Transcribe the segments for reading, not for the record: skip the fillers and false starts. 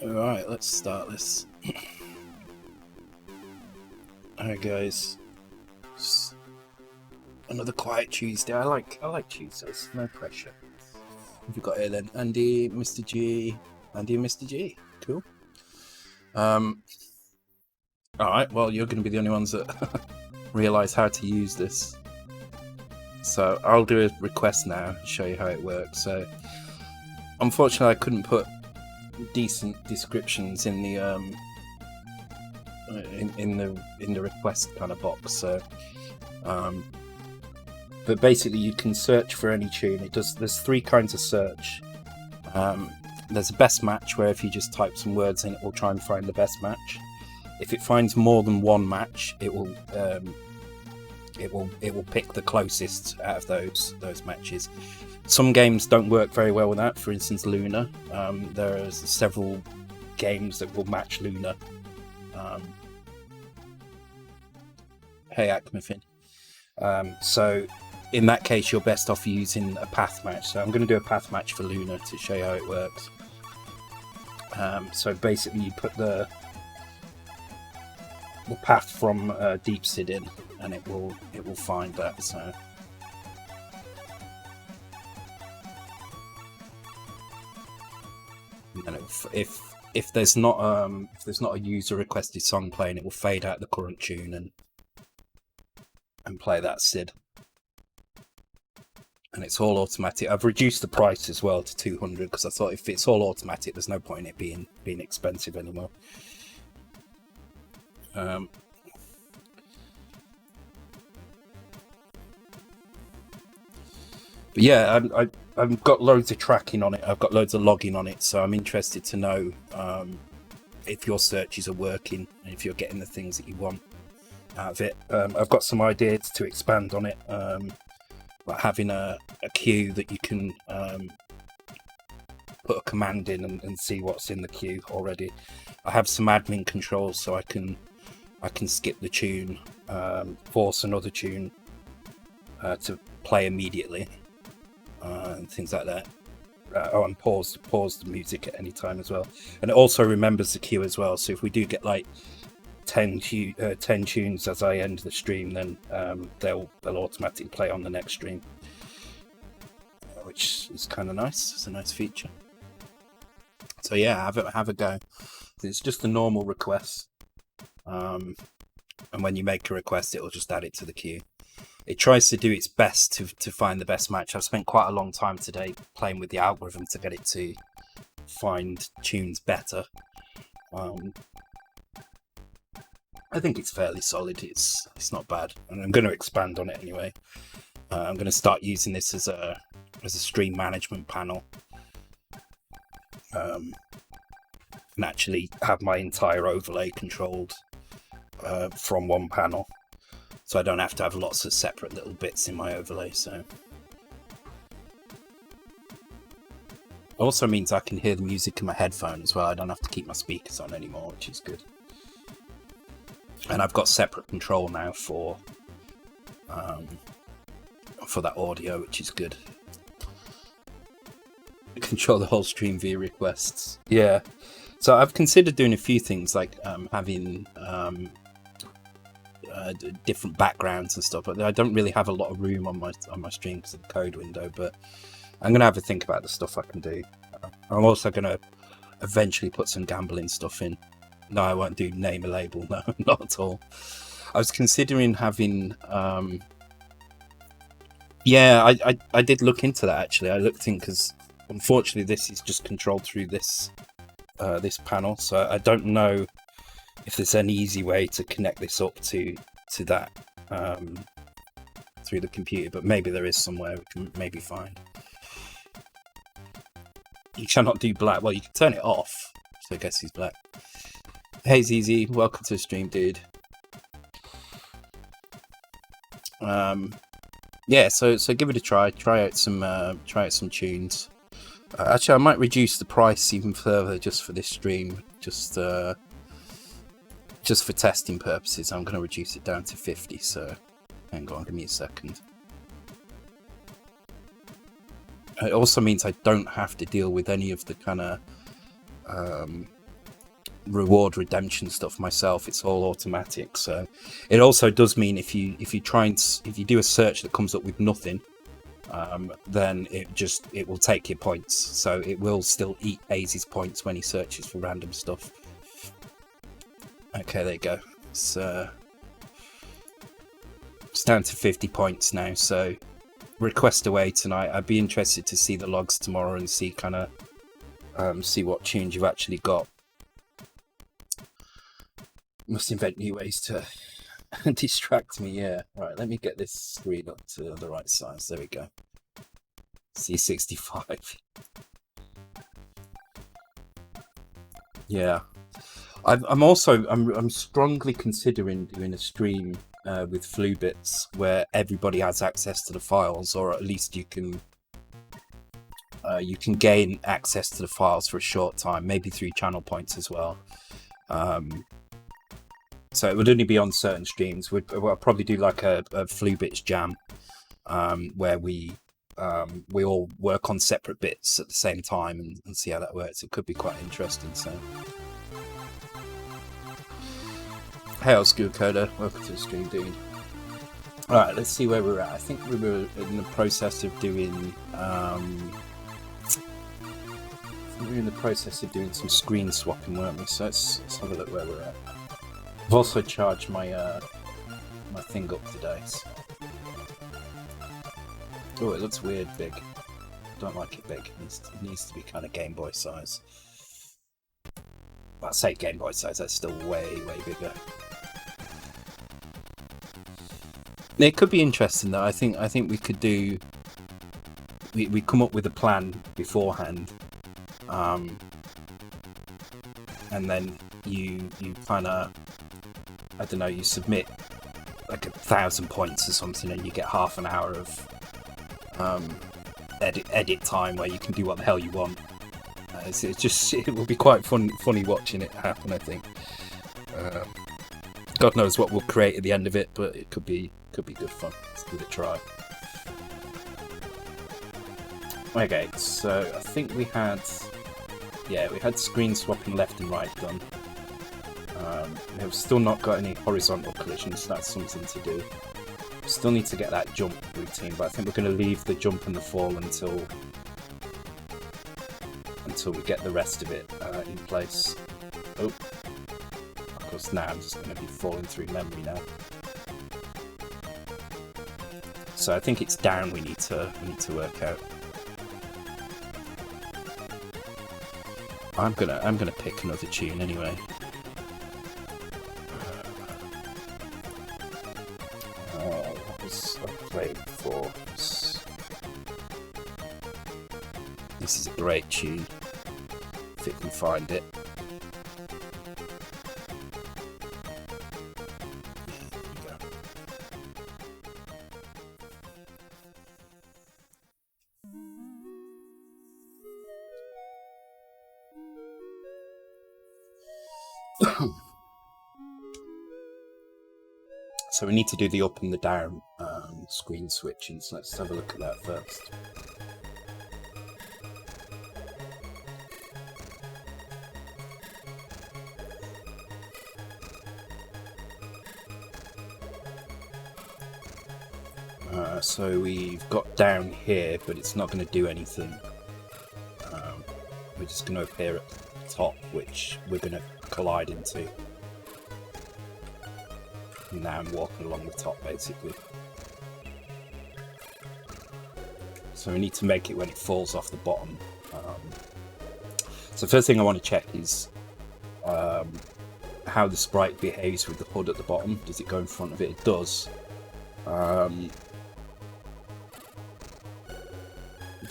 Alright, let's start this. Alright guys. Another quiet Tuesday. I like Tuesdays, no pressure. We've got here then Andy, Mr. G. Andy and Mr. G. Cool. Alright, well you're gonna be the only ones that realise how to use this. So I'll do a request now and show you how it works. So unfortunately I couldn't put decent descriptions in the in the request kind of box, so but basically you can search for any tune. There's three kinds of search. There's a best match, where if you just type some words in, it will try and find the best match. If it finds more than one match, it will pick the closest out of those matches. Some games don't work very well with that. For instance, Luna. There are several games that will match Luna. Hey, Akmafin. So in that case, you're best off using a path match. So I'm going to do a path match for Luna to show you how it works. So basically, you put the path from Deep Sid in, and it will find that. So. And if there's not a user requested song playing, it will fade out the current tune and play that SID. And it's all automatic. I've reduced the price as well to 200 because I thought if it's all automatic, there's no point in it being expensive anymore. But yeah, I've got loads of tracking on it. I've got loads of logging on it, so I'm interested to know if your searches are working and if you're getting the things that you want out of it. I've got some ideas to expand on it, like having a queue that you can put a command in and see what's in the queue already. I have some admin controls, so I can skip the tune, force another tune to play immediately. And things like that. And pause the music at any time as well. And it also remembers the queue as well. So if we do get like 10 tunes as I end the stream, then they'll automatically play on the next stream, which is kind of nice. It's a nice feature. So yeah, have a go. It's just a normal request, and when you make a request, it will just add it to the queue. It tries to do its best to find the best match. I've spent quite a long time today playing with the algorithm to get it to find tunes better. I think it's fairly solid. It's not bad, and I'm going to expand on it anyway. I'm going to start using this as a stream management panel, and actually have my entire overlay controlled from one panel. So I don't have to have lots of separate little bits in my overlay. So it also means I can hear the music in my headphone as well. I don't have to keep my speakers on anymore, which is good. And I've got separate control now for that audio, which is good. Control the whole stream via requests. Yeah. So I've considered doing a few things, like having different backgrounds and stuff, but I don't really have a lot of room on my stream because of the code window. But I'm gonna have a think about the stuff I can do. I'm also gonna eventually put some gambling stuff in. No, I won't do name a label. No, not at all. I was considering having I did look into that actually. I looked in because unfortunately this is just controlled through this panel, so I don't know if there's any easy way to connect this up to that through the computer, but maybe there is somewhere we can maybe find. You cannot do black. Well, you can turn it off, so I guess he's black. Hey ZZ, welcome to the stream, dude. Yeah, so give it a try. Try out some tunes. Actually, I might reduce the price even further just for this stream, just for testing purposes. I'm going to reduce it down to 50, so hang on, give me a second. It also means I don't have to deal with any of the kind of reward redemption stuff myself. It's all automatic. So it also does mean if you do a search that comes up with nothing, then it will take your points. So it will still eat Hazy's points when he searches for random stuff. Okay, there you go. So it's down to 50 points now. So request away tonight. I'd be interested to see the logs tomorrow and see see what tunes you've actually got. Must invent new ways to distract me. Yeah. Right. Let me get this screen up to the right size. There we go. C65. Yeah. I'm strongly considering doing a stream with Flubits where everybody has access to the files, or at least you can gain access to the files for a short time, maybe 3 channel points as well. So it would only be on certain streams. We'll probably do like a Flubits jam, where we all work on separate bits at the same time and see how that works. It could be quite interesting. So, hey, old school coder, welcome to the stream, dude. All right, let's see where we're at. I think we were in the process of doing. We were in the process of doing some screen swapping, weren't we? So let's have a look where we're at. I've also charged my my thing up today. So. Oh, it looks weird big. Don't like it big. It needs to be kind of Game Boy size. Well, I say Game Boy size, that's still way, way bigger. It could be interesting though. I think we could do. We come up with a plan beforehand, and then you kind of, I don't know, you submit like 1,000 points or something, and you get half an hour of edit time where you can do what the hell you want. It will be quite funny watching it happen. I think. God knows what we'll create at the end of it, but it could be good fun. Let's give it a try. Okay, so I think we had screen swapping left and right done. We have still not got any horizontal collisions, so that's something to do. Still need to get that jump routine, but I think we're going to leave the jump and the fall until we get the rest of it in place. Oh, of course now I'm just going to be falling through memory now. So I think it's down we need to work out. I'm gonna pick another tune anyway. What was I playing before? This is a great tune, if it can find it. So we need to do the up and the down screen switching, so let's have a look at that first. So we've got down here, but it's not going to do anything. We're just going to appear at the top, which we're going to collide into. Now I'm walking along the top, basically. So we need to make it when it falls off the bottom. So first thing I want to check is how the sprite behaves with the HUD at the bottom. Does it go in front of it? It does. But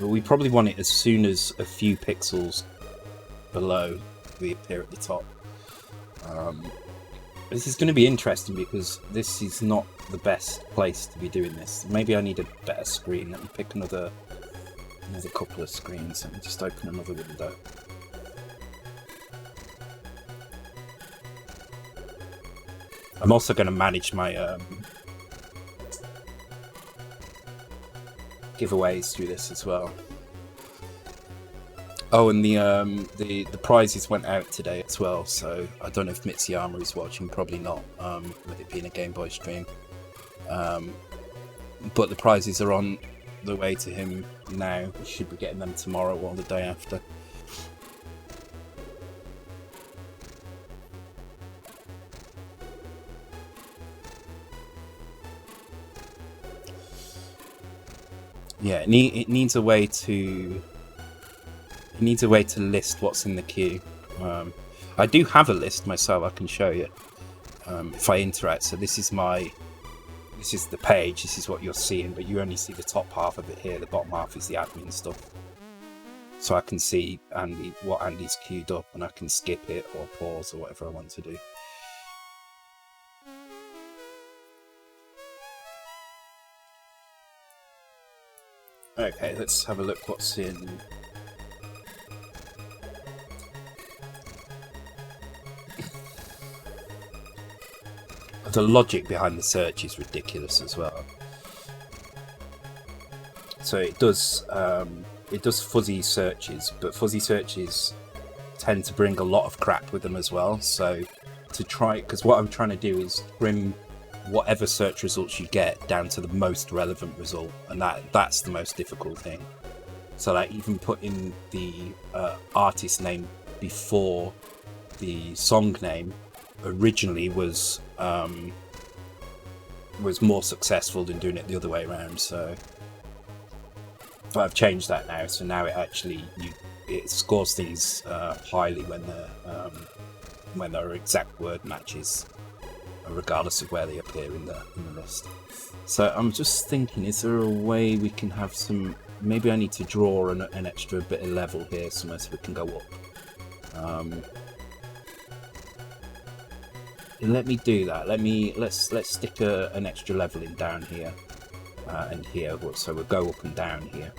we probably want it as soon as a few pixels below we appear at the top. This is going to be interesting because this is not the best place to be doing this. Maybe I need a better screen. Let me pick another couple of screens. Let me just open another window. I'm also going to manage my giveaways through this as well. Oh, and the prizes went out today as well. So I don't know if Mitsuyama is watching. Probably not. With it being a Game Boy stream. But the prizes are on the way to him now. We should be getting them tomorrow or the day after. Yeah, it needs a way to. It needs a way to list what's in the queue. I do have a list myself. I can show you if I interact. So this is the page. This is what you're seeing, but you only see the top half of it here. The bottom half is the admin stuff. So I can see what Andy's queued up, and I can skip it or pause or whatever I want to do. Okay, let's have a look what's in. The logic behind the search is ridiculous as well. So it does fuzzy searches, but fuzzy searches tend to bring a lot of crap with them as well. So to try, because what I'm trying to do is bring whatever search results you get down to the most relevant result, and that's the most difficult thing. So like even putting the artist name before the song name originally was more successful than doing it the other way around. So but I've changed that now, so now it scores things highly when there are exact word matches, regardless of where they appear in the list. So I'm just thinking, is there a way we can have some? Maybe I need to draw an extra bit of level here somewhere so we can go up. Let me do that. Let's stick an extra level in down here and here, so we'll go up and down here.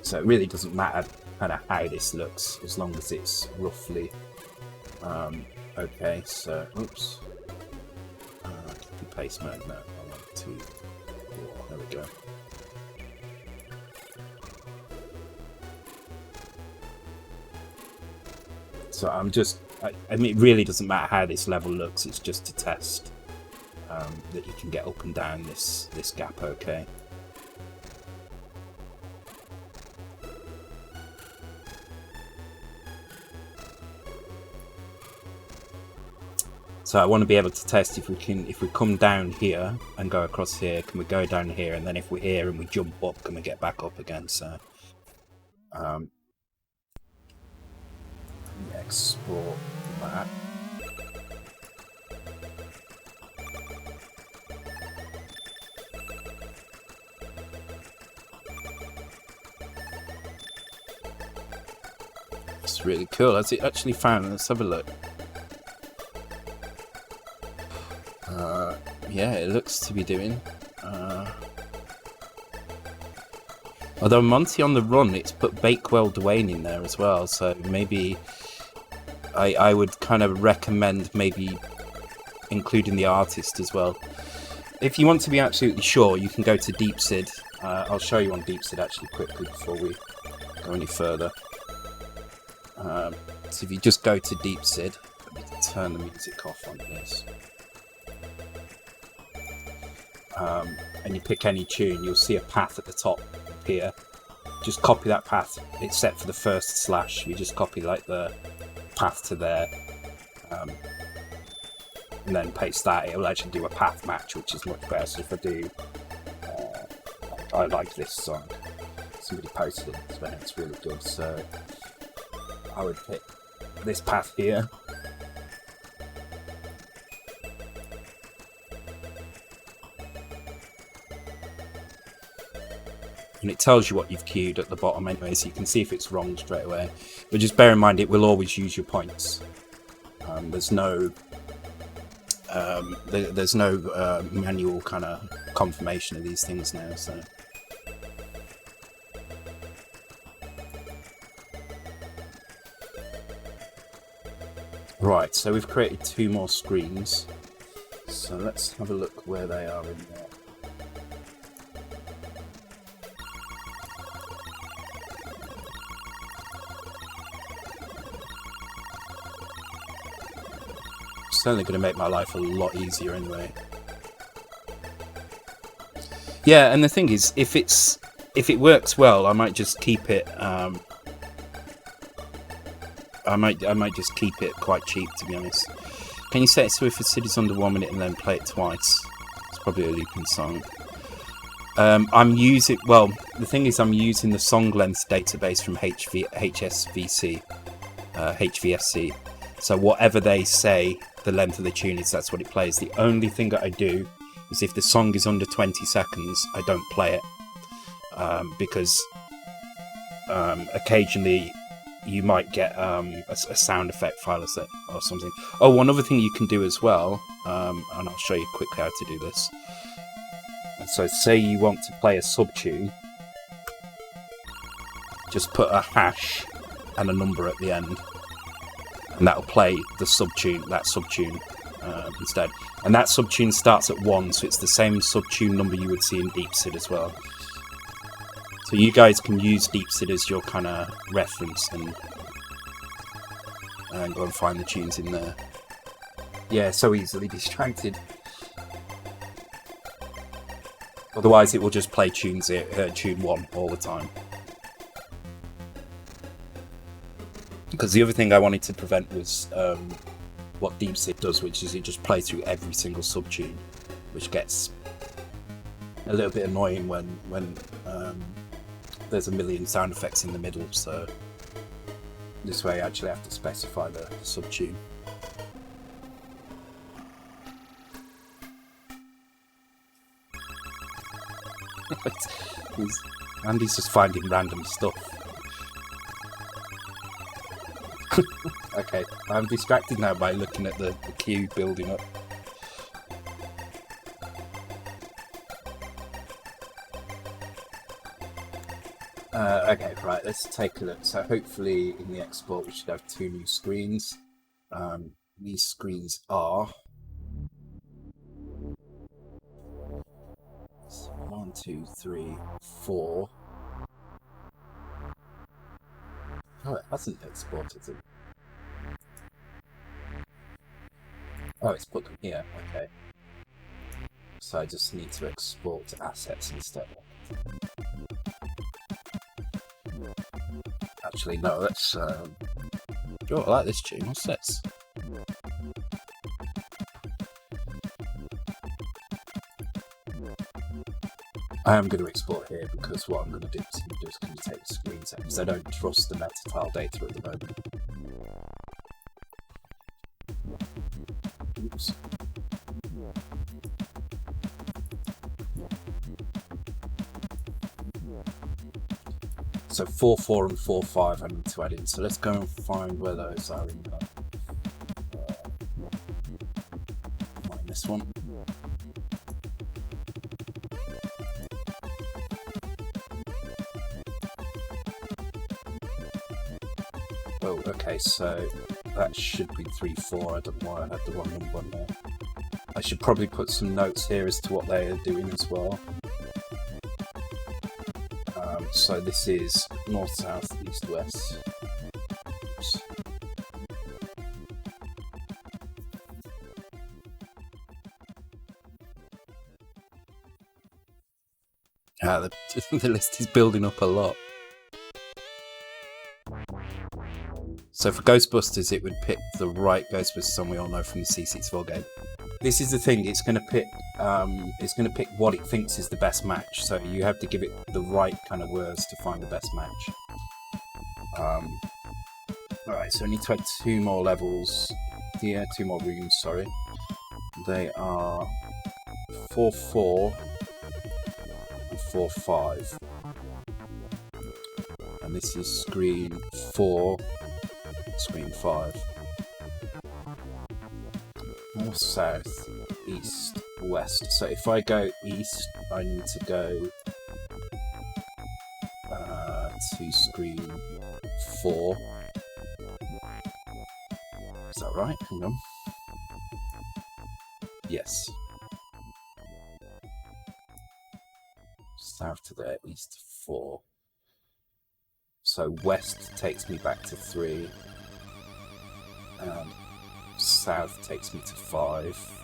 So it really doesn't matter kind of how this looks, as long as it's roughly okay. So oops, copy paste mode. No, I want to. There we go. So I'm just. I mean, it really doesn't matter how this level looks. It's just to test that you can get up and down this gap. Okay. So I want to be able to test if we come down here and go across here, can we go down here, and then if we're here and we jump up, can we get back up again? So export that. It's really cool. Has it actually found? Let's have a look. Yeah, it looks to be doing. Although Monty on the Run, it's put Bakewell Dwayne in there as well, so maybe I would kind of recommend maybe including the artist as well. If you want to be absolutely sure, you can go to DeepSid. I'll show you on DeepSid actually quickly before we go any further. So if you just go to DeepSid, let me turn the music off on this. And you pick any tune, you'll see a path at the top here. Just copy that path, except for the first slash. You just copy like the path to there, and then paste that. It will actually do a path match, which is much better. So if I do, I like this song. Somebody posted it, so it's really good. So I would pick this path here. And it tells you what you've queued at the bottom anyway, so you can see if it's wrong straight away. But just bear in mind, it will always use your points. There's no manual kind of confirmation of these things now. So right, so we've created 2 more screens. So let's have a look where they are in there. certainly going to make my life a lot easier anyway. Yeah, and the thing is, if it works well, I might just keep it. I might just keep it quite cheap, to be honest. Can you set it so if a city's under 1 minute and then play it twice? It's probably a looping song. I'm using, well, the thing is, I'm using the song length database from HVSC. So whatever they say the length of the tune is, that's what it plays. The only thing that I do is if the song is under 20 seconds, I don't play it. Because occasionally you might get a sound effect file or something. Oh, one other thing you can do as well, and I'll show you quickly how to do this. So say you want to play a subtune, just put a hash and a number at the end, and that'll play the subtune, instead. And that subtune starts at 1, so it's the same subtune number you would see in DeepSid as well. So you guys can use DeepSid as your kind of reference and go and find the tunes in there. Yeah, so easily distracted. Otherwise, it will just play tune 1 all the time. Because the other thing I wanted to prevent was what DeepSid does, which is it just plays through every single subtune, which gets a little bit annoying when there's a million sound effects in the middle. So this way, I actually have to specify the subtune. Andy's just finding random stuff. Okay, I'm distracted now by looking at the queue building up. Okay, right, let's take a look. So hopefully in the export we should have 2 new screens. These screens are 1, 2, 3, 4. Oh, it hasn't exported them. Oh, it's put them here, okay. So I just need to export assets instead. Actually, no, let's... Oh, I like this tune. What's this? I am going to export here because what I'm going to do is going to take the screens out because I don't trust the metatile data at the moment. Oops. So 4.4 and 4.5 I need to add in. So let's go and find where those are in find this one. Oh, okay, so that should be 3.4. I don't know why I had the wrong number on there. I should probably put some notes here as to what they are doing as well. So this is north, south, east, west. Oops. The list is building up a lot. So for Ghostbusters, it would pick the right Ghostbusters song we all know from the C64 game. This is the thing; it's going to pick what it thinks is the best match. So you have to give it the right kind of words to find the best match. Alright, so I need to add 2 more levels. Yeah, 2 more rooms, sorry. They are 4.4 and 4.5. And this is screen 4, screen 5. North, south, east, west. So if I go east, I need to go to screen 4. Is that right? Hang on. Yes. South to there, east to 4. So west takes me back to 3. And south takes me to 5.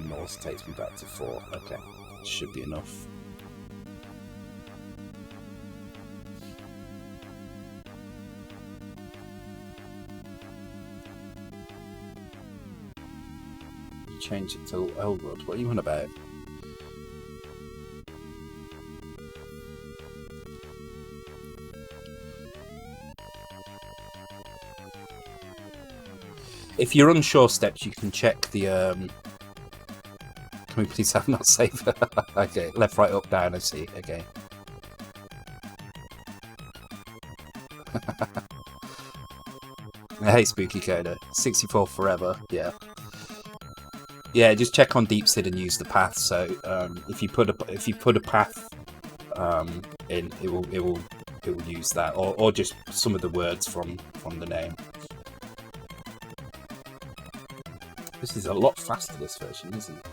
North takes me back to 4. Okay, should be enough. Change it to old world. What are you on about? If you're unsure, Steps, you can check the can we please have not save? Okay, left, right, up, down, and see. Okay. Hey, Spooky Coda. 64 forever. Yeah. Yeah, just check on Deep Sid and use the path. So if you put a path in, it will use that, or just some of the words from the name. This is a lot faster, this version, isn't it?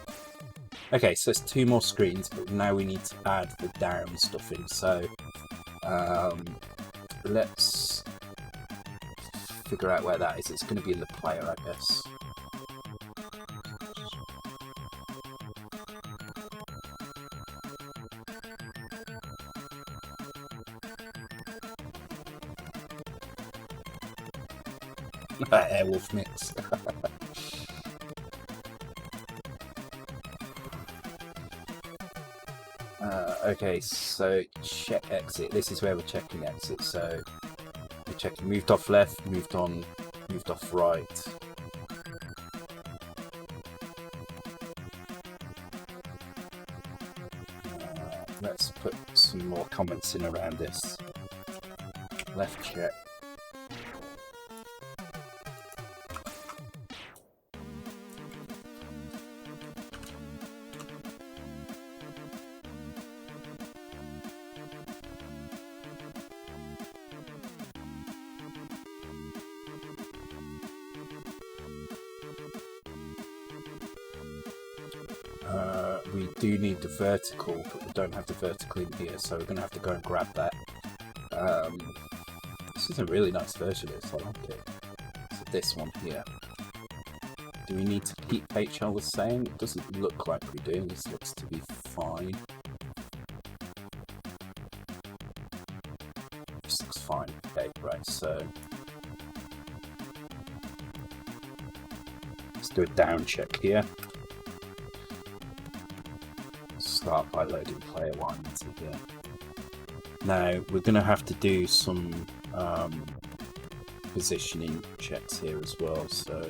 Okay, so it's 2 more screens, but now we need to add the down stuff in. So let's figure out where that is. It's going to be in the player, I guess. Airwolf mix. Okay, so check exit. This is where we're checking exit. So we're checking moved off left, moved off right. Let's put some more comments in around this. Left check. We do need the vertical, but we don't have the vertical in here, so we're going to have to go and grab that. This is a really nice version of this, I like it. So this one here. Do we need to keep HL the same? It doesn't look like we do. This looks to be fine. This looks fine. Okay, right, so let's do a down check here. Start by loading player 1 into here. Now we're going to have to do some positioning checks here as well. So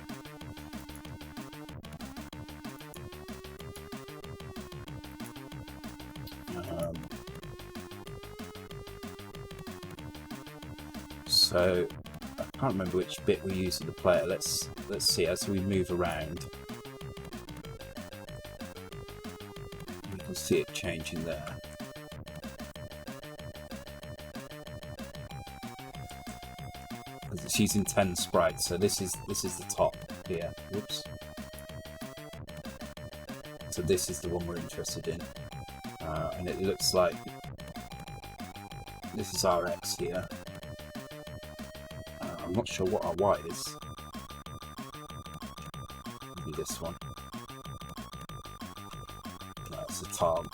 I can't remember which bit we use in the player. Let's see as we move around. See it changing there. It's using 10 sprites, so this is the top here. Whoops. So this is the one we're interested in, and it looks like this is RX here. I'm not sure what our Y is. Maybe this one. It's a tile.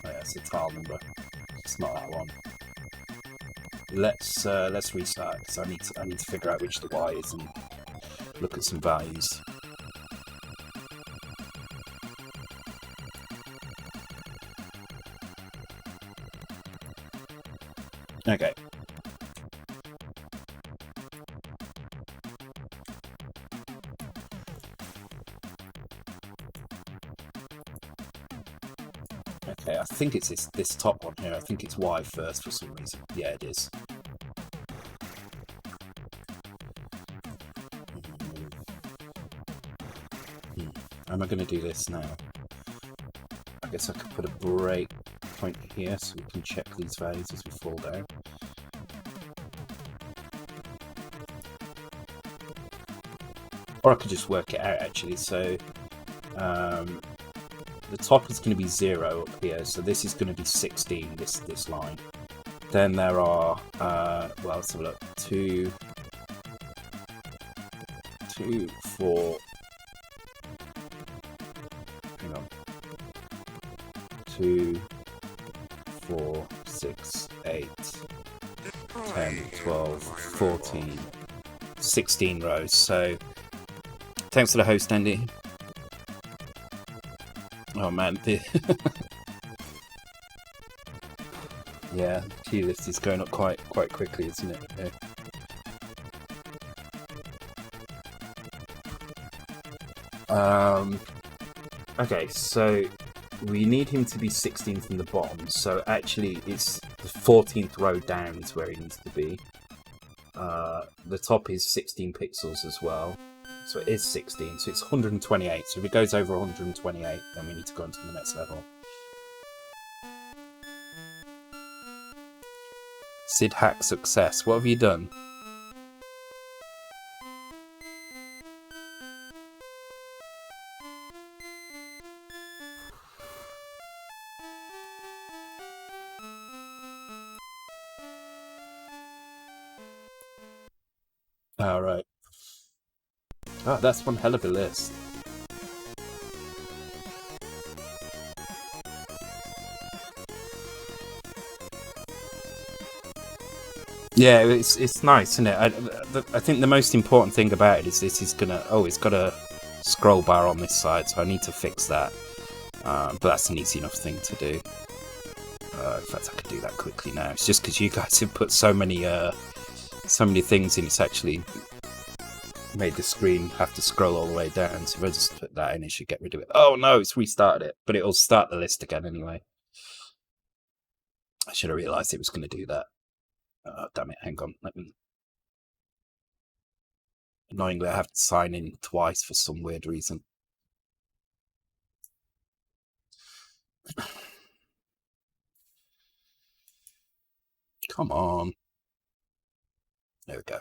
Yeah, it's a tile number. It's not that one. Let's restart because I need to figure out which the Y is and look at some values. Okay. Okay, I think it's this top one here. I think it's Y first for some reason. Yeah, it is. How am I going to do this now? I guess I could put a break point here so we can check these values as we fall down. Or I could just work it out actually. So the top is going to be 0 up here, so this is going to be 16, this line. Then there are, well, let's have a look, 2, 2, 4. Hang on. 2, 4, 6, 8, 10, 12, 14, 16 rows. So, thanks for the host, Andy. Oh man, yeah, queue list is going up quite quickly, isn't it? Yeah. Okay, so we need him to be 16th in the bottom. So actually, it's the 14th row down is where he needs to be. The top is 16 pixels as well. So it is 16, so it's 128. So if it goes over 128, then we need to go on to the next level. Sid hack success. What have you done? Oh, right. Oh, that's one hell of a list. Yeah, it's nice, isn't it? I think the most important thing about it is this is gonna... Oh, it's got a scroll bar on this side, so I need to fix that. But that's an easy enough thing to do. In fact, I could do that quickly now. It's just because you guys have put so many things in, it's actually made the screen have to scroll all the way down. So if I just put that in, it should get rid of it. Oh no, it's restarted it, but it'll start the list again anyway. I should have realised it was going to do that. Oh, damn it, hang on. Annoyingly, I have to sign in twice for some weird reason. Come on. There we go.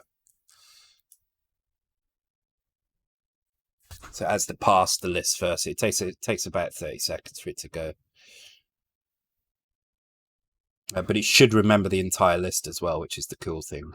So it has to pass the list first. It takes about 30 seconds for it to go. But it should remember the entire list as well, which is the cool thing.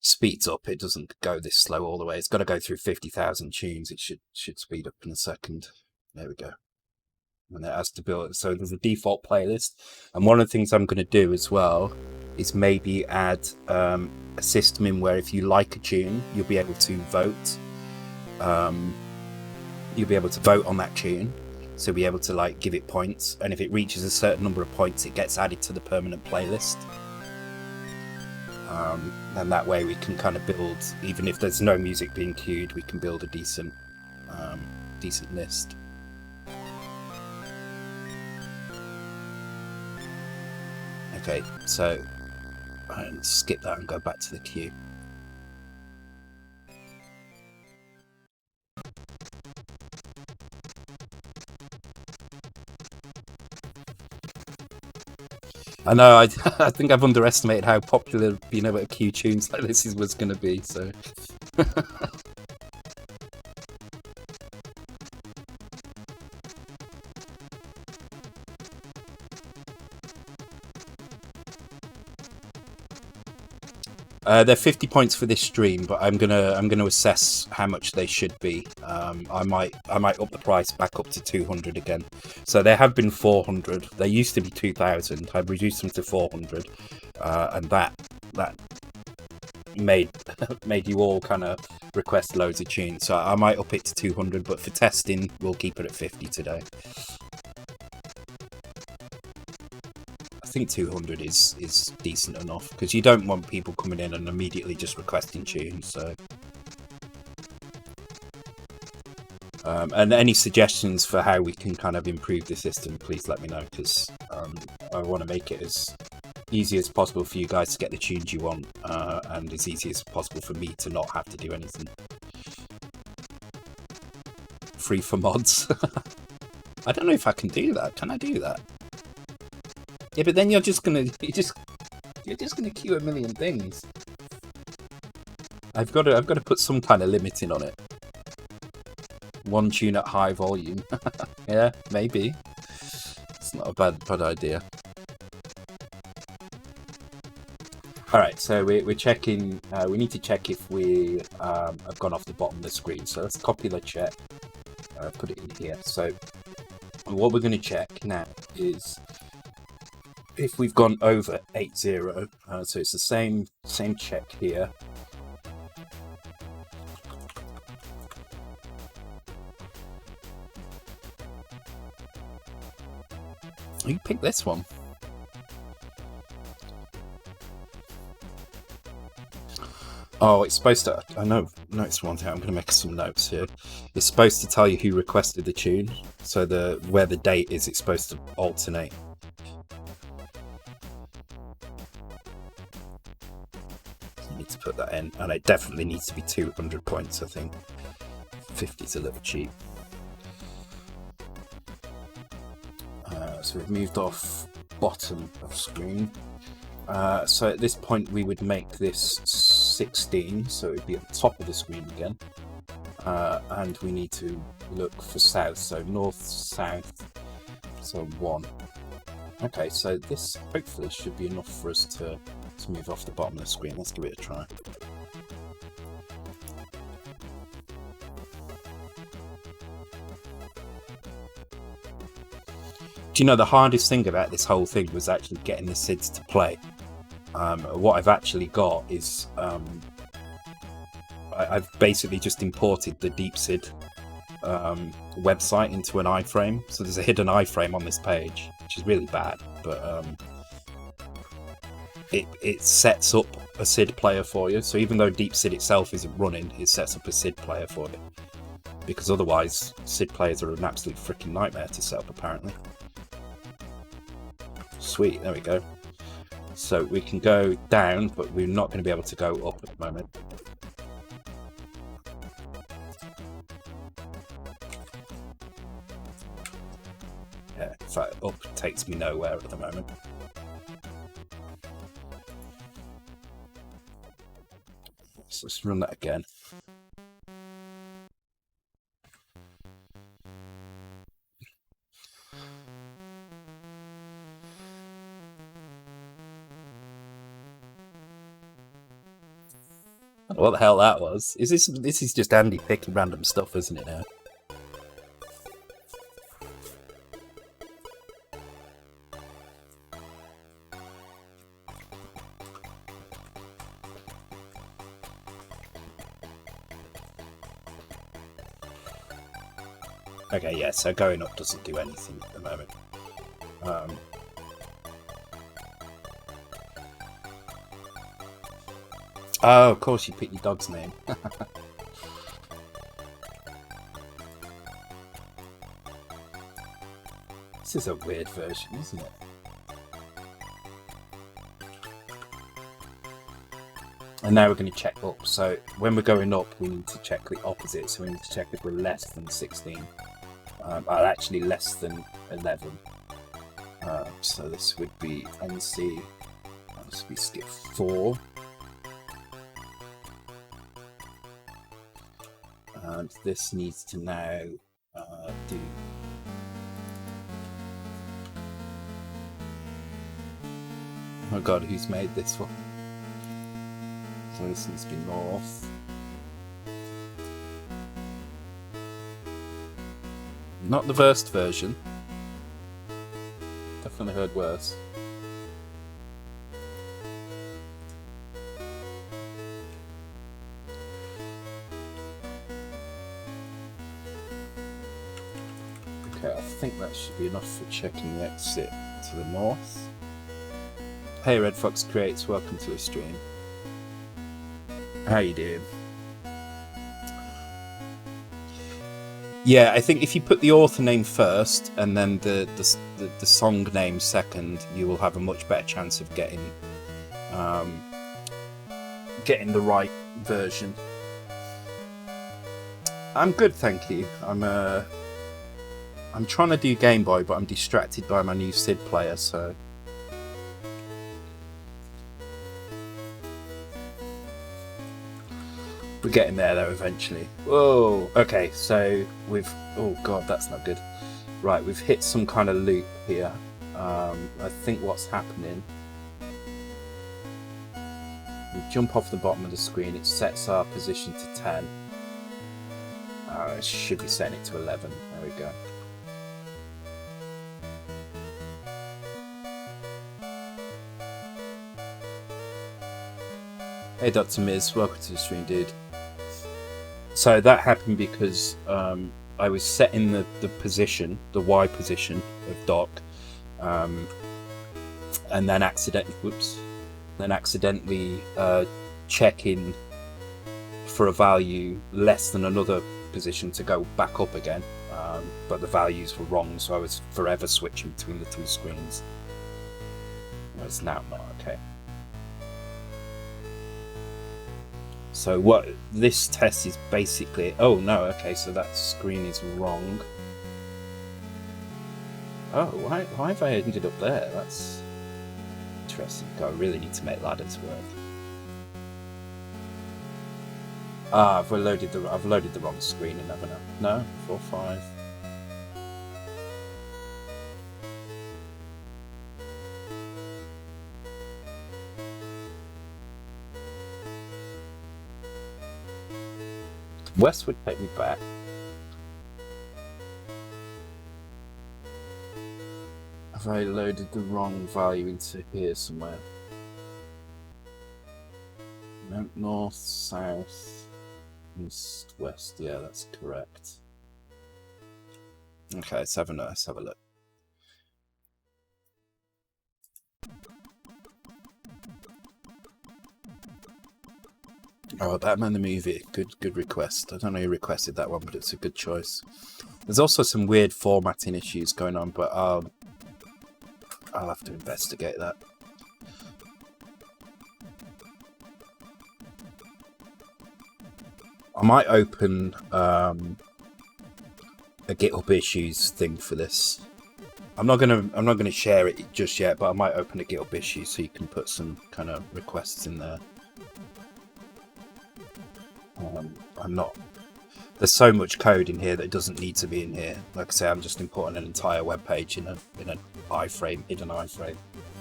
Speeds up. It doesn't go this slow all the way. It's got to go through 50,000 tunes. It should speed up in a second. There we go. And it has to build. So there's a default playlist. And one of the things I'm going to do as well is maybe add a system in where if you like a tune, you'll be able to vote. You'll be able to vote on that tune. So you'll be able to like give it points. And if it reaches a certain number of points, it gets added to the permanent playlist. And that way we can kind of build, even if there's no music being queued, we can build a decent list. Okay, so I'll skip that and go back to the queue. I know, I think I've underestimated how popular being able to queue tunes like this was going to be, so... They're 50 points for this stream, but I'm gonna assess how much they should be. I might up the price back up to 200 again. So they have been 400. They used to be 2,000. I've reduced them to 400, and that made you all kind of request loads of tunes. So I might up it to 200, but for testing, we'll keep it at 50 today. I think 200 is decent enough, because you don't want people coming in and immediately just requesting tunes. So, and any suggestions for how we can kind of improve the system, please let me know, because I want to make it as easy as possible for you guys to get the tunes you want, and as easy as possible for me to not have to do anything. Free for mods. I don't know if I can do that. Can I do that? Yeah, but then you're just gonna queue a million things. I've got to put some kind of limit in on it. One tune at high volume. Yeah, maybe. It's not a bad idea. Alright, so we're checking, we need to check if we have gone off the bottom of the screen. So let's copy the check, put it in here. So what we're going to check now is if we've gone over 80. So it's the same check here. You pick this one. Oh, it's supposed to... I know it's one thing. I'm going to make some notes here. It's supposed to tell you who requested the tune. So where the date is, it's supposed to alternate. You need to put that in. And it definitely needs to be 200 points, I think. 50's a little cheap. So we've moved off bottom of screen. So at this point we would make this 16, so it would be at the top of the screen again. And we need to look for south, so north, south, so 1. Okay, so this hopefully should be enough for us to move off the bottom of the screen. Let's give it a try. Do you know the hardest thing about this whole thing was actually getting the SIDs to play? What I've actually got is I've basically just imported the DeepSid website into an iframe. So there's a hidden iframe on this page, which is really bad, but it sets up a SID player for you. So even though DeepSid itself isn't running, it sets up a SID player for you. Because otherwise, SID players are an absolute freaking nightmare to set up, apparently. Sweet, there we go. So we can go down, but we're not going to be able to go up at the moment. Yeah, in fact, up takes me nowhere at the moment. So let's run that again. What the hell that was? This is just Andy picking random stuff, isn't it now? Okay, yeah, so going up doesn't do anything at the moment. Oh, of course you picked your dog's name. This is a weird version, isn't it? And now we're going to check up. So when we're going up, we need to check the opposite. So we need to check if we're less than 16. Actually less than 11. So this would be NC. This would be skip 4. And this needs to now do... Oh god, who's made this one? So this needs to be north. Not the worst version. Definitely heard worse. Okay, I think that should be enough for checking the exit to the north. Hey Red Fox Creates, welcome to the stream. How you doing? Yeah, I think if you put the author name first and then the song name second, you will have a much better chance of getting the right version. I'm good, thank you. I'm trying to do Game Boy, but I'm distracted by my new SID player, so. We're getting there though eventually. Whoa. Okay, so we've. Oh god, that's not good. Right, we've hit some kind of loop here. I think what's happening. We jump off the bottom of the screen. It sets our position to 10. It should be setting it to 11. There we go. Hey Dr. Miz, welcome to the stream, dude. So that happened because I was setting the position, the Y position of Doc, and then accidentally checking for a value less than another position to go back up again, but the values were wrong, so I was forever switching between the two screens. It's now not okay. So what this test is basically... Oh no, okay, so that screen is wrong. Oh, why have I ended up there? That's interesting. God, I really need to make ladders work. Ah, I've loaded the wrong screen in, haven't I? No, 4, 5. West would take me back. Have I loaded the wrong value into here somewhere? No, north, south, east, west. Yeah, that's correct. Okay, let's have a look. Oh, Batman the movie. Good request. I don't know who requested that one, but it's a good choice. There's also some weird formatting issues going on, but I'll have to investigate that. I might open a GitHub issues thing for this. I'm not gonna share it just yet, but I might open a GitHub issue so you can put some kind of requests in there. There's so much code in here that doesn't need to be in here. Like I say, I'm just importing an entire web page in an iframe, hidden iframe,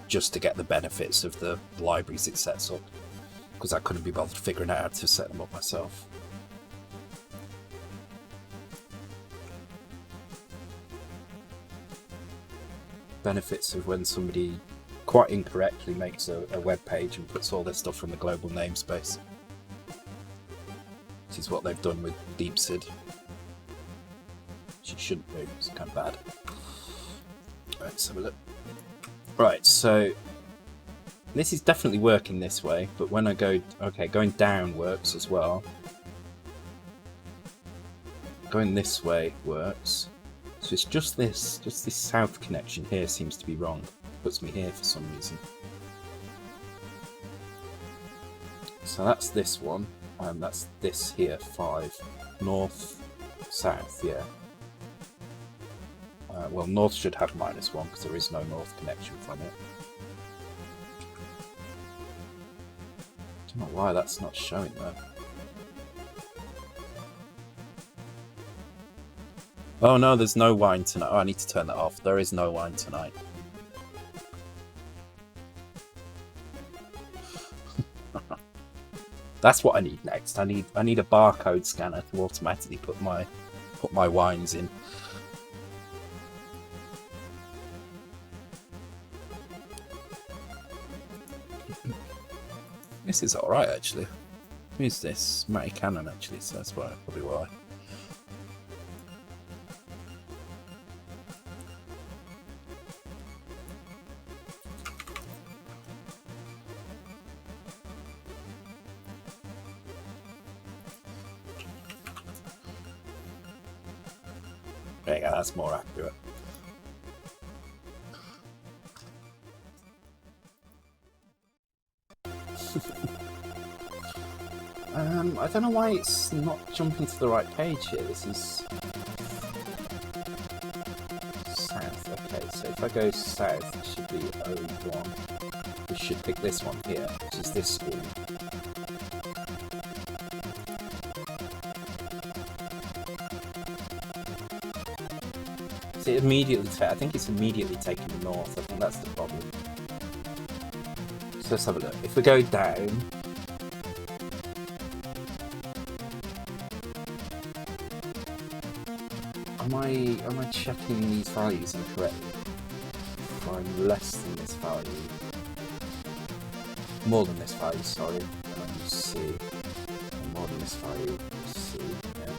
just to get the benefits of the libraries it sets up, because I couldn't be bothered figuring out how to set them up myself. Benefits of when somebody quite incorrectly makes a web page and puts all their stuff from the global namespace. Which is what they've done with DeepSid. Which you shouldn't do, it's kind of bad. Right, let's have a look. Right, so this is definitely working this way, but when I go... Okay, going down works as well. Going this way works. So it's just this south connection here seems to be wrong. Puts me here for some reason. So that's this one. And that's this here, 5. North, south, yeah. Well, north should have -1 because there is no north connection from it. I don't know why that's not showing though. Oh no, there's no wine tonight. Oh, I need to turn that off. There is no wine tonight. That's what I need next. I need a barcode scanner to automatically put my wines in. This is alright actually. Who's this? Matty Cannon actually, so that's probably why. There you go, that's more accurate. I don't know why it's not jumping to the right page here. This is south. Okay, so if I go south, it should be 01. We should pick this one here, which is this screen. It immediately, I think it's immediately taking north. I think that's the problem. So let's have a look. If we go down, am I checking these values incorrectly? If I'm less than this value, more than this value, sorry. C, more than this value, C. Yeah.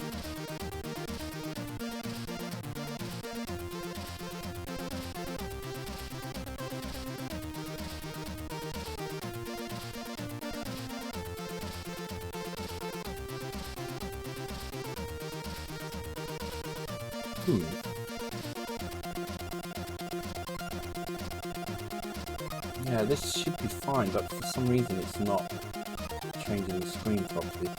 Yeah, this should be fine, but for some reason it's not changing the screen properly.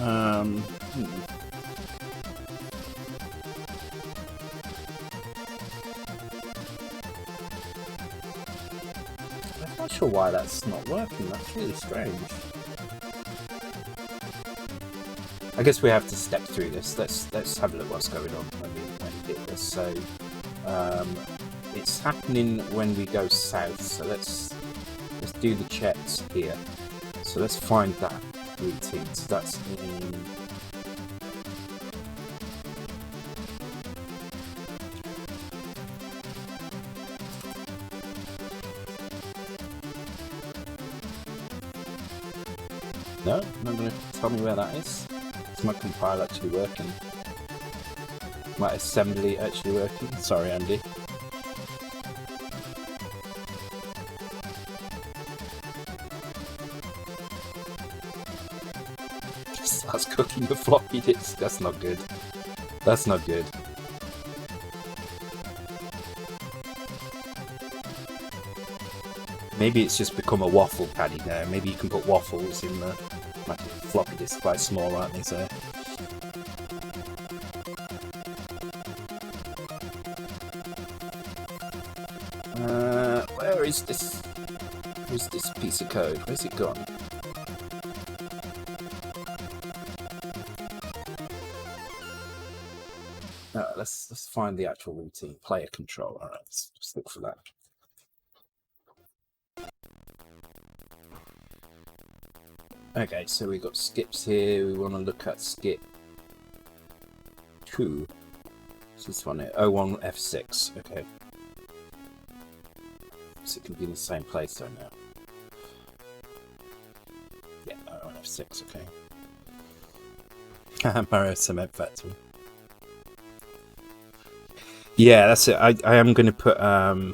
I'm not sure why that's not working. That's really strange. I guess we have to step through this. Let's have a look what's going on when we did this. So it's happening when we go south. So let's do the checks here. So let's find that routine. So that's in. No, not going to tell me where that is. Is my compile actually working? My assembly actually working? Sorry, Andy. Just starts cooking the floppy disk. That's not good. That's not good. Maybe it's just become a waffle paddy now. Maybe you can put waffles in the floppy disk, quite small, aren't they? So where is this? Where's this piece of code? Where's it gone? Let's find the actual routine. Player control. All right, let's look for that. Okay, so we've got skips here. We want to look at skip 2. So this one here, 01 F6. Okay. So it can be in the same place though now. Yeah, 01 F6, okay. Mario Cement Factory. Yeah, that's it. I am going to put a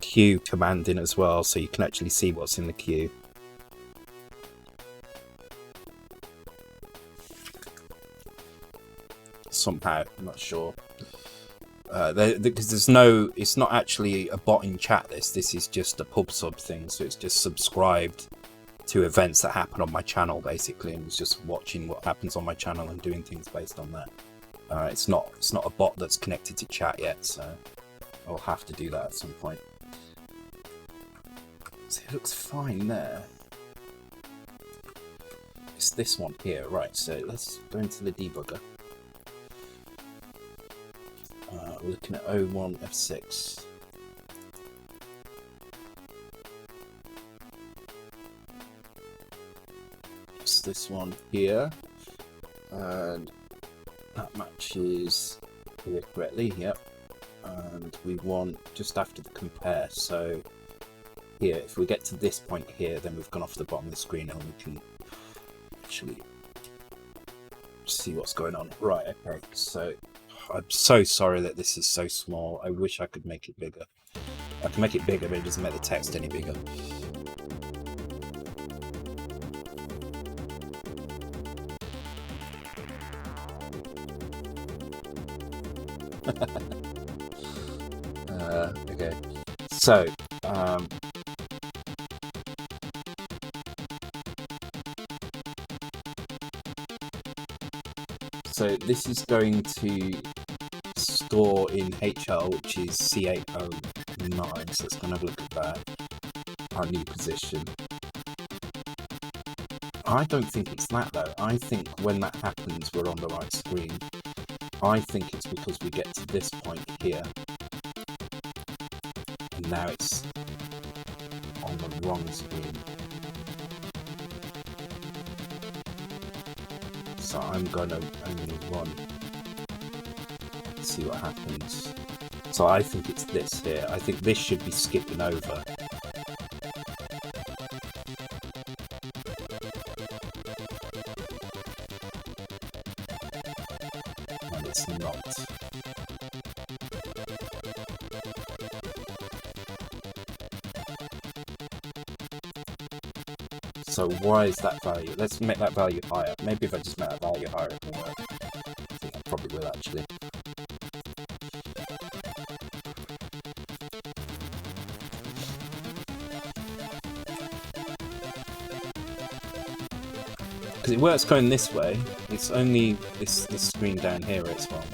queue command in as well, so you can actually see what's in the queue. Somehow, I'm not sure. Because there's no, it's not actually a bot in chat. This is just a pub sub thing, so it's just subscribed to events that happen on my channel basically, and it's just watching what happens on my channel and doing things based on that. It's not a bot that's connected to chat yet, so I'll have to do that at some point. So it looks fine there. It's this one here, right? So let's go into the debugger. We're looking at 01 F6. It's this one here, and that matches here correctly. Yep. And we want just after the compare. So here, if we get to this point here, then we've gone off the bottom of the screen and we can actually see what's going on. Right. Okay. So. I'm so sorry that this is so small. I wish I could make it bigger. I can make it bigger, but it doesn't make the text any bigger. Okay. So, So this is going to store in HL, which is C809. So let's go and have a look at that. Our new position. I don't think it's that though. I think when that happens, we're on the right screen. I think it's because we get to this point here. And now it's on the wrong screen. So I'm gonna only run. See what happens. So I think it's this here. I think this should be skipping over. And it's not. So why is that value? Let's make that value higher. Maybe if I just make that value higher, it will work. I think I probably will actually. Because it works going this way. It's only this screen down here it's wrong.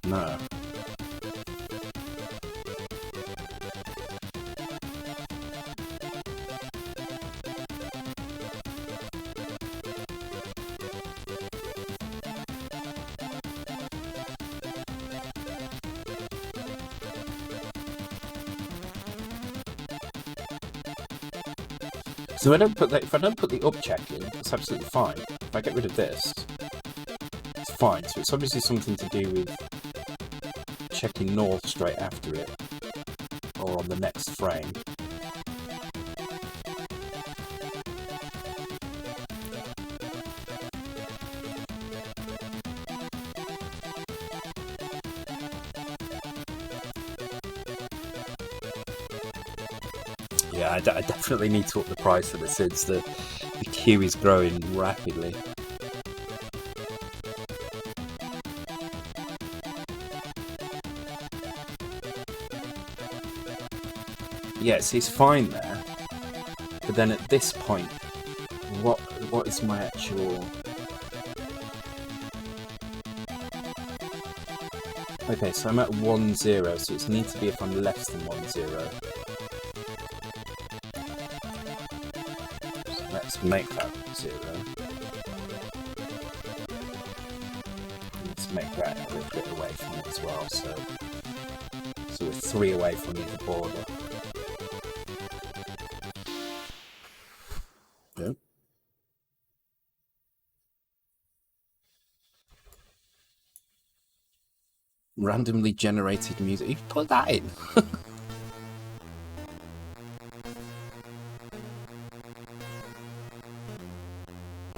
No. So if I don't put the up check in, it's absolutely fine. If I get rid of this, it's fine. So it's obviously something to do with checking north straight after it, or on the next frame. Yeah, I definitely need to up the price of this since the queue is growing rapidly. Yes, he's fine there, but then at this point, what is my actual... Okay, so I'm at 1-0, so it needs to be if I'm less than 1-0. Let's make that 0. Let's make that a little bit away from it as well, so we're 3 away from either border. Yep. Randomly generated music. You put that in.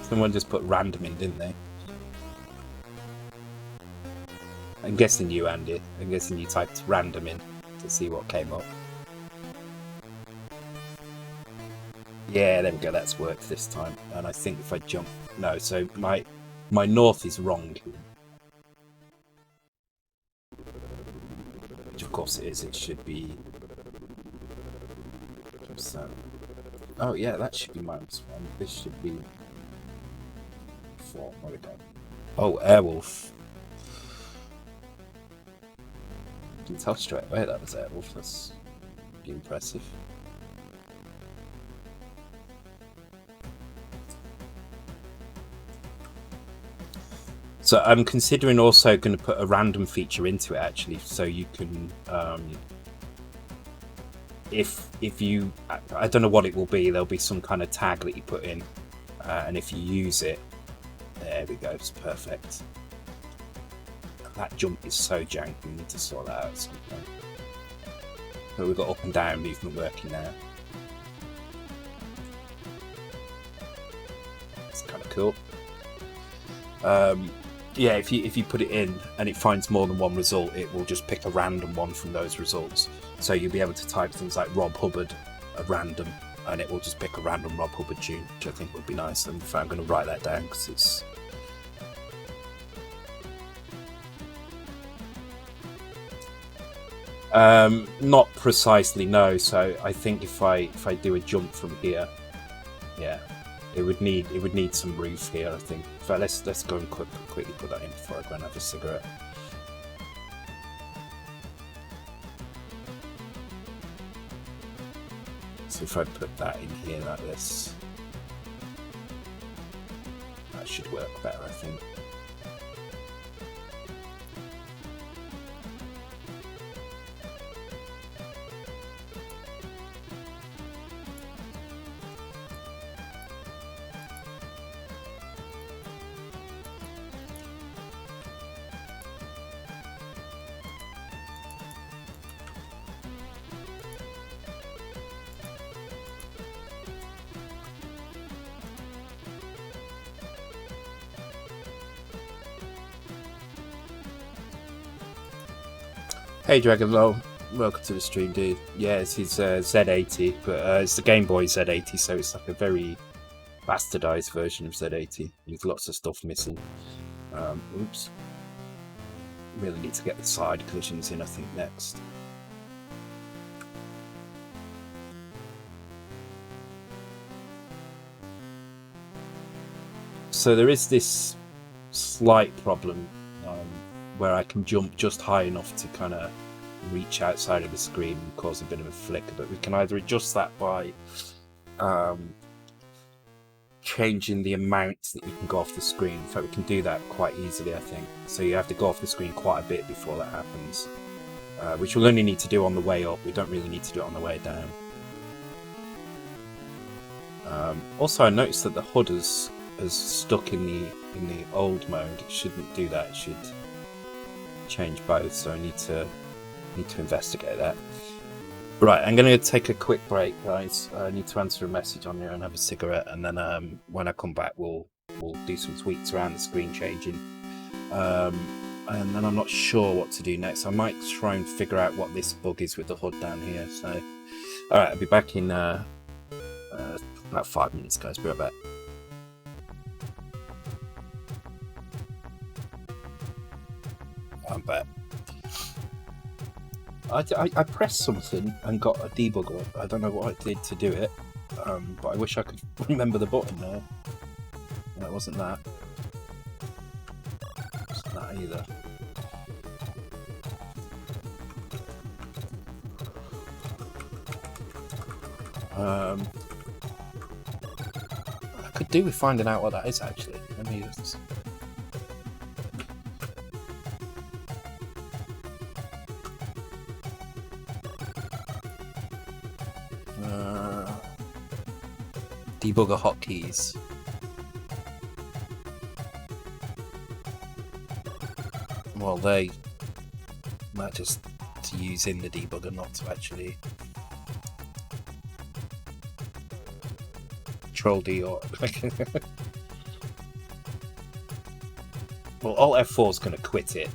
Someone just put random in, didn't they? I'm guessing you, Andy. I'm guessing you typed random in to see what came up. Yeah, there we go. That's worked this time. And I think if I jump... No, so my north is wrong. Which of course it is. It should be... So... Oh yeah, that should be -1. This should be... 4. Where we go? Oh, Airwolf. Didn't tell straight away that was Airwolf. That's impressive. So I'm considering also going to put a random feature into it actually, so you can, if you, I don't know what it will be. There'll be some kind of tag that you put in, and if you use it. There we go, it's perfect. That jump is so janky, we need to sort that out at some point. But we've got up and down movement working now. It's kind of cool. Yeah, if you put it in and it finds more than one result, it will just pick a random one from those results. So you'll be able to type things like Rob Hubbard at random, and it will just pick a random Rob Hubbard tune, which I think would be nice. And in fact, I'm going to write that down because it's... Not precisely, no. So I think if I do a jump from here, yeah, It would need some roof here, I think. In fact, let's go and quickly put that in before I go and have a cigarette. So if I put that in here like this, that should work better, I think. Hey Dragonlow, welcome to the stream, dude. Yeah, it's his Z80, but it's the Gameboy Z80, so it's like a very bastardized version of Z80 with lots of stuff missing. Oops. Really need to get the side collisions in, I think, next. So there is this slight problem where I can jump just high enough to kind of reach outside of the screen and cause a bit of a flicker, but we can either adjust that by changing the amount that you can go off the screen. In fact, we can do that quite easily, I think. So you have to go off the screen quite a bit before that happens, which we'll only need to do on the way up. We don't really need to do it on the way down. Also, I noticed that the HUD is stuck in the old mode. It shouldn't do that. It should change both, so I need to investigate that. Right, I'm going to take a quick break, guys. I need to answer a message on there and have a cigarette, and then when I come back, we'll do some tweaks around the screen changing, and then I'm not sure what to do next. I might try and figure out what this bug is with the HUD down here. So, all right, I'll be back in about 5 minutes, guys. Be right back. I'm back. I pressed something and got a debugger. I don't know what I did to do it, but I wish I could remember the button now. No, it wasn't that. It wasn't that either. I could do with finding out what that is, actually. Let me just... debugger hotkeys. Well, they might just to use in the debugger, not to actually control D or well, Alt F4 is going to quit it.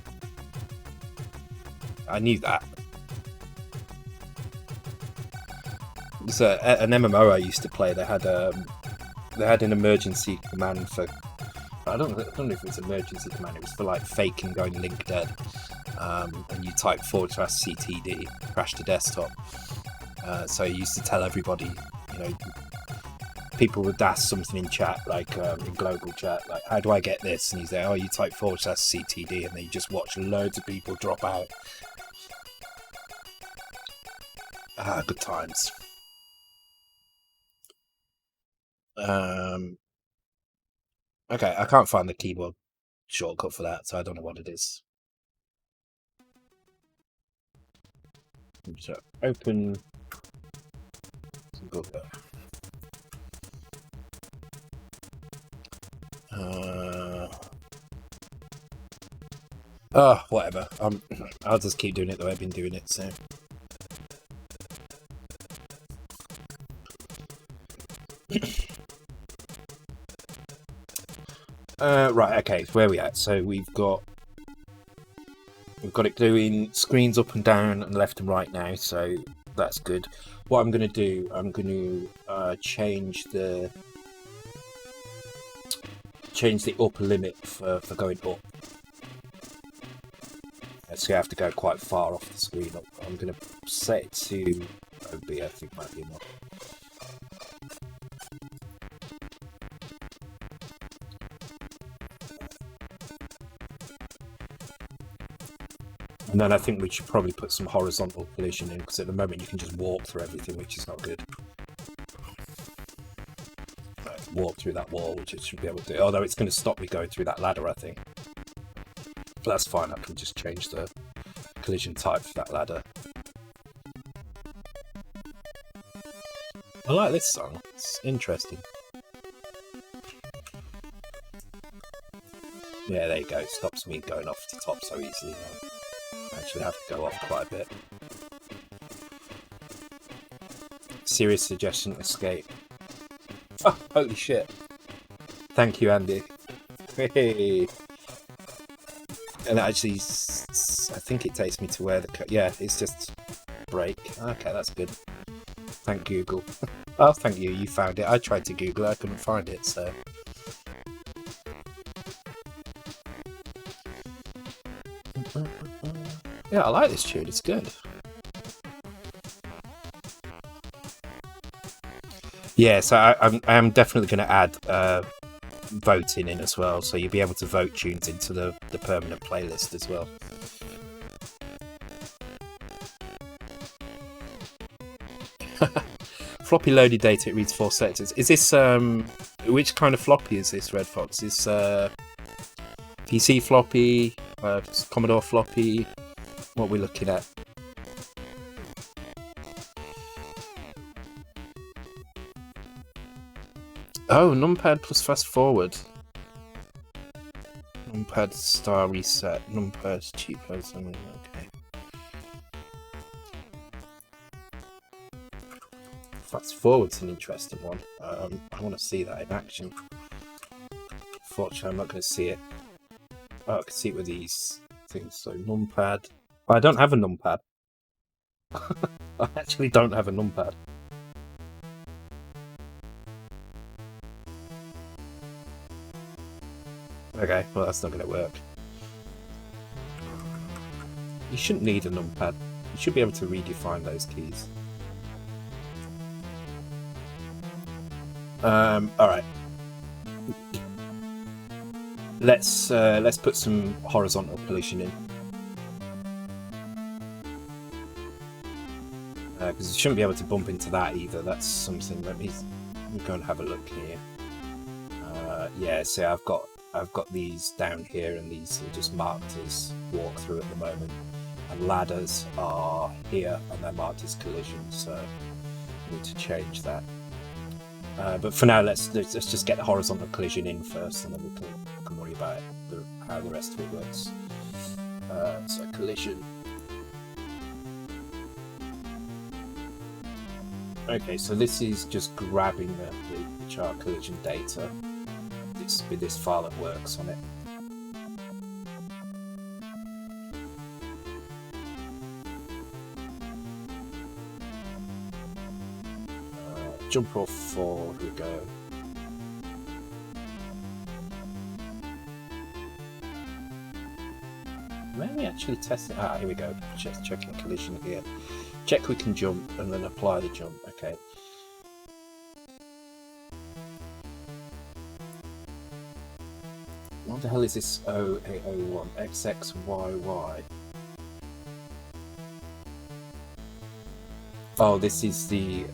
I knew that. It's an MMO I used to play. They had an emergency command for. I don't know if it's emergency command. It was for like faking going link dead, and you type /CTD crash to desktop. So you used to tell everybody, you know, people would ask something in chat, like in global chat, like how do I get this? And you say, oh, you type /CTD, and then you just watch loads of people drop out. Good times. Okay, I can't find the keyboard shortcut for that, so I don't know what it is. So open Google. Whatever. I'll just keep doing it the way I've been doing it. So. Right, okay, where are we at? So we've got it doing screens up and down and left and right now, so that's good. What I'm going to do, I'm going to change the upper limit for going up. So you have to go quite far off the screen. I'm going to set it to OB, I think might be enough. And then I think we should probably put some horizontal collision in, because at the moment you can just walk through everything, which is not good. Walk through that wall, which it should be able to do. Although it's going to stop me going through that ladder, I think. But that's fine, I can just change the collision type for that ladder. I like this song, it's interesting. Yeah, there you go, it stops me going off the top so easily now. I actually have to go off quite a bit. Serious suggestion, escape. Oh, holy shit. Thank you, Andy. Hey. And actually, I think it takes me to where the... Yeah, it's just break. Okay, that's good. Thank Google. Oh, thank you, you found it. I tried to Google it, I couldn't find it, so... Yeah, I like this tune, it's good. Yeah, so I am definitely going to add voting in as well, so you'll be able to vote tunes into the permanent playlist as well. Floppy loaded data, it reads 4 sectors. Is this, which kind of floppy is this, Red Fox? Is PC floppy, Commodore floppy? What are we looking at? Oh, numpad plus fast forward. Numpad star reset. Numpad cheapo something. Okay. Fast forward's an interesting one. I want to see that in action. Unfortunately, I'm not going to see it. Oh, I can see it with these things. So numpad. I don't have a numpad. I actually don't have a numpad. Okay, well that's not going to work. You shouldn't need a numpad. You should be able to redefine those keys. Alright. Let's put some horizontal collision in. Because you shouldn't be able to bump into that either. That's something. Let me go and have a look here. Yeah, see, I've got these down here, and these are just marked as walk through at the moment. And ladders are here, and they're marked as collision. So I need to change that. But for now, let's just get the horizontal collision in first, and then we can worry about how the rest of it works. So collision. Okay, so this is just grabbing the chart collision data. With this file that works on it. Jump off 4, here we go. Where are we actually testing? Ah, here we go. Just checking collision here. Check we can jump and then apply the jump. Okay. What the hell is this 0801 XXYY? Oh, this is the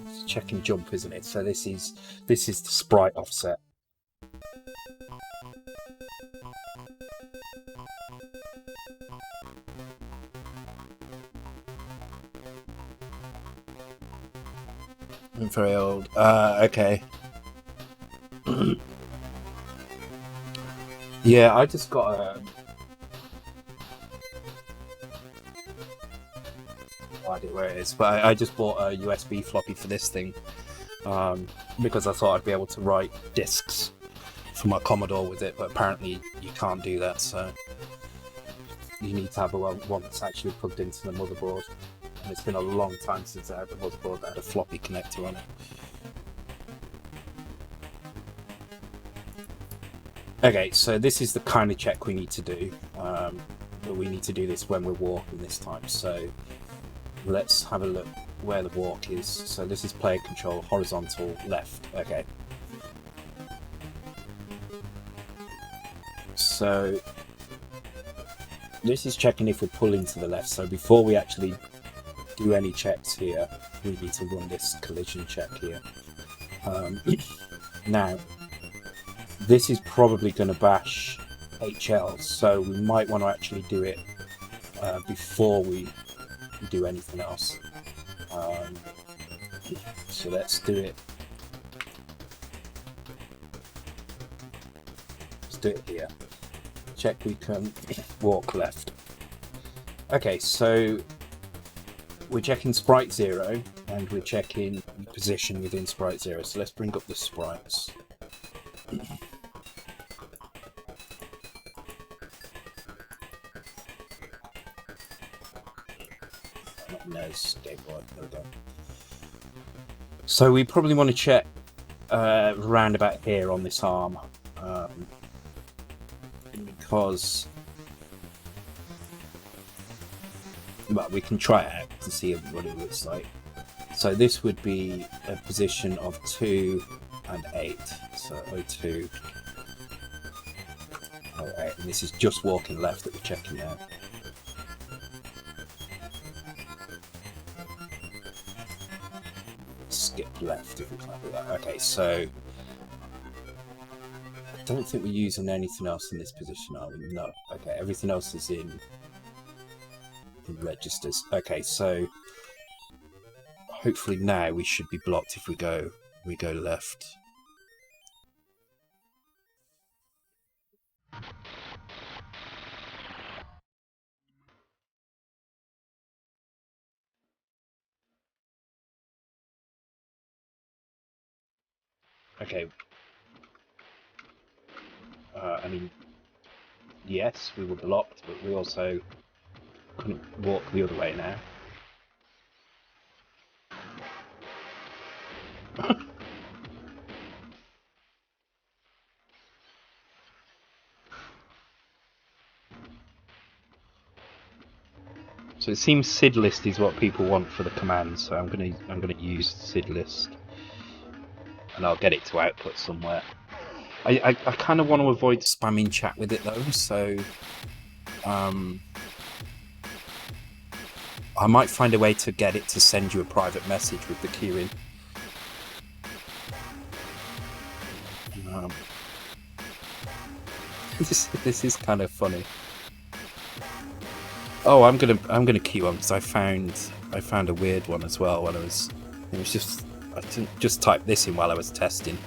it's check and jump, isn't it? So this is the sprite offset. I'm very old. Okay. Yeah, I just got no idea where it is, but I just bought a USB floppy for this thing because I thought I'd be able to write discs for my Commodore with it, but apparently you can't do that, so you need to have one that's actually plugged into the motherboard. And it's been a long time since I had a motherboard that had a floppy connector on it. Okay, so this is the kind of check we need to do. But we need to do this when we're walking this time. So let's have a look where the walk is. So this is player control, horizontal, left. Okay. So this is checking if we're pulling to the left. So before we actually do any checks here, we need to run this collision check here. Now, this is probably going to bash HL, so we might want to actually do it before we do anything else. So let's do it. Let's do it here. Check we can walk left. Okay, so we're checking sprite 0 and we're checking position within sprite 0. So let's bring up the sprites. Gameboy. There we go. So we probably want to check round about here on this arm, because well, we can try it out to see what it looks like. So this would be a position of 2 and 8. So 02, 08, and this is just walking left that we're checking now. Skip left if we can't do that. Okay, so I don't think we're using anything else in this position, are we? No. Okay, everything else is in registers. Okay, so hopefully now we should be blocked if we go left. Okay. I mean, yes, we were blocked, but we also couldn't walk the other way now. So it seems SID list is what people want for the command, so I'm gonna use SID list, and I'll get it to output somewhere. I kind of want to avoid spamming chat with it though, so I might find a way to get it to send you a private message with the key in. This is kind of funny. Oh, I'm gonna key one because I found a weird one as well when I didn't just type this in while I was testing.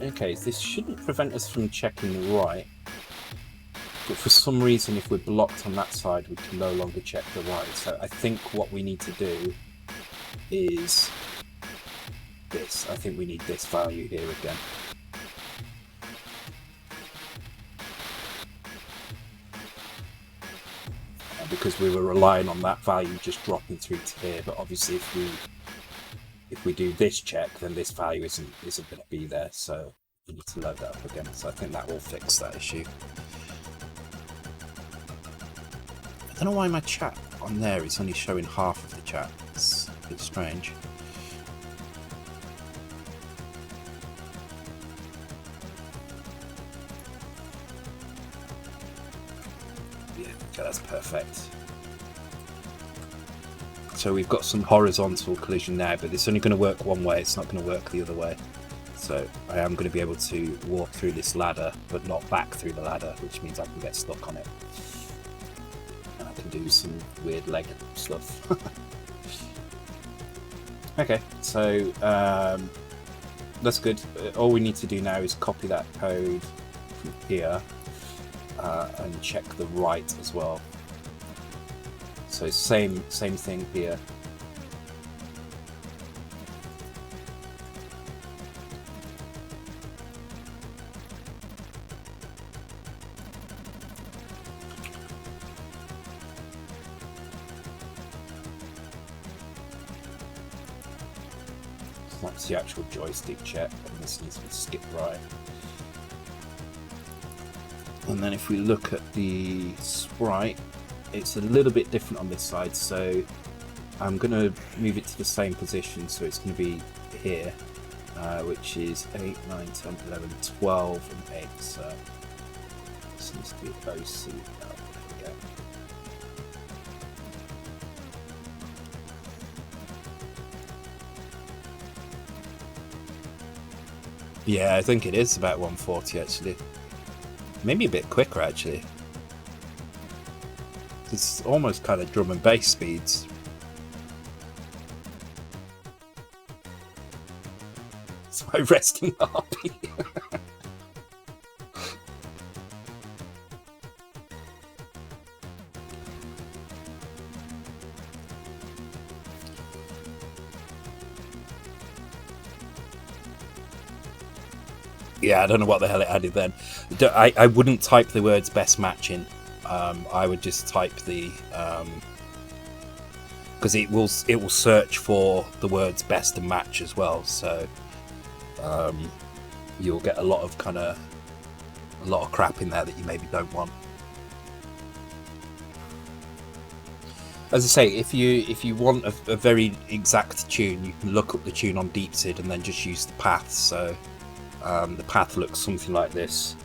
Okay, this shouldn't prevent us from checking the right, but for some reason if we're blocked on that side we can no longer check the right. So I think what we need to do is this. I think we need this value here again. Because we were relying on that value just dropping through to here, but obviously if we do this check, then this value isn't going to be there, so we need to load that up again. So I think that will fix that issue. I don't know why my chat on there is only showing half of the chat. It's a bit strange. Yeah, okay, that's perfect. So we've got some horizontal collision now, but it's only going to work one way, it's not going to work the other way. So I am going to be able to walk through this ladder, but not back through the ladder, which means I can get stuck on it. And I can do some weird leg stuff. Okay, so that's good. All we need to do now is copy that code from here and check the right as well. So same thing here. That's the actual joystick check, and this needs to be skip right. And then if we look at the sprite, it's a little bit different on this side, so I'm going to move it to the same position, so it's going to be here, which is 8, 9, 10, 11, 12 and 8, so this needs to be OC. Oh, there we go. Yeah, I think it is about 140 actually. Maybe a bit quicker actually. It's almost kind of drum and bass speeds. It's my resting heartbeat. Yeah, I don't know what the hell it added then. I wouldn't type the words best match in. I would just type the because it will search for the words best and match as well. So you'll get a lot of crap in there that you maybe don't want. As I say, if you want a very exact tune, you can look up the tune on DeepSid and then just use the path. So the path looks something like this.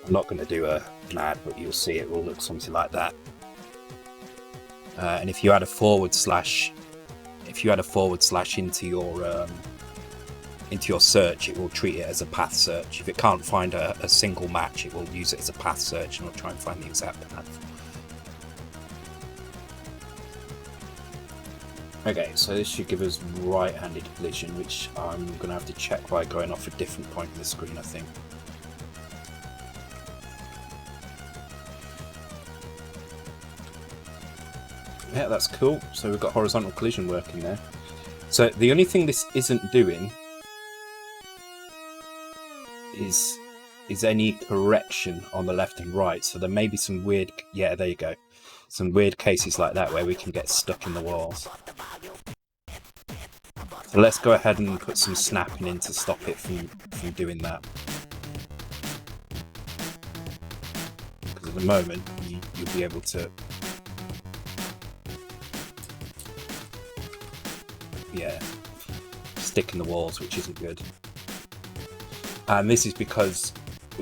I'm not going to do an ad, but you'll see it will look something like that. And if you add a forward slash into your search, it will treat it as a path search. If it can't find a single match, it will use it as a path search and it'll try and find the exact path. Okay, so this should give us right-handed collision, which I'm going to have to check by going off a different point of the screen, I think. Yeah, that's cool. So we've got horizontal collision working there. So the only thing this isn't doing is any correction on the left and right. So there may be some weird... Yeah, there you go. Some weird cases like that where we can get stuck in the walls. So let's go ahead and put some snapping in to stop it from doing that. Because at the moment, you'll be able to... Yeah, stick in the walls, which isn't good. And this is because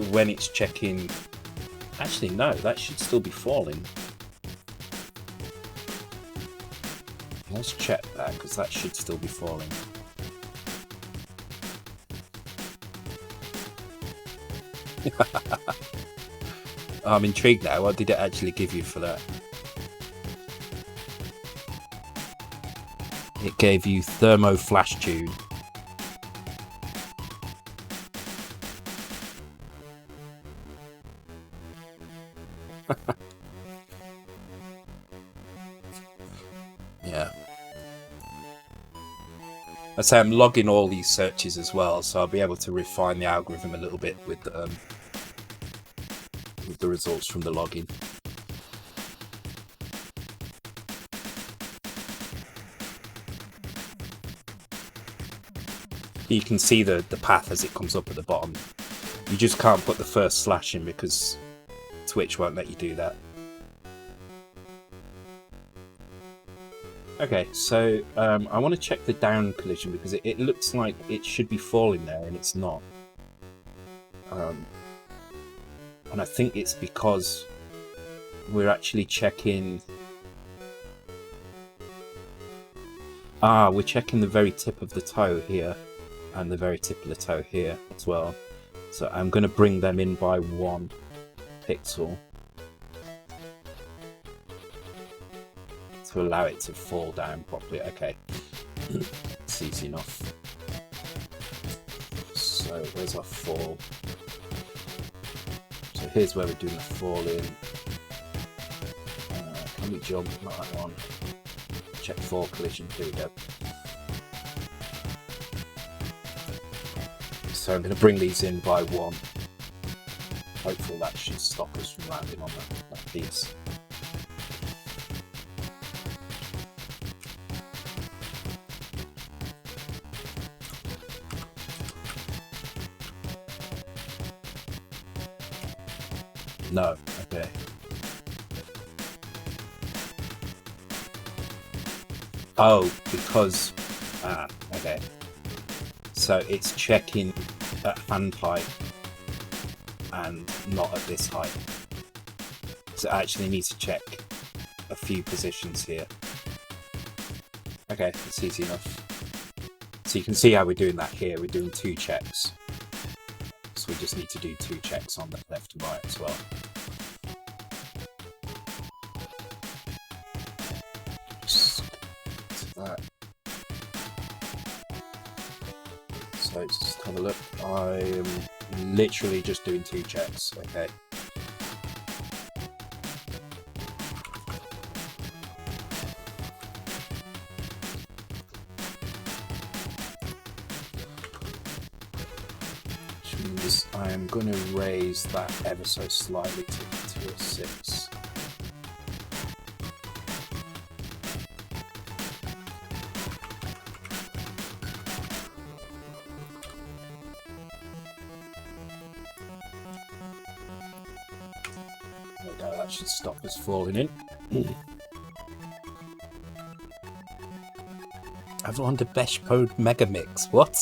when it's checking... Actually, no, that should still be falling. Let's check that, because that should still be falling. I'm intrigued now. What did it actually give you for that? It gave you Thermo Flash Tune. Yeah. I say I'm logging all these searches as well, so I'll be able to refine the algorithm a little bit with the results from the logging. You can see the path as it comes up at the bottom. You just can't put the first slash in because Twitch won't let you do that. Okay, so I want to check the down collision because it looks like it should be falling there and it's not. And I think it's because we're actually checking... we're checking the very tip of the toe here and the very tip of the toe here as well. So I'm going to bring them in by 1 pixel. To allow it to fall down properly. Okay, it's easy enough. So where's our fall? So here's where we're doing the fall in. Can we jump? Not that one. Check fall collision. Here we go. So I'm going to bring these in by 1. Hopefully that should stop us from landing on that piece. No. Okay. Oh, because okay. So it's checking at hand height and not at this height. So it actually needs to check a few positions here. Okay, it's easy enough. So you can see how we're doing that here. We're doing 2 checks. So we just need to do 2 checks on the left and right as well. That. So let's just have a look. I am literally just doing 2 checks. Okay. Which means I am going to raise that ever so slightly to a 6. That should stop us falling in. I've won the best code mega mix. What?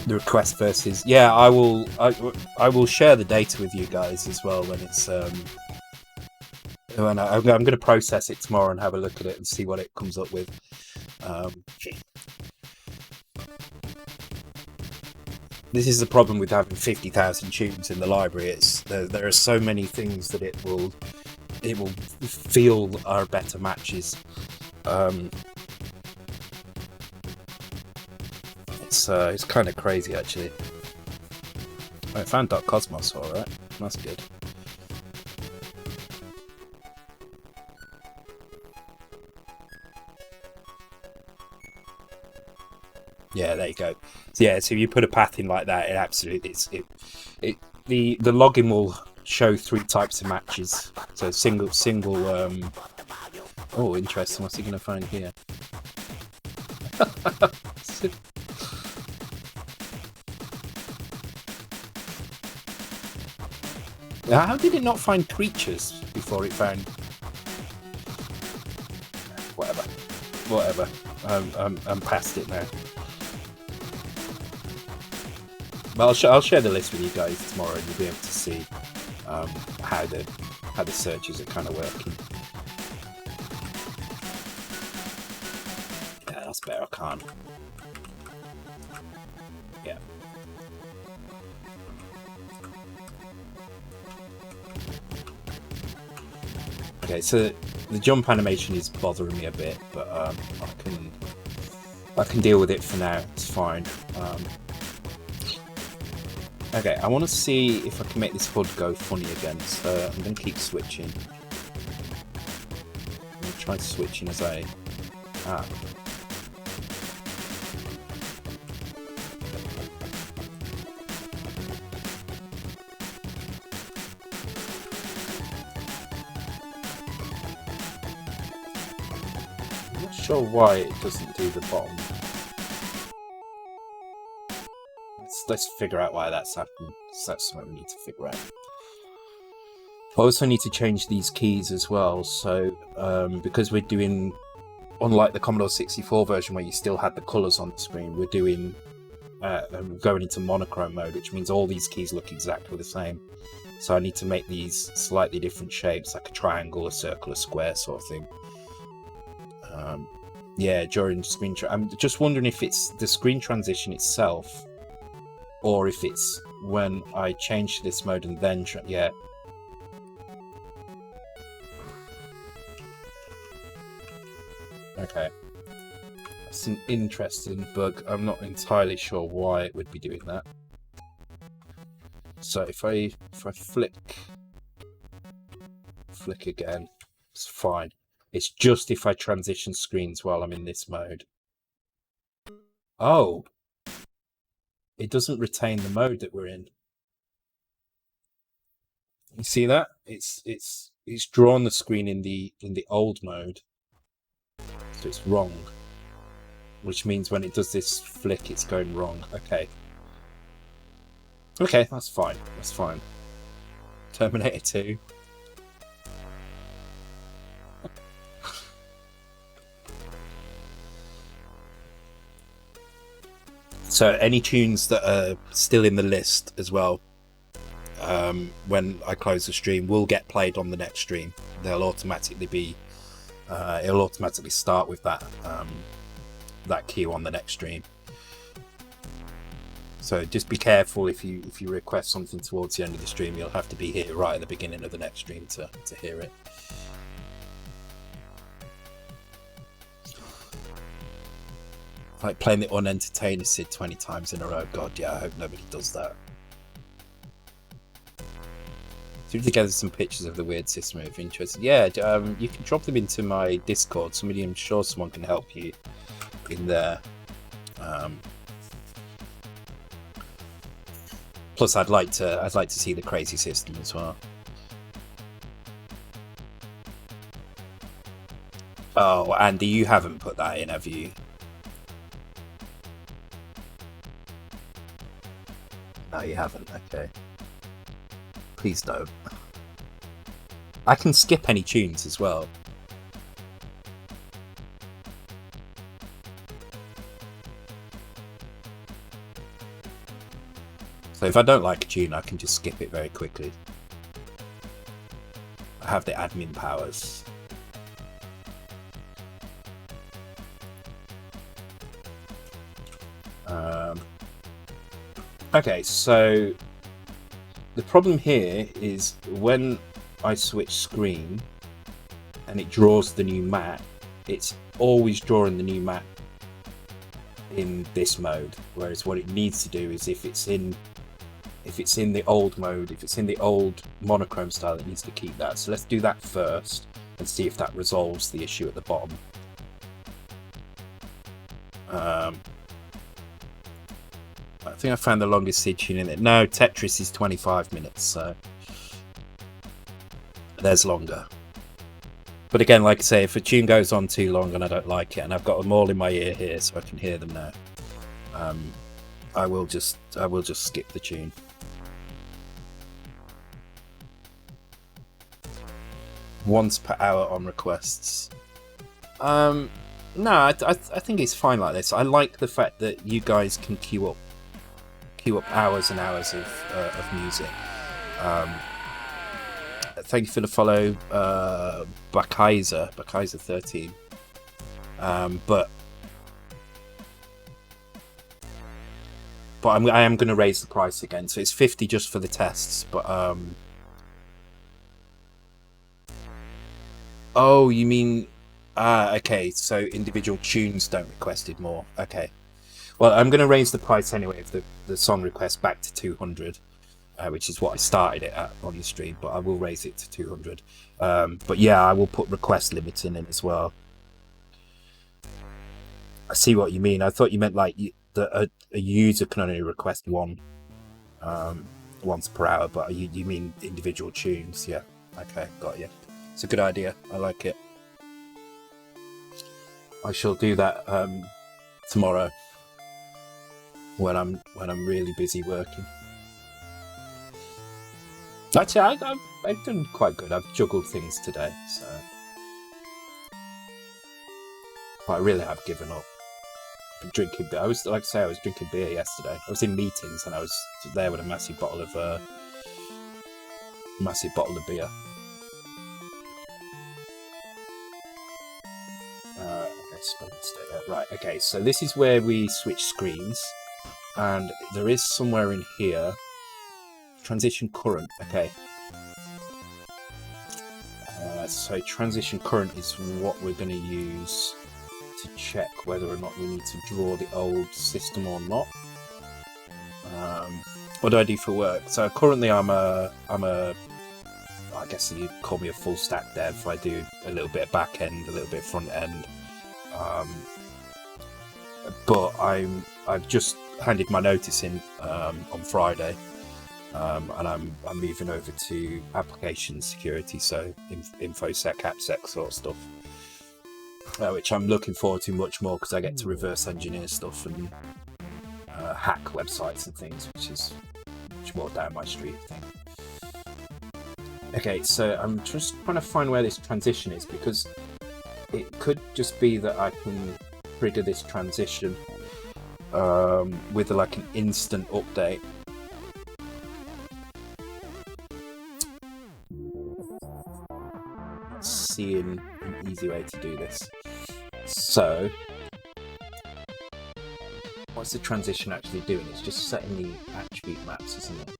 The request versus I will share the data with you guys as well when it's when I'm going to process it tomorrow and have a look at it and see what it comes up with. This is the problem with having 50,000 tunes in the library. It's there are so many things that it will feel are better matches. It's kind of crazy actually. I found Dark Cosmos, alright. That's good. Yeah, there you go. So yeah, so if you put a path in like that, it absolutely the login will show 3 types of matches. So single oh, interesting. What's he gonna find here? How did it not find creatures before it found? Whatever. I'm past it now. But I'll share the list with you guys tomorrow, and you'll be able to see how the searches are kind of working. Yeah, that's better. I can't. Yeah. Okay, so the jump animation is bothering me a bit, but I can deal with it for now. It's fine. Okay, I want to see if I can make this HUD go funny again, so I'm going to keep switching. I'm going to try switching as I... I'm not sure why it doesn't do the bottom. Let's figure out why that's happening. That's something we need to figure out. I also need to change these keys as well. So because we're doing, unlike the Commodore 64 version where you still had the colours on the screen, we're doing going into monochrome mode, which means all these keys look exactly the same. So I need to make these slightly different shapes, like a triangle, a circle, a square sort of thing. Yeah, during screen. I'm just wondering if it's the screen transition itself, or if it's when I change to this mode and then yeah. Okay. That's an interesting bug. I'm not entirely sure why it would be doing that. So if I flick again, it's fine. It's just if I transition screens while I'm in this mode. Oh. It doesn't retain the mode that we're in. You see that? It's drawn the screen in the old mode, so it's wrong. which means when it does this flick, it's going wrong. Okay. Okay, that's fine. That's fine. Terminator 2. So any tunes that are still in the list as well, when I close the stream, will get played on the next stream. They'll automatically be, it'll automatically start with that that cue on the next stream. So just be careful if you request something towards the end of the stream, you'll have to be here right at the beginning of the next stream to hear it. Like playing the Unentertainer Sid 20 times in a row. God, yeah, I hope nobody does that. Threw together some pictures of the weird system if you're interested. Yeah, you can drop them into my Discord. Somebody, I'm sure someone can help you in there. Plus, I'd like to see the crazy system as well. Oh, Andy, you haven't put that in, have you? No, you haven't. Okay. Please don't. I can skip any tunes as well. So if I don't like a tune, I can just skip it very quickly. I have the admin powers. Okay, so the problem here is when I switch screen and it draws the new map, it's always drawing the new map in this mode, whereas what it needs to do is if it's in the old mode, if it's in the old monochrome style, it needs to keep that. So let's do that first and see if that resolves the issue at the bottom. I think I found the longest Sid tune in it. No, Tetris is 25 minutes, so there's longer. But again, like I say, if a tune goes on too long and I don't like it, and I've got them all in my ear here so I can hear them now, I will just skip the tune. Once per hour on requests. No, I think it's fine like this. I like the fact that you guys can queue up hours and hours of music. Thank you for the follow, Bakaiser 13. But I am going to raise the price again, so it's 50 just for the tests. But oh, you mean okay? So individual tunes don't request it more. Okay. Well, I'm going to raise the price anyway of the song request back to 200, which is what I started it at on the stream, but I will raise it to 200. But yeah, I will put request limits in as well. I see what you mean. I thought you meant like that a user can only request one once per hour, but you mean individual tunes. Yeah, okay, got you. It's a good idea. I like it. I shall do that tomorrow. When I'm really busy working. Actually, I've done quite good. I've juggled things today, so. But I really have given up. I'm drinking beer. I was drinking beer yesterday. I was in meetings and I was there with a massive bottle of beer. Right. Okay. So this is where we switch screens. And there is somewhere in here transition current. Okay, so transition current is what we're going to use to check whether or not we need to draw the old system or not. What do I do for work? So currently I'm a I guess you'd call me a full stack dev. I do a little bit of back end, a little bit of front end, but I've just handed my notice in on Friday, and I'm moving over to application security, so infosec, appsec sort of stuff. which I'm looking forward to much more because I get to reverse engineer stuff and hack websites and things, which is much more down my street, I think. Okay, so I'm just trying to find where this transition is, because it could just be that I can trigger this transition with like an instant update. Seeing an easy way to do this. So, what's the transition actually doing? It's just setting the attribute maps, isn't it?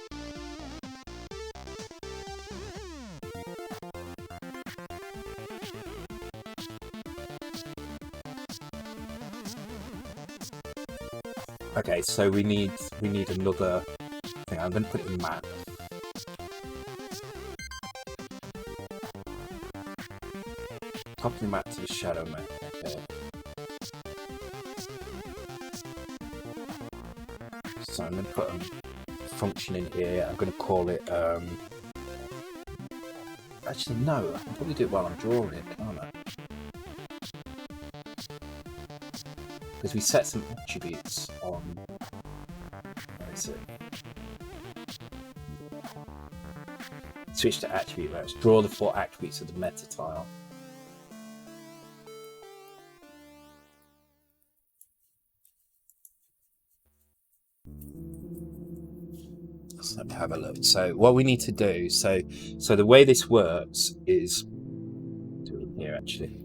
Okay, so we need another thing. I'm going to put it in map. Copy the map to the shadow map. Okay. So I'm going to put a function in here. I'm going to call it. Actually, no. I can probably do it while I'm drawing it, can't I? Because we set some attributes on. Where is it? Switch to attribute maps. Draw the 4 attributes of the meta tile. So let me have a look. So what we need to do. So the way this works is. Do it here actually.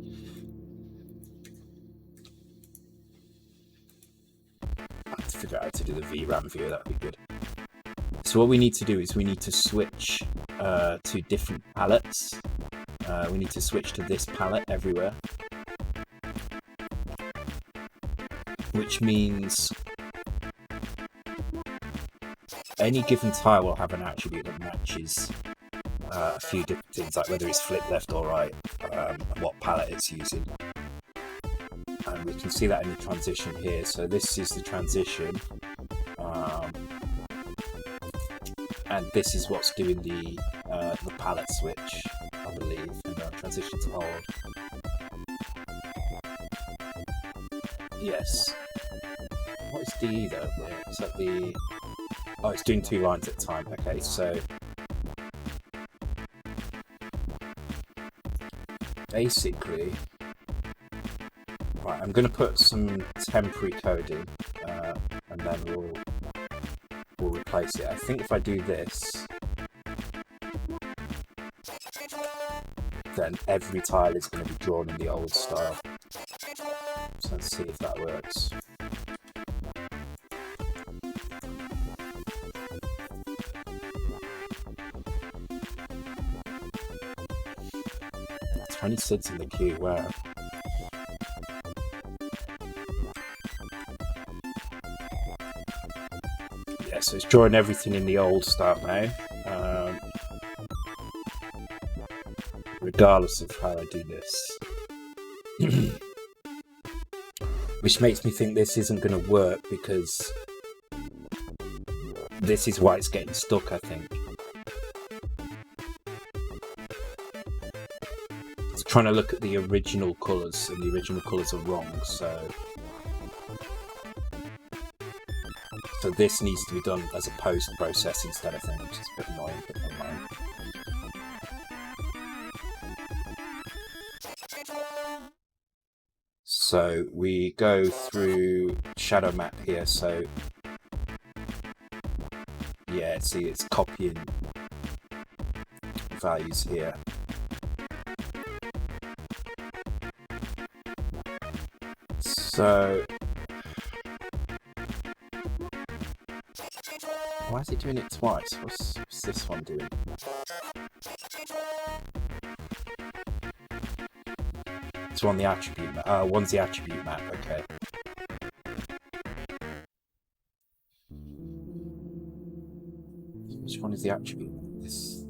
Figure out how to do the VRAM view, that would be good. So what we need to do is we need to switch to different palettes. We need to switch to this palette everywhere, which means any given tile will have an attribute that matches a few different things, like whether it's flip left or right, and what palette it's using. And we can see that in the transition here. So this is the transition, and this is what's doing the palette switch, I believe. And our transition to hold. Yes. What is DE though? Is that the? Oh, it's doing 2 lines at a time. Okay, so basically. Right, I'm going to put some temporary code in, and then we'll replace it. I think if I do this, then every tile is going to be drawn in the old style. So let's see if that works. It only sits in the queue. Wow. So it's drawing everything in the old style now, regardless of how I do this. Which makes me think this isn't going to work, because this is why it's getting stuck, I think. It's trying to look at the original colours, and the original colours are wrong, so this needs to be done as a post-process instead, I think, which is a bit annoying, but never mind. So we go through shadow map here, so yeah, see, it's copying values here. So why is it doing it twice? What's this one doing? It's on the attribute map. One's the attribute map, okay. Which one is the attribute? This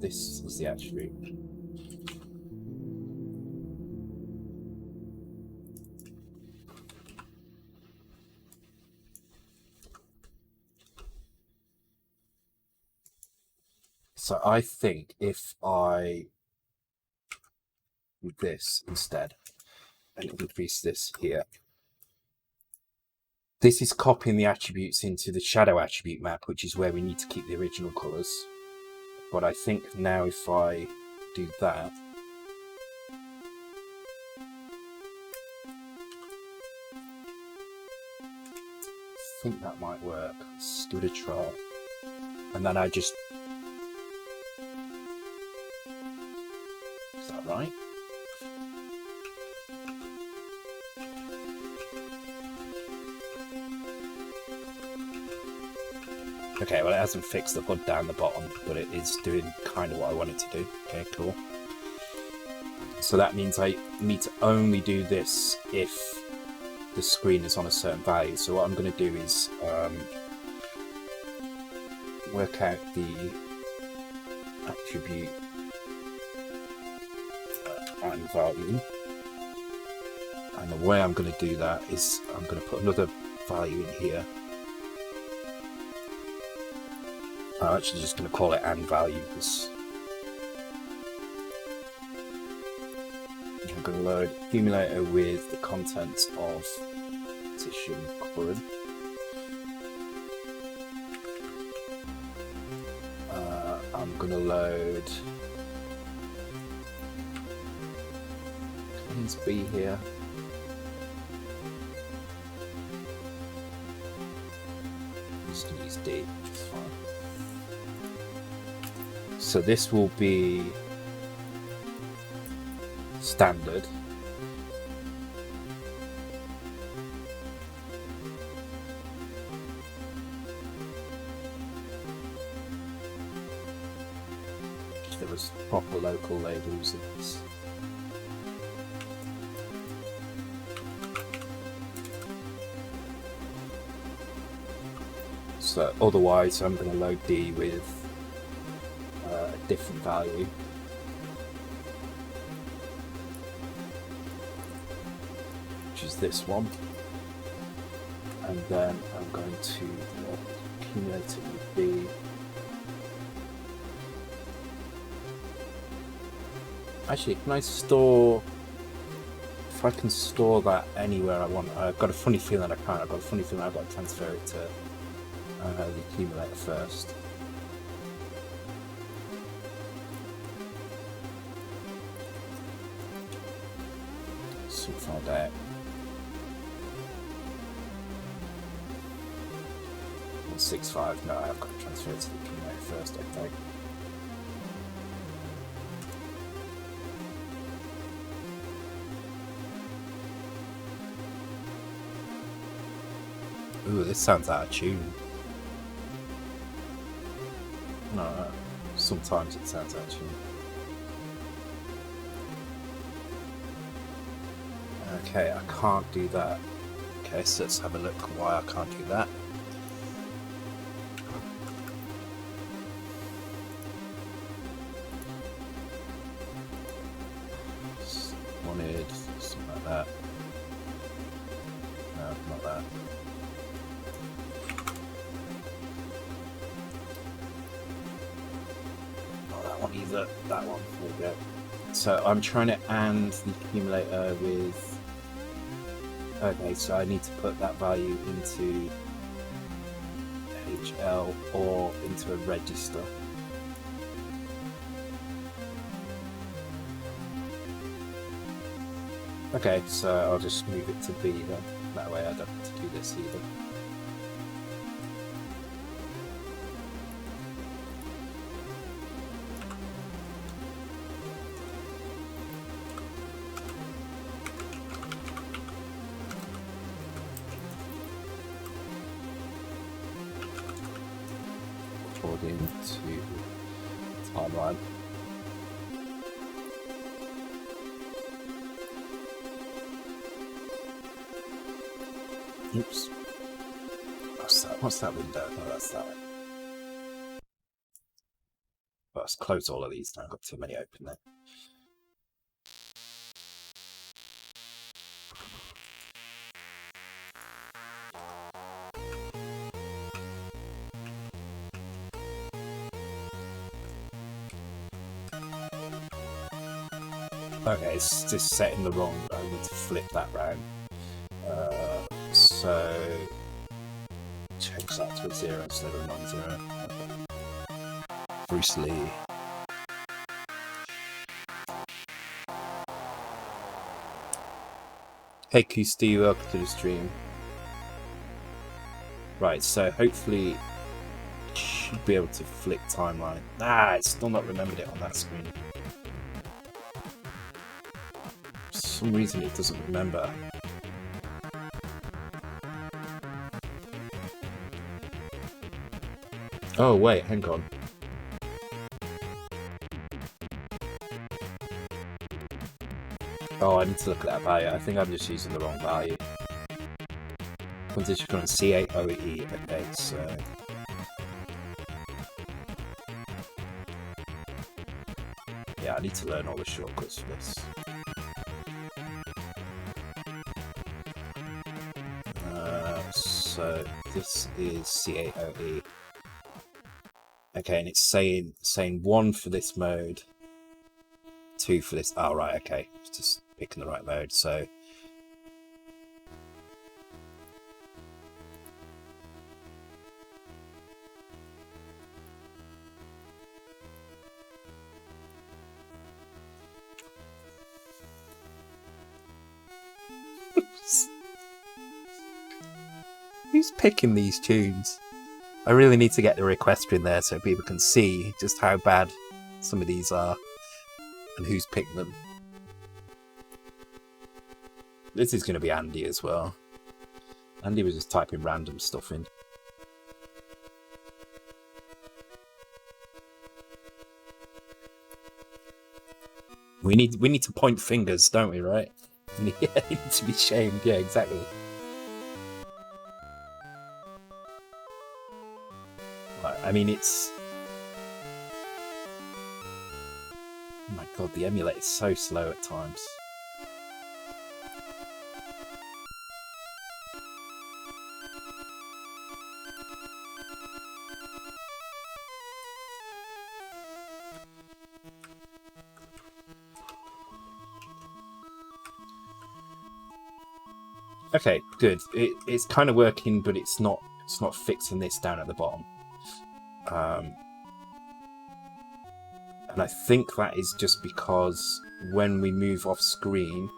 is the attribute. So I think if I do this instead, and increase this here. This is copying the attributes into the shadow attribute map, which is where we need to keep the original colours. But I think now if I do that, I think that might work. Let's give it a try. And then I just... Is that right? Okay, well it hasn't fixed the HUD down the bottom, but it is doing kind of what I want it to do. Okay, cool. So that means I need to only do this if the screen is on a certain value. So what I'm going to do is work out the attribute and value. And the way I'm going to do that is I'm going to put another value in here. I'm actually just going to call it and value because I'm going to load accumulator with the contents of position current. I'm going to load needs B here. I'm just going to use D, which is fine. So this will be standard. There was proper local labels of this. So otherwise I'm going to load D with a different value. Which is this one. And then I'm going to accumulate it with B. Actually, can I store... If I can store that anywhere I want, I've got a funny feeling I can't. I've got a funny feeling I've got to transfer it to the accumulator first. So find out. 165. No, I've got to transfer it to the accumulator first, I think. Ooh, this sounds out of tune. No, sometimes it sounds out of tune. Okay, I can't do that. Okay, so let's have a look why I can't do that. Wanted something like that. No, not that. Not that one either. That one. There we go. So I'm trying to AND the accumulator with... Okay, so I need to put that value into HL or into a register. Okay, so I'll just move it to B then. That way I don't have to do this either. According to timeline. Oops. What's that window? Oh, that's that one. Well, let's close all of these now. I've got too many open there. Okay, it's just set in the wrong. I need to flip that round. So change that to a 0 instead of a non-zero. Okay. Bruce Lee. Hey Stu, welcome to the stream. Right, so hopefully should be able to flick timeline. It's still not remembered it on that screen. For some reason it doesn't remember. Oh wait, hang on. Oh, I need to look at that value. I think I'm just using the wrong value. Position on Z80. Okay, so yeah, I need to learn all the shortcuts for this. So this is Z80. Okay, and it's saying 1 for this mode, 2 for this. Oh right, okay, it's just picking the right mode. So who's picking these tunes? I really need to get the request in there so people can see just how bad some of these are and who's picked them. This is going to be Andy as well. Andy was just typing random stuff in. We need to point fingers, don't we, right? Yeah, we need to be shamed. Yeah, exactly. I mean, it's... Oh my god, the emulator is so slow at times. Okay, good. It's kind of working, but it's not fixing this down at the bottom. And I think that is just because when we move off screen,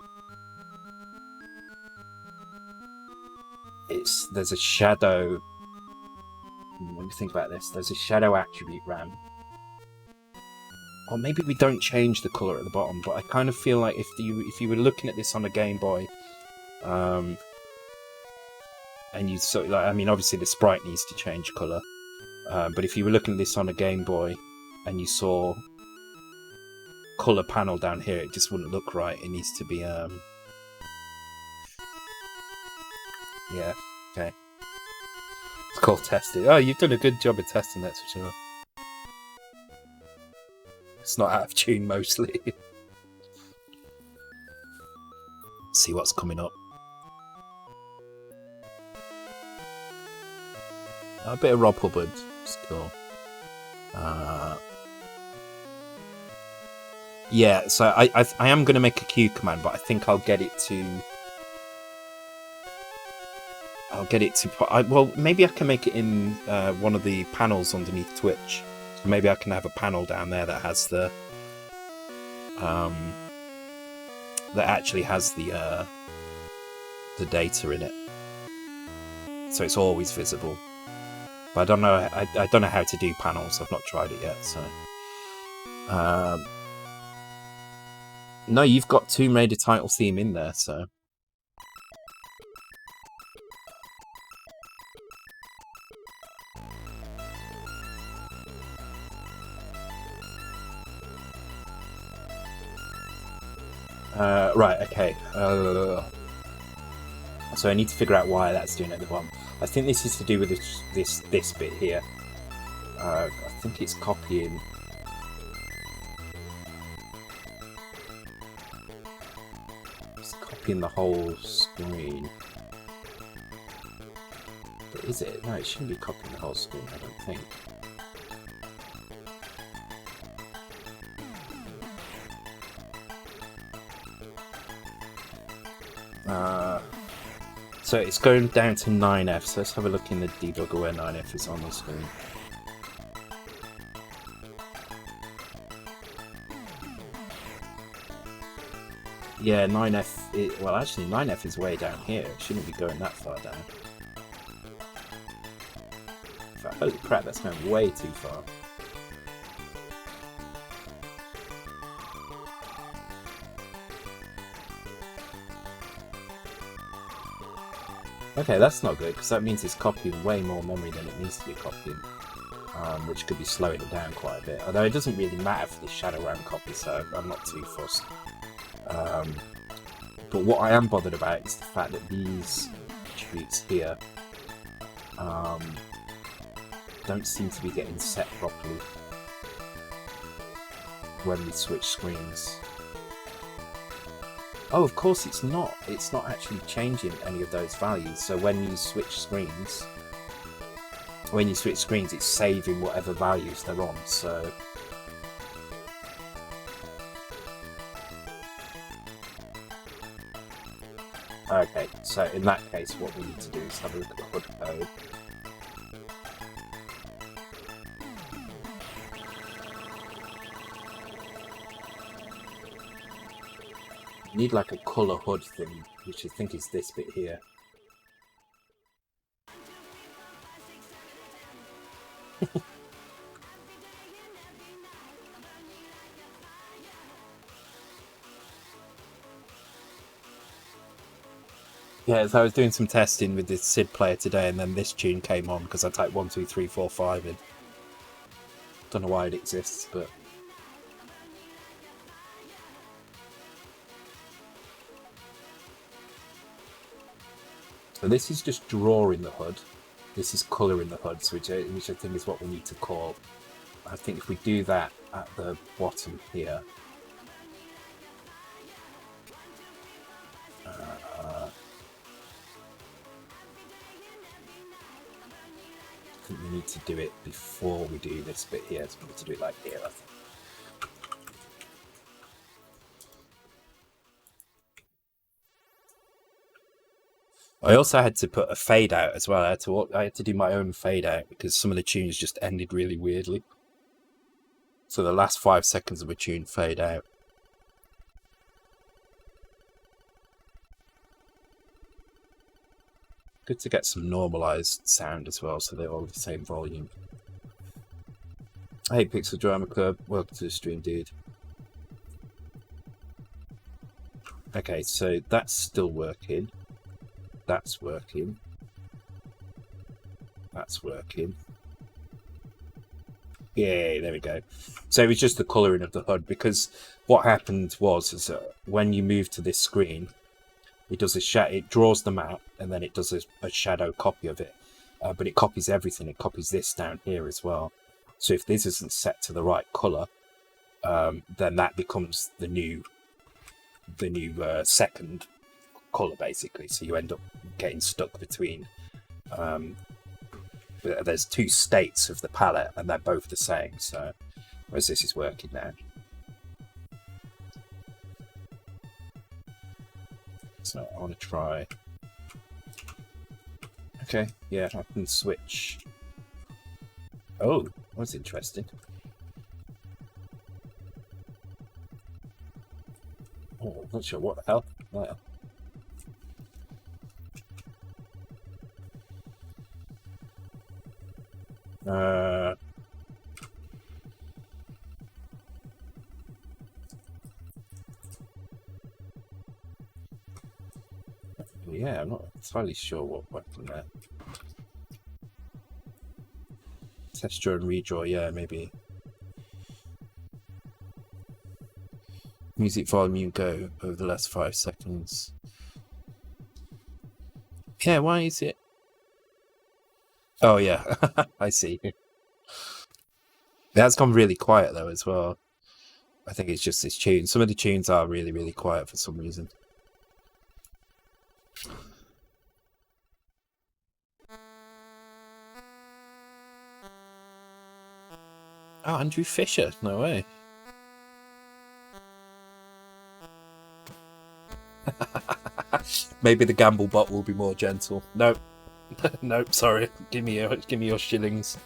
there's a shadow. When you think about this, there's a shadow attribute RAM. Or maybe we don't change the color at the bottom, but I kind of feel like if you were looking at this on a Game Boy, and you sort of, like, I mean, obviously the sprite needs to change color, but if you were looking at this on a Game Boy and you saw color panel down here, it just wouldn't look right. It needs to be yeah, okay. It's called testing. Oh, you've done a good job of testing, that's for sure. It's not out of tune mostly. See what's coming up. A bit of Rob Hubbard. It's cool. Yeah, so I am going to make a Q command, but I think I'll get it to... well, maybe I can make it in one of the panels underneath Twitch. So maybe I can have a panel down there that has the... that actually has the data in it. So it's always visible. But I don't know. I don't know how to do panels. I've not tried it yet. So, no, you've got Tomb Raider title theme in there. So, right, okay. So I need to figure out why that's doing it at the bottom. I think this is to do with this bit here. I think it's copying. It's copying the whole screen. But is it? No, it shouldn't be copying the whole screen, I don't think. So it's going down to 9F, so let's have a look in the debugger where 9F is on the screen. Yeah, 9F, well actually 9F is way down here, it shouldn't be going that far down. In fact, holy crap, that's going way too far. Okay, that's not good, because that means it's copying way more memory than it needs to be copying, which could be slowing it down quite a bit. Although it doesn't really matter for the Shadow RAM copy, so I'm not too fussed. But what I am bothered about is the fact that these attributes here don't seem to be getting set properly when we switch screens. Oh, of course it's not. It's not actually changing any of those values. So when you switch screens, it's saving whatever values they're on. So okay, so in that case, what we need to do is have a look at the HUD code. You need like a color HUD thing, which I think is this bit here. Yeah, so I was doing some testing with this SID player today, and then this tune came on because I typed 1, 2, 3, 4, 5 in. Don't know why it exists, but so this is just drawing the HUD. This is colouring the HUDs, which I think is what we need to call. I think if we do that at the bottom here, I think we need to do it before we do this bit here. So we need to do it like here, I think. I also had to put a fade out as well. I had to do my own fade out because some of the tunes just ended really weirdly. So the last 5 seconds of a tune fade out. Good to get some normalized sound as well, so they're all the same volume. Hey Pixel Drama Club, welcome to the stream, dude. Okay, so that's still working. That's working. That's working. Yay, there we go. So it was just the colouring of the HUD, because what happened was when you move to this screen, it does it draws the map, and then it does a shadow copy of it. But it copies everything. It copies this down here as well. So if this isn't set to the right colour, then that becomes the new second colour, basically. So you end up getting stuck between there's two states of the palette, and they're both the same. So whereas this is working now. So I want to try. Okay, yeah, I can switch. Oh, that's interesting. Oh, I'm not sure what the hell. There. Yeah, I'm not entirely sure what happened there. Texture and redraw, yeah, maybe. Music volume go over the last 5 seconds. Yeah, why is it? Oh yeah, I see. It has gone really quiet though as well. I think it's just this tune. Some of the tunes are really, really quiet for some reason. Oh, Andrew Fisher, no way. Maybe the gamble bot will be more gentle. Nope. Nope, sorry. Give me your shillings.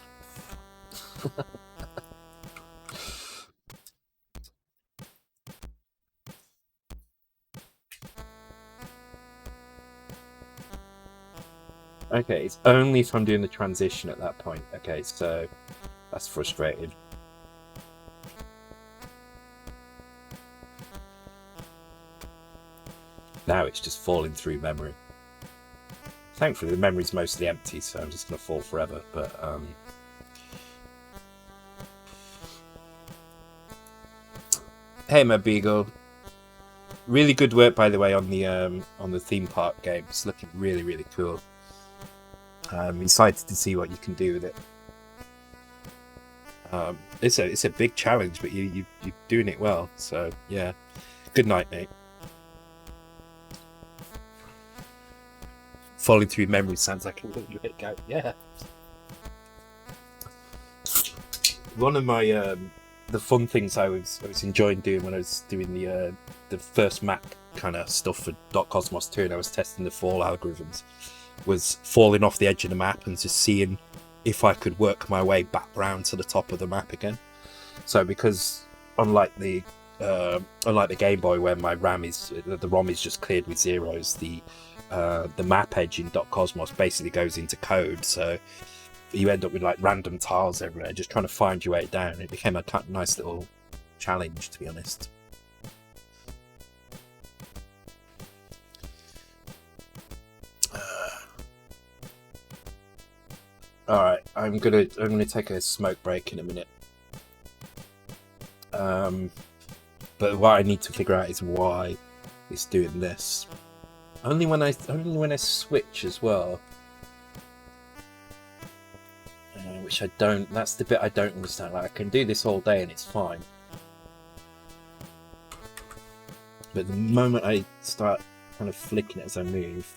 Okay, it's only if I'm doing the transition at that point. Okay, so that's frustrating. Now it's just falling through memory. Thankfully, the memory's mostly empty, so I'm just going to fall forever. But hey, my beagle. Really good work, by the way, on the theme park game. It's looking really, really cool. I'm excited to see what you can do with it. It's a big challenge, but you're doing it well. So yeah, good night, mate. Falling through memory sounds like a really great game. Yeah. One of my the fun things I was enjoying doing when I was doing the first map kind of stuff for .cosmos 2, and I was testing the fall algorithms, was falling off the edge of the map and just seeing if I could work my way back round to the top of the map again. So because unlike the Game Boy where my ROM is just cleared with zeros, the map edge in .cosmos basically goes into code, so you end up with like random tiles everywhere, just trying to find your way down. It became a nice little challenge, to be honest. All right, I'm gonna take a smoke break in a minute. But what I need to figure out is why it's doing this. Only when I switch as well. Which I don't. That's the bit I don't understand. Like I can do this all day and it's fine. But the moment I start kind of flicking it as I move.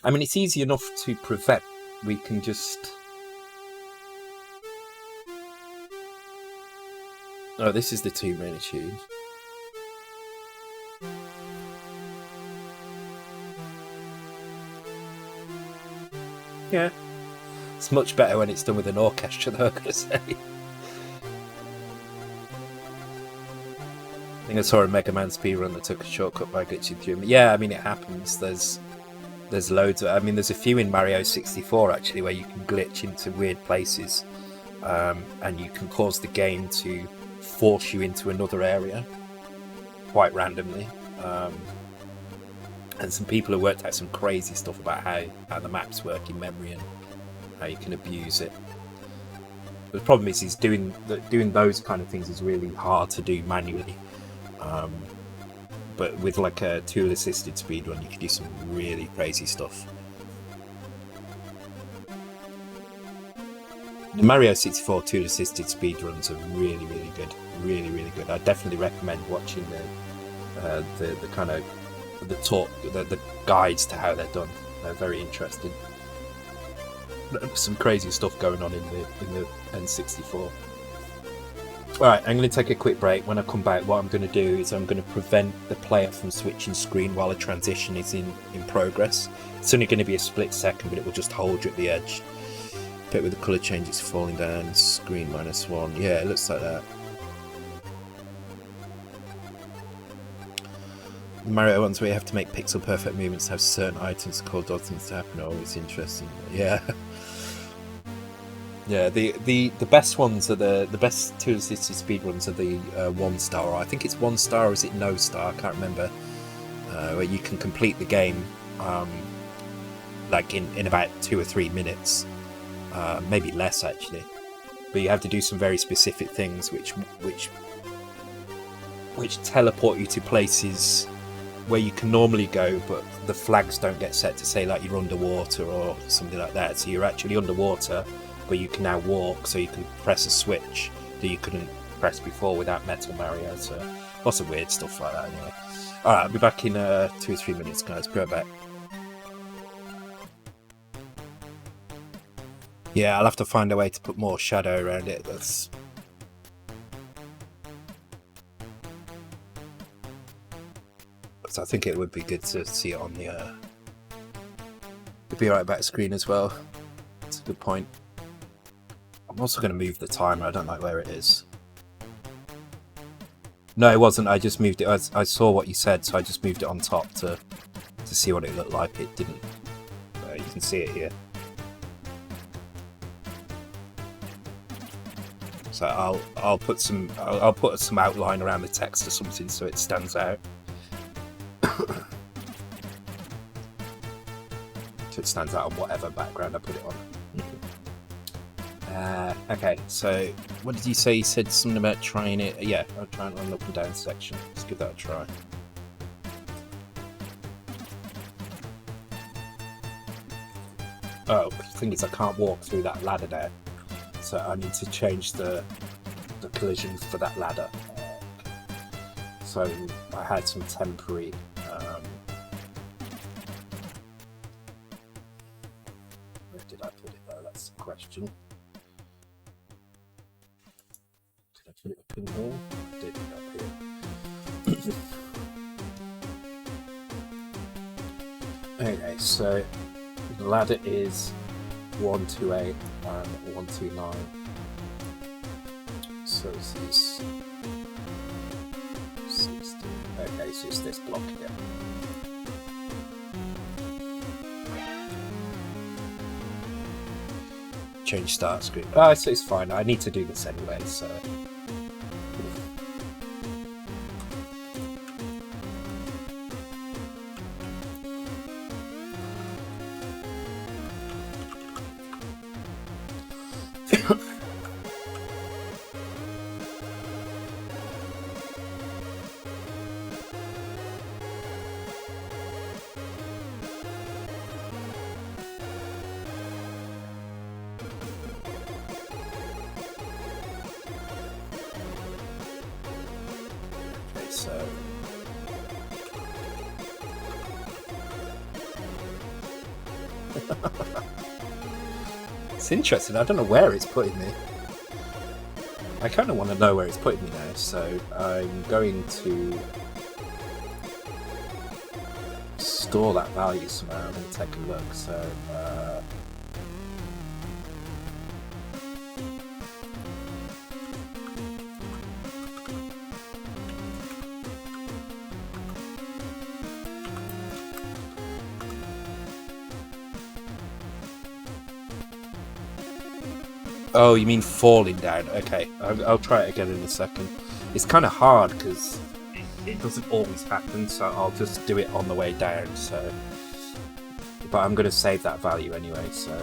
I mean, it's easy enough to prevent. We can just... Oh, this is the 2 minute tune. Yeah. It's much better when it's done with an orchestra, though, I've got to say. I think I saw a Mega Man speedrun that took a shortcut by glitching through. Yeah, I mean, it happens. There's loads of... I mean, there's a few in Mario 64, actually, where you can glitch into weird places. And you can cause the game to force you into another area quite randomly. And some people have worked out some crazy stuff about how the maps work in memory and how you can abuse it. But the problem is doing those kind of things is really hard to do manually. But with like a tool-assisted speedrun, you can do some really crazy stuff. The Mario 64 tool-assisted speedruns are really, really good. Really, really good. I definitely recommend watching the kind of the guides to how they're done. They're very interesting. There's some crazy stuff going on in the N64. Alright, I'm going to take a quick break. When I come back, what I'm going to do is I'm going to prevent the player from switching screen while a transition is in progress. It's only going to be a split second, but it will just hold you at the edge. Bit with the colour changes falling down, screen -1. Yeah, it looks like that. Mario ones where you have to make pixel perfect movements, have certain items called odd things to happen, are always interesting. Yeah. Yeah, the best ones are the best tool-assisted speedruns are the 1-star, or I think it's 1-star, or is it no star? I can't remember. Where you can complete the game like in about 2 or 3 minutes, maybe less actually. But you have to do some very specific things, which teleport you to places where you can normally go, but the flags don't get set to say like you're underwater or something like that. So you're actually underwater, but you can now walk, so you can press a switch that you couldn't press before without Metal Mario. So lots of weird stuff like that anyway. Alright, I'll be back in 2 or 3 minutes, guys. Be right back. Yeah, I'll have to find a way to put more shadow around it. That's... because I think it would be good to see it on the it'd be right back screen as well. That's a good point. I'm also going to move the timer. I don't like where it is. No, it wasn't. I just moved it. I saw what you said, so I just moved it on top to see what it looked like. It didn't. You can see it here. So I'll put some outline around the text or something so it stands out. So it stands out on whatever background I put it on. Okay, so what did you say? You said something about trying it. Yeah, I'll try it on the up and down section. Let's give that a try. Oh, the thing is I can't walk through that ladder there. So I need to change the collision for that ladder. So I had some temporary where did I put it though? That's the question. Did I put it up in here? I did it up here. Okay, so the ladder is 128 and 129. So this is 60. Okay, so it's this block here. Change start screen. Oh, so it's fine. I need to do this anyway, so. So it's interesting. I don't know where it's putting me. I kind of want to know where it's putting me now, so I'm going to store that value somehow and take a look. So oh, you mean falling down? Okay, I'll try it again in a second. It's kind of hard because it doesn't always happen, so I'll just do it on the way down. So, but I'm going to save that value anyway. So,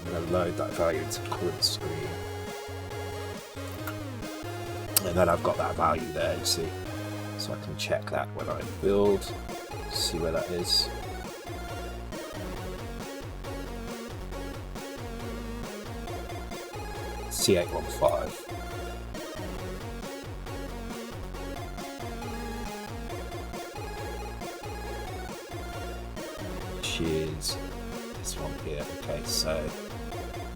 I'm going to load that value into current screen, and then I've got that value there. You see, so I can check that when I build. See where that is. C815. Which is this one here. Okay, so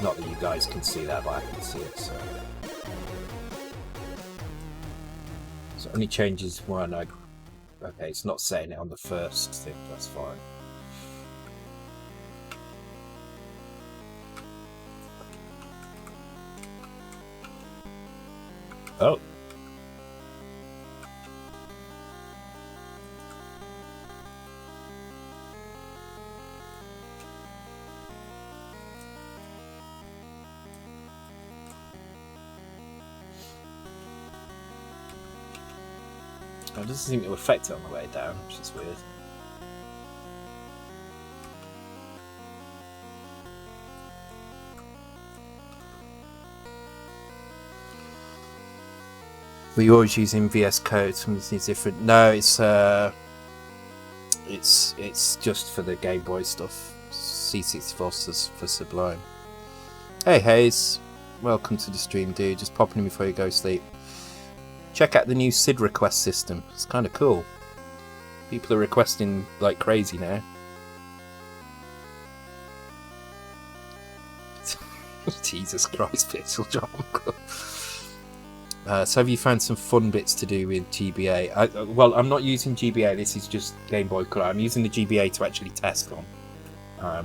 not that you guys can see that, but I can see it. So it only changes when I. Okay, it's not saying it on the first thing. That's fine. Oh. It doesn't seem to affect it on the way down, which is weird. Were you always using VS Code? Something different? No, it's just for the Game Boy stuff. C64 for Sublime. Hey Hayes, welcome to the stream, dude. Just popping in before you go to sleep. Check out the new SID request system. It's kind of cool. People are requesting like crazy now. Jesus Christ, Pixel John. So have you found some fun bits to do with GBA? Well, I'm not using GBA. This is just Game Boy Color. I'm using the GBA to actually test on,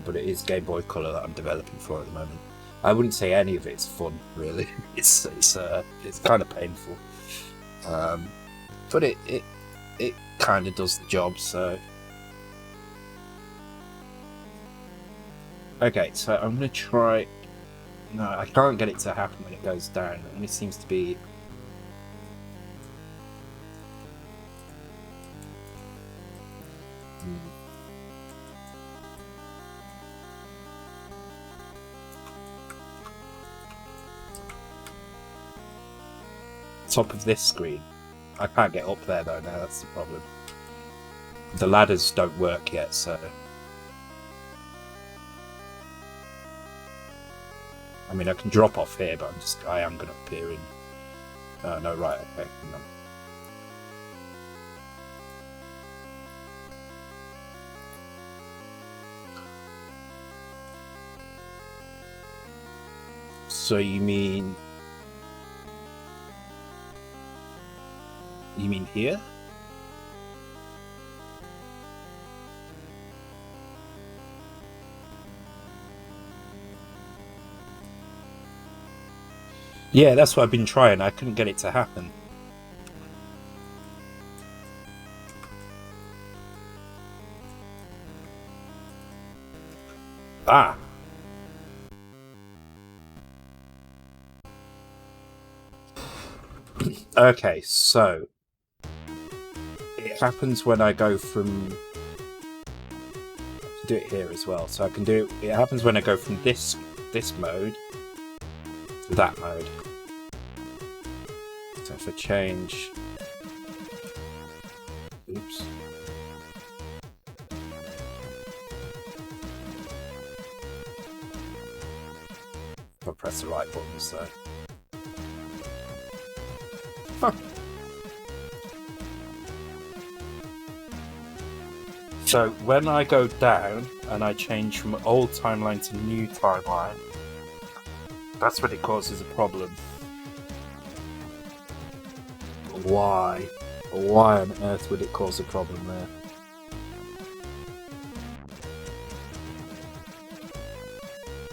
but it is Game Boy Color that I'm developing for at the moment. I wouldn't say any of it's fun, really. It's kind of painful, but it kind of does the job. So okay, so I'm gonna try. No, I can't get it to happen when it goes down. It only seems to be. Top of this screen. I can't get up there though now, that's the problem. The ladders don't work yet, so... I mean, I can drop off here, but I am going to appear in... Oh, no, right, okay. No. So you mean here? Yeah, that's what I've been trying. I couldn't get it to happen. Ah. Okay, so it happens when I go from... I can do it here as well. So I can do it... It happens when I go from this mode to that mode. So if I change... Oops. I'll press the right button, so... Huh. So when I go down and I change from old timeline to new timeline, that's when it causes a problem. Why? Why on earth would it cause a problem there?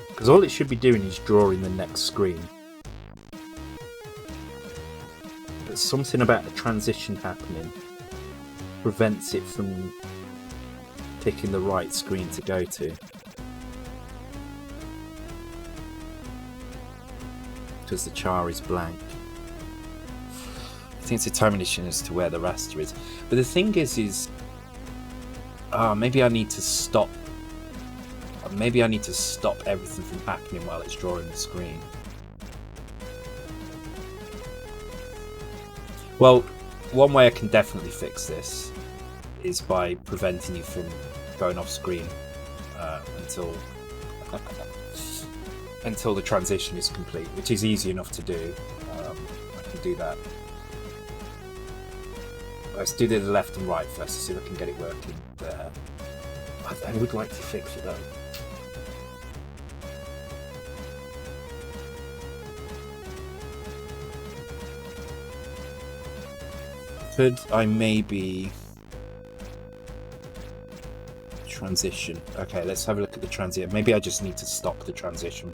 Because all it should be doing is drawing the next screen. But something about the transition happening prevents it from picking the right screen to go to. Because the char is blank. I think it's a timing issue as to where the raster is. But the thing is maybe I need to stop. Maybe I need to stop everything from happening while it's drawing the screen. Well, one way I can definitely fix this is by preventing you from going off screen until the transition is complete, which is easy enough to do. I can do that. Let's do the left and right first to see if I can get it working there. I would like to fix it though. Could I maybe transition? Okay, let's have a look at the transition. Maybe I just need to stop the transition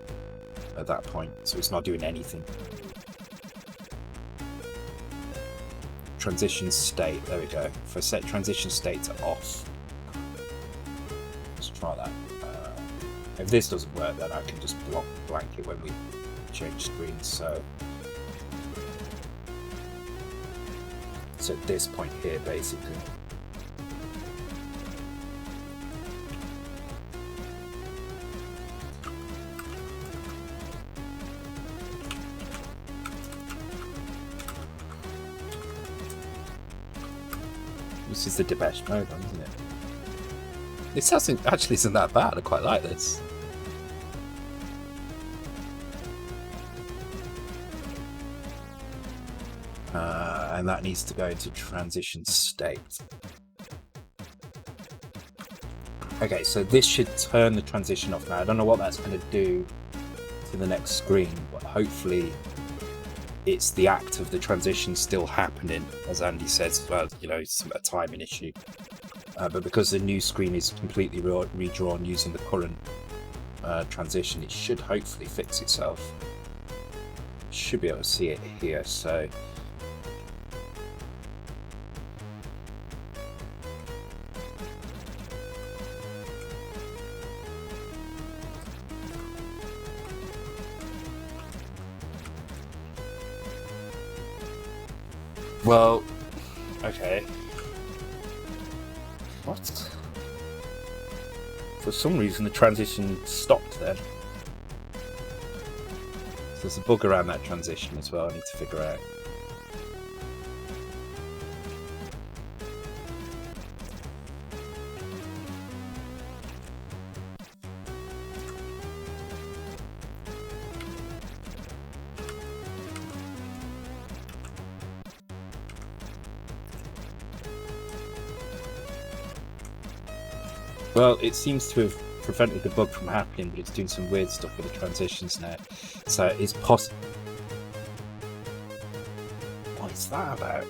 at that point, so it's not doing anything. Transition state, there we go. If I set transition state to off, let's try that. If this doesn't work, then I can just blank it when we change screens. So at this point here, basically. This is the Depeche Mode one, isn't it? This actually isn't that bad. I quite like this. And that needs to go into transition state. Okay, so this should turn the transition off now. I don't know what that's going to do to the next screen, but hopefully it's the act of the transition still happening, as Andy says as well. You know, it's a timing issue. But because the new screen is completely redrawn using the current transition, it should hopefully fix itself. Should be able to see it here. So. Well, okay. What? For some reason the transition stopped then. So there's a bug around that transition as well I need to figure out. Well, it seems to have prevented the bug from happening, but it's doing some weird stuff with the transitions now. So it's possible. What is that about?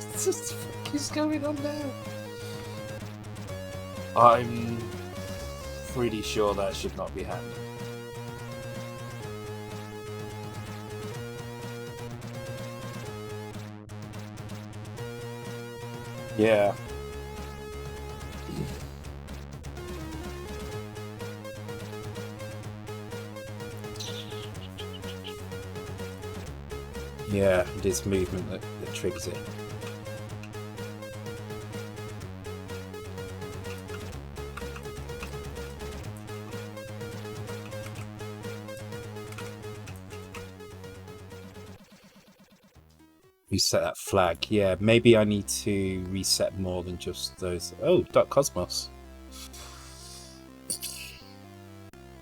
What the fuck is going on now? I'm pretty sure that should not be happening. Yeah. Yeah, it is movement that triggers it. Reset that flag. Yeah, maybe I need to reset more than just those. Oh, Dark Cosmos.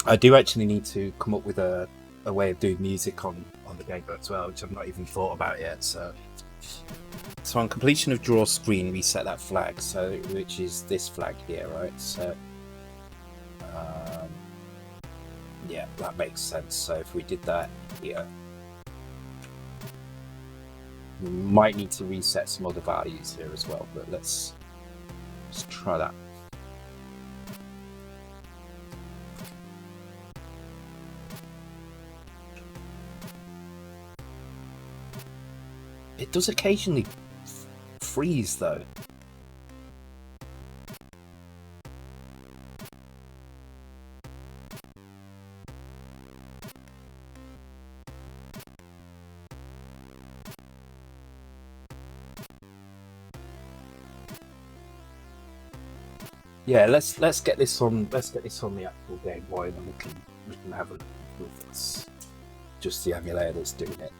I do actually need to come up with a way of doing music on the game as well, which I've not even thought about yet. So on completion of draw screen, reset that flag. So which is this flag here, right? So yeah, that makes sense. So if we did that here. We might need to reset some other values here as well, but let's try that. It does occasionally freeze though. Yeah, let's get this on the actual Game Boy, and then we can have a look with this. Just the emulator that's doing it.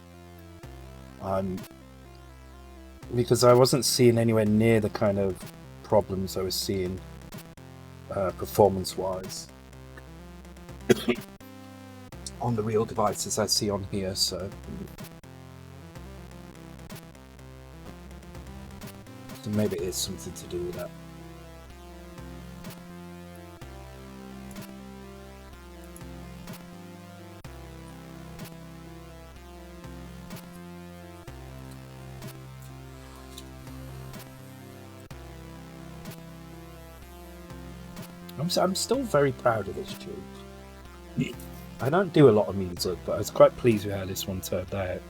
Because I wasn't seeing anywhere near the kind of problems I was seeing performance-wise on the real devices I see on here. So maybe it is something to do with that. I'm still very proud of this tune. I don't do a lot of music, but I was quite pleased with how this one turned out.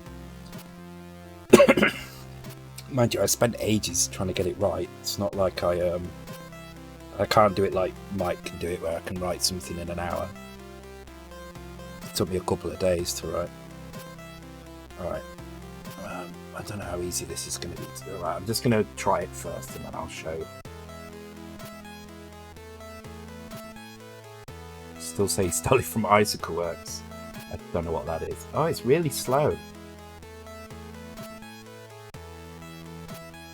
Mind you, I spent ages trying to get it right. It's not like I can't do it like Mike can do it, where I can write something in an hour. It took me a couple of days to write. Alright. I don't know how easy this is going to be to do. Right, I'm just going to try it first, and then I'll show you. Still say stole it from Icicle Works. I don't know what that is. Oh, it's really slow.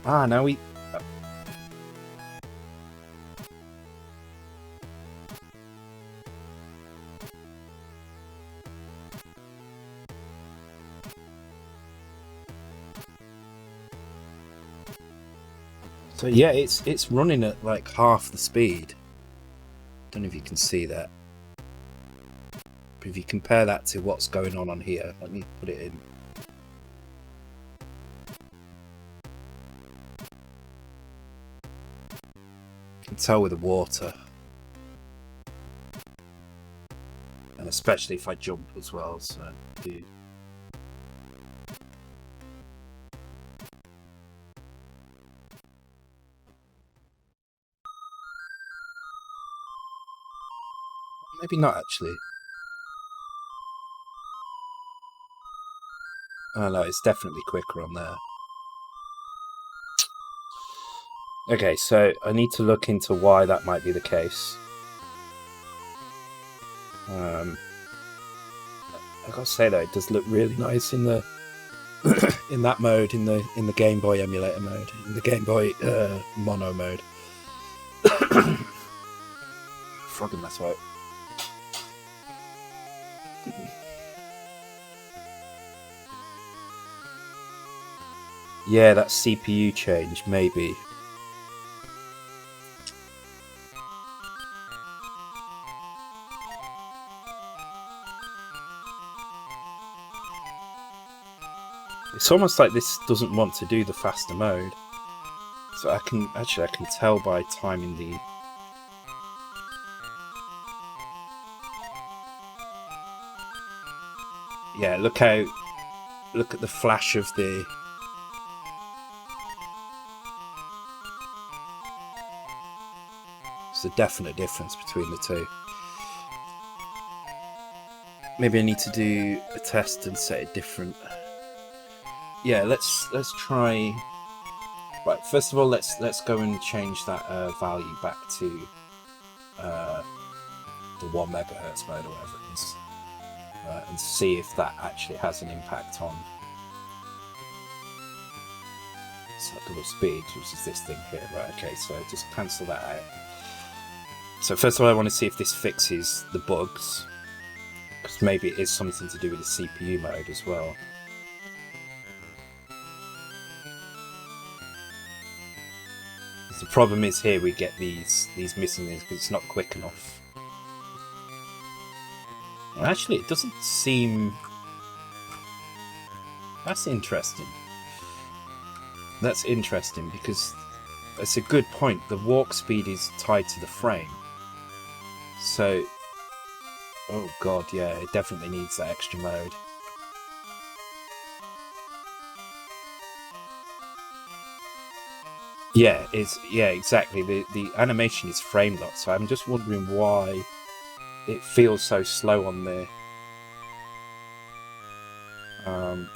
Ah, now we... So yeah, it's running at like half the speed. Don't know if you can see that. But if you compare that to what's going on here, let me put it in. You can tell with the water. And especially if I jump as well, so do. Maybe not actually. Oh no, it's definitely quicker on there. Okay, so I need to look into why that might be the case. I gotta say though, it does look really nice in the in that mode, in the Game Boy emulator mode, in the Game Boy mono mode. Frogging, that's right. Yeah, that CPU change, maybe. It's almost like this doesn't want to do the faster mode. So I can tell by timing the... Yeah, look at the flash of the... There's a definite difference between the two. Maybe I need to do a test and set it different. Yeah, let's try. Right, first of all, let's go and change that value back to the 1 megahertz mode or whatever it is, and see if that actually has an impact on cyclable speed, which is this thing here. Right, okay, so just cancel that out. So first of all, I want to see if this fixes the bugs, because maybe it is something to do with the CPU mode as well. The problem is here we get these missing things because it's not quick enough. Well, actually, it doesn't seem... That's interesting. That's interesting because that's a good point. The walk speed is tied to the frame. So... Oh god, yeah, it definitely needs that extra mode. Yeah, exactly. The animation is frame locked, so I'm just wondering why it feels so slow on there.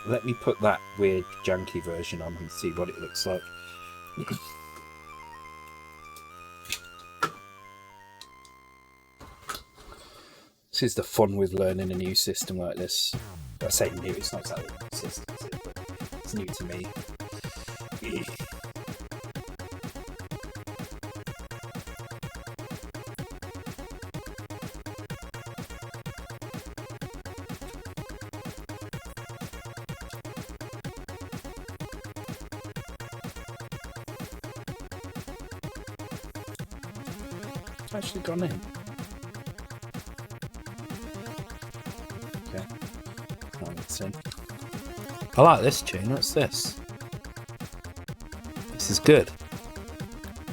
Let me put that weird janky version on and see what it looks like. This is the fun with learning a new system like this. I say new, it's not exactly a new system, is it? But it's new to me. It's actually gone in. Okay. Oh, it's in. I like this tune. What's this? This is good.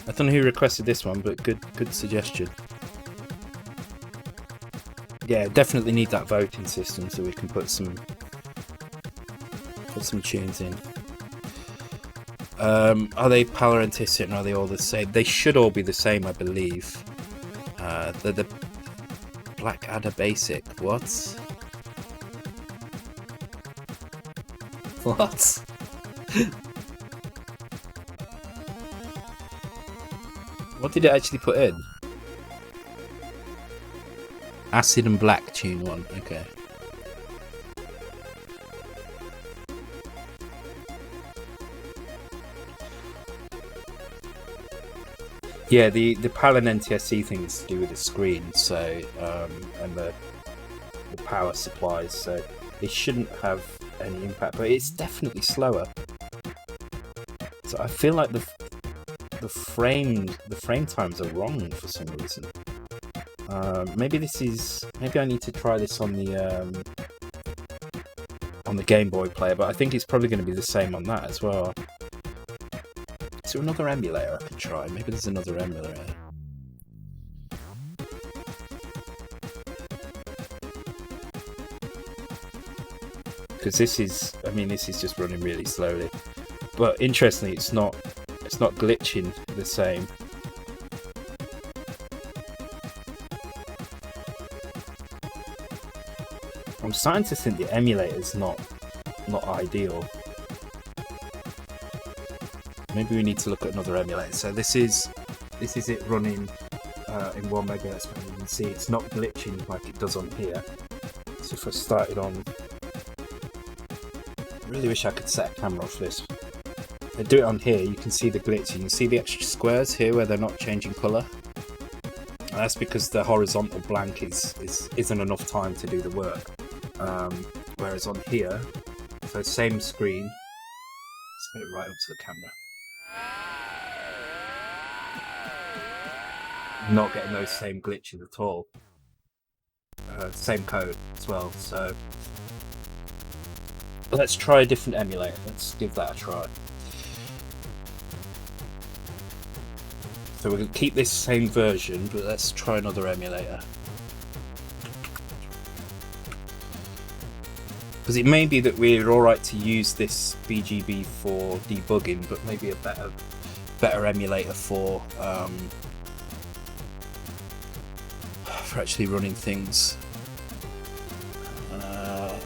I don't know who requested this one, but good suggestion. Yeah, definitely need that voting system so we can put some tunes in. Are they power anticipant or are they all the same? They should all be the same, I believe. They're the Blackadder Basic. What? What? What did it actually put in? Acid and Black tune 1. Okay. Yeah, the Palin NTSC thing is to do with the screen, so and the power supplies, so it shouldn't have any impact, but it's definitely slower. So I feel like the the frame times are wrong for some reason. Maybe I need to try this on the Game Boy player, but I think it's probably going to be the same on that as well. Is there another emulator I could try? Maybe there's another emulator. Because this is just running really slowly. But interestingly, it's not glitching the same. I'm starting to think the emulator's not ideal. Maybe we need to look at another emulator. So this is it running in 1 MHz. But you can see it's not glitching like it does on here. So if I started on, I really wish I could set a camera off this. If I do it on here, you can see the glitch. You can see the extra squares here where they're not changing colour. And that's because the horizontal blank isn't enough time to do the work. Whereas on here, so same screen, let's put it right up to the camera. Not getting those same glitches at all. Same code as well, so let's try a different emulator. Let's give that a try. So we're going to keep this same version, but let's try another emulator. Because it may be that we're alright to use this BGB for debugging, but maybe a better emulator for actually running things.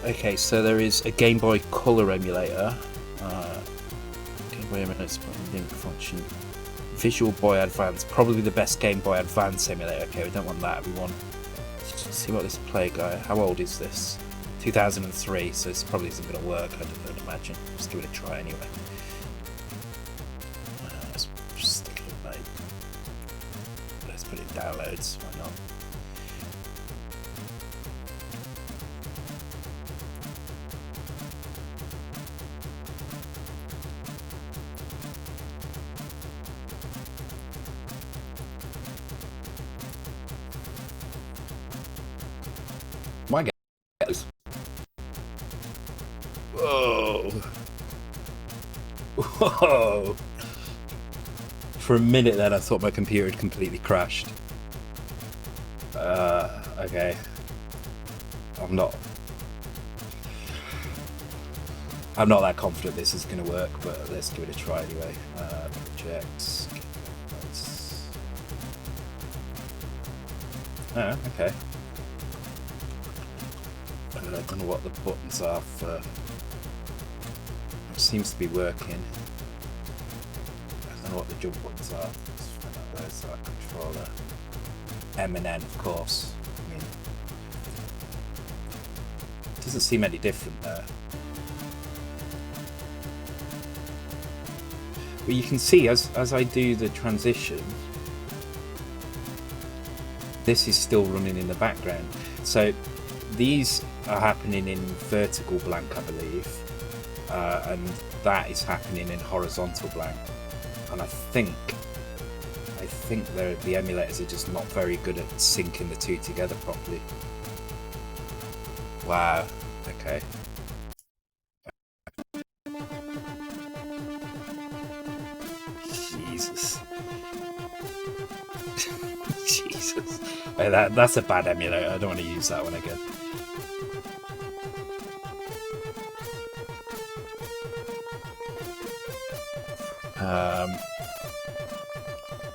Okay, so there is a Game Boy Color emulator. Game Boy emulator link function. Visual Boy Advance, probably the best Game Boy Advance emulator. Okay, we don't want that. We want. Let's see what this play guy. How old is this? 2003, so this probably isn't going to work. I don't imagine. Just give it a try anyway. Let's just stick it in like. Let's put it in downloads. Why not? My guess. Whoa. Whoa. For a minute then I thought my computer had completely crashed. Okay. I'm not that confident this is going to work, but let's give it a try anyway. Projects. Oh, okay. I don't know what the buttons are for. It seems to be working. I don't know what the jump buttons are. There's that controller. M and N, of course. I mean, it doesn't seem any different there. But you can see as I do the transition, this is still running in the background. So these are happening in vertical blank, I believe, and that is happening in horizontal blank. And I think the emulators are just not very good at syncing the two together properly. Wow. Okay. Jesus. Jesus. Hey, that's a bad emulator. I don't want to use that one again.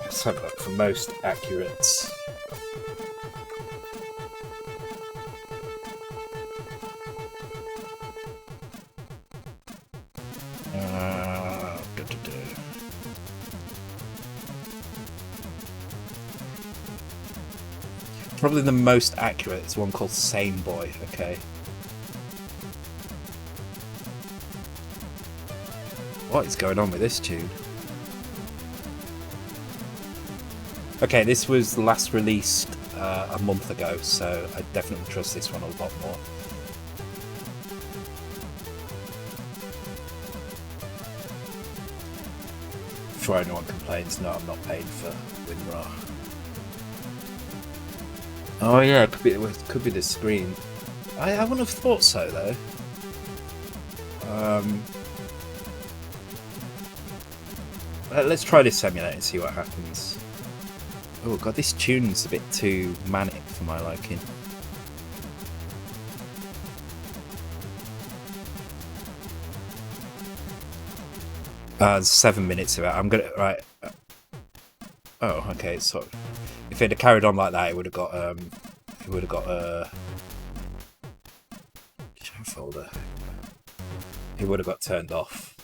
Let's have a look for most accurate. Probably the most accurate is one called Same Boy. Okay. What is going on with this tune? Okay, this was last released a month ago, so I definitely trust this one a lot more. before anyone complains, no, I'm not paying for WinRAR. Oh yeah, it could be the screen. I wouldn't have thought so though. Let's try this emulator and see what happens. Oh god, this tune's a bit too manic for my liking. 7 minutes of it. I'm gonna oh, okay. So if it had carried on like that, it would have got show folder. It would have got turned off,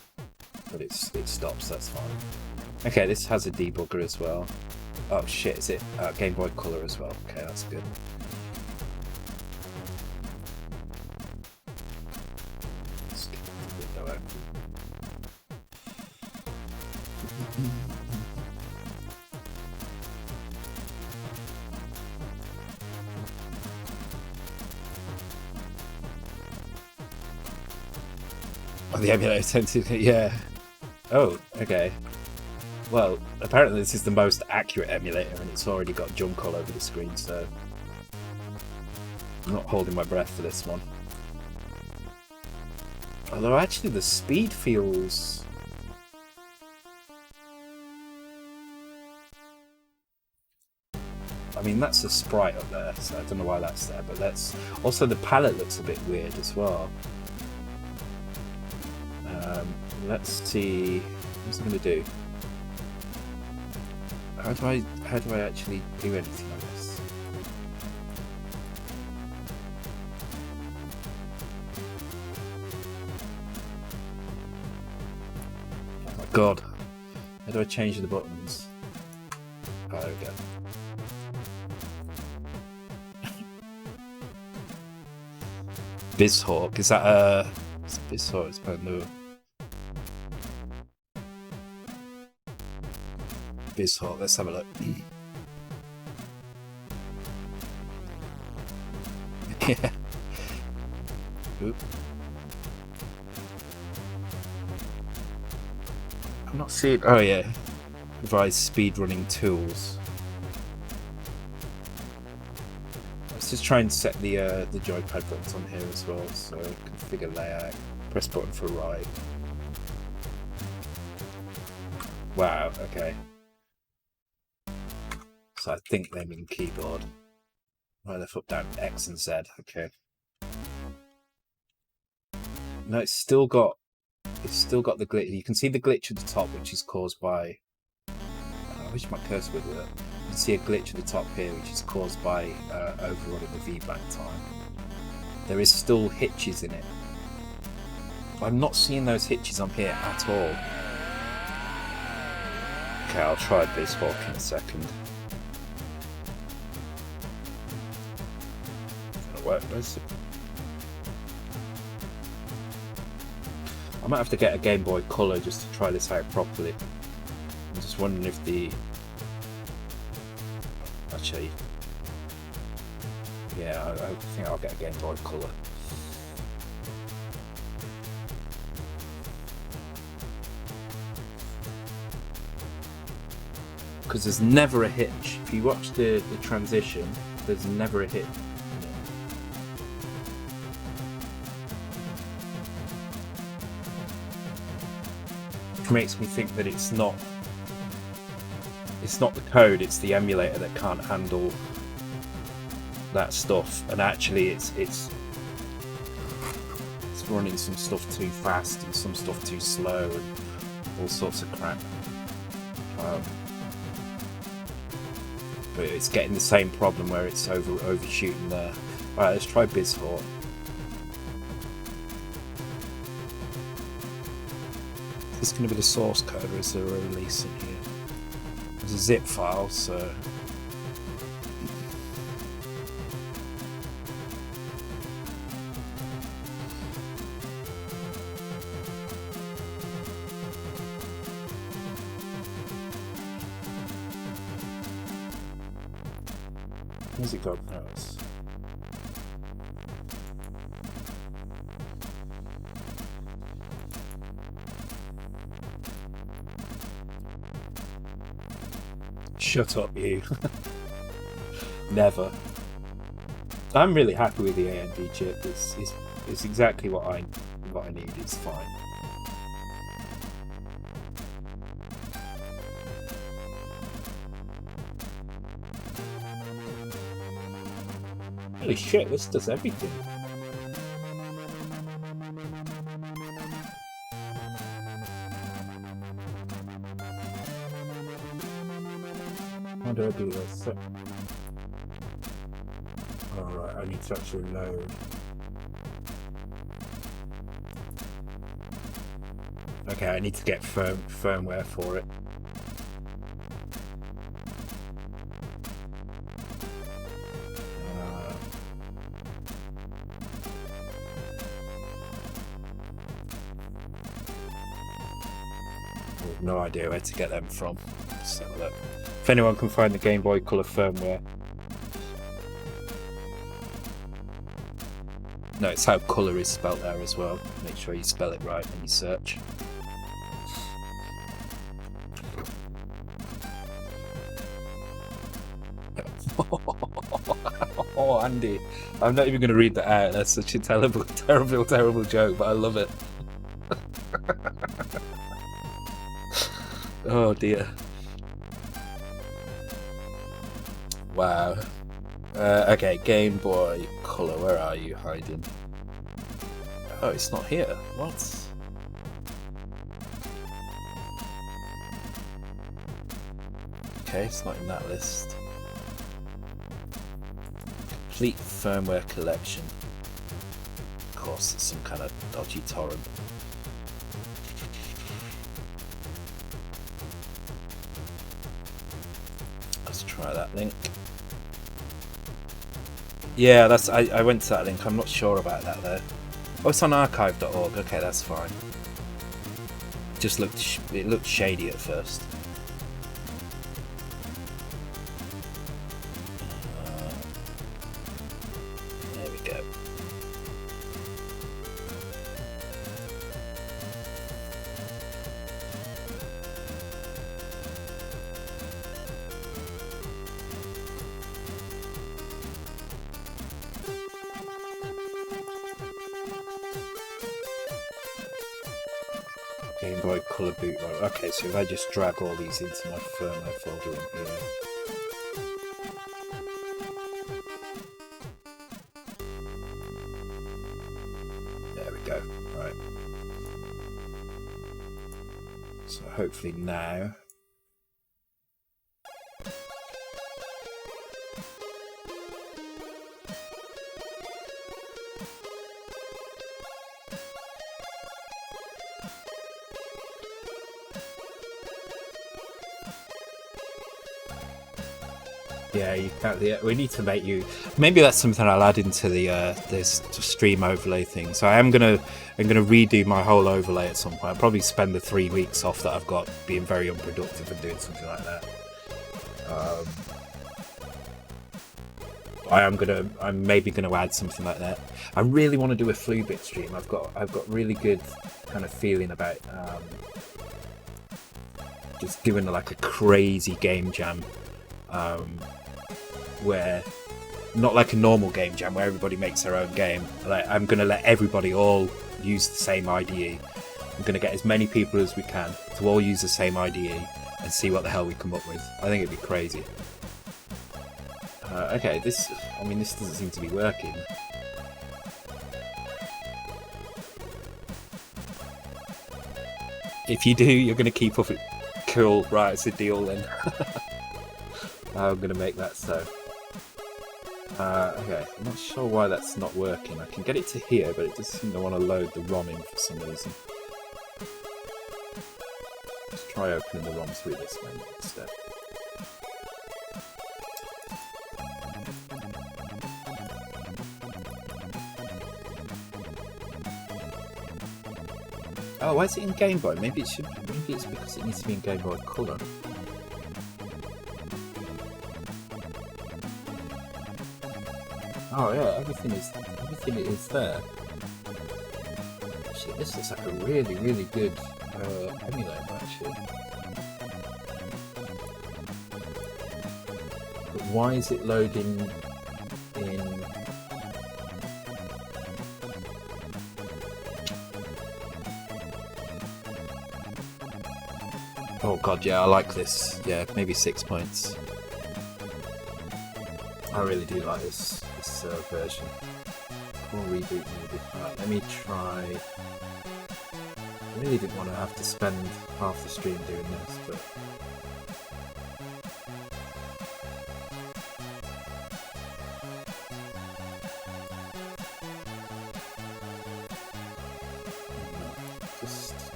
but it stops. That's fine. Okay, this has a debugger as well. Oh shit, is it Gameboy Color as well? Okay, that's good. Let's get the window open. Oh, the emulator attempted, yeah. Oh, okay. Well, apparently this is the most accurate emulator and it's already got junk all over the screen, so I'm not holding my breath for this one. Although actually the speed feels... I mean, that's a sprite up there, so I don't know why that's there, but that's... Also, the palette looks a bit weird as well. Let's see... What's it going to do? How do I actually do anything on this? Oh my god. How do I change the buttons? Oh, there we go. BizHawk, is that BizHawk, it's brand new. BizHawk, let's have a look. Yeah. Oop. I'm not seeing. Oh yeah. Provide speedrunning tools. Let's just try and set the joypad buttons on here as well. So configure layout. Press button for ride. Wow. Okay. So I think they mean keyboard. Right, left, up, down, X and Z. Okay. No, it's still got the glitch. You can see the glitch at the top, which is caused by. I wish my cursor would work. You can see a glitch at the top here, which is caused by overrunning the VBlank time. There is still hitches in it. I'm not seeing those hitches on here at all. Okay, I'll try BizHawk in a second. I might have to get a Gameboy Color just to try this out properly. I'm just wondering if the... Actually... Yeah, I think I'll get a Gameboy Color. Because there's never a hitch. If you watch the transition, there's never a hitch. Makes me think that it's not the code, it's the emulator that can't handle that stuff, and actually it's running some stuff too fast and some stuff too slow and all sorts of crap. But it's getting the same problem where it's overshooting there. Alright, let's try BizHawk. Is this going to be the source code or is there a release in here? There's a zip file, so... Where's it got notes? Shut up, you. Never. I'm really happy with the AMD chip. It's exactly what I need. It's fine. Holy shit, this does everything. How do I do this? Alright, I need to actually load. Okay, I need to get firmware for it. I have no idea where to get them from. So look. If anyone can find the Gameboy Color firmware. No, it's how colour is spelt there as well. Make sure you spell it right when you search. Oh, Andy. I'm not even going to read that out. That's such a terrible, terrible, terrible joke, but I love it. Oh, dear. Wow. Okay, Game Boy Color, where are you hiding? Oh, it's not here. What? Okay, it's not in that list. Complete firmware collection. Of course, it's some kind of dodgy torrent. Let's try that link. Yeah, that's. I went to that link. I'm not sure about that though. Oh, it's on archive.org. Okay, that's fine. Just it looked shady at first. There we go. Game Boy Color bootloader. Okay, so if I just drag all these into my firmware folder in here. There we go. Right. So hopefully now. Yeah, you can't. Yeah, we need to make you. Maybe that's something I'll add into the this stream overlay thing. So I'm gonna redo my whole overlay at some point. I'll probably spend the 3 weeks off that I've got being very unproductive and doing something like that. I'm maybe gonna add something like that. I really want to do a Fluebit stream. I've got really good kind of feeling about just doing like a crazy game jam. Where not like a normal game jam where everybody makes their own game. Like, I'm going to let everybody all use the same IDE. I'm going to get as many people as we can to all use the same IDE and see what the hell we come up with. I think it'd be crazy. Okay, this doesn't seem to be working. If you do, you're going to keep up with cool. Right, it's a deal then. I'm going to make that so. Okay, I'm not sure why that's not working. I can get it to here, but it doesn't seem to want to load the ROM in for some reason. Let's try opening the ROM through this menu instead. Oh, why is it in Game Boy? Maybe it's because it needs to be in Game Boy Color. Oh yeah, everything is there. Shit, this looks like a really, really good emulator actually. Why is it loading in? Oh god, yeah, I like this. Yeah, maybe 6 points. I really do like this version. Cool reboot maybe. Alright, let me try. I really didn't want to have to spend half the stream doing this, but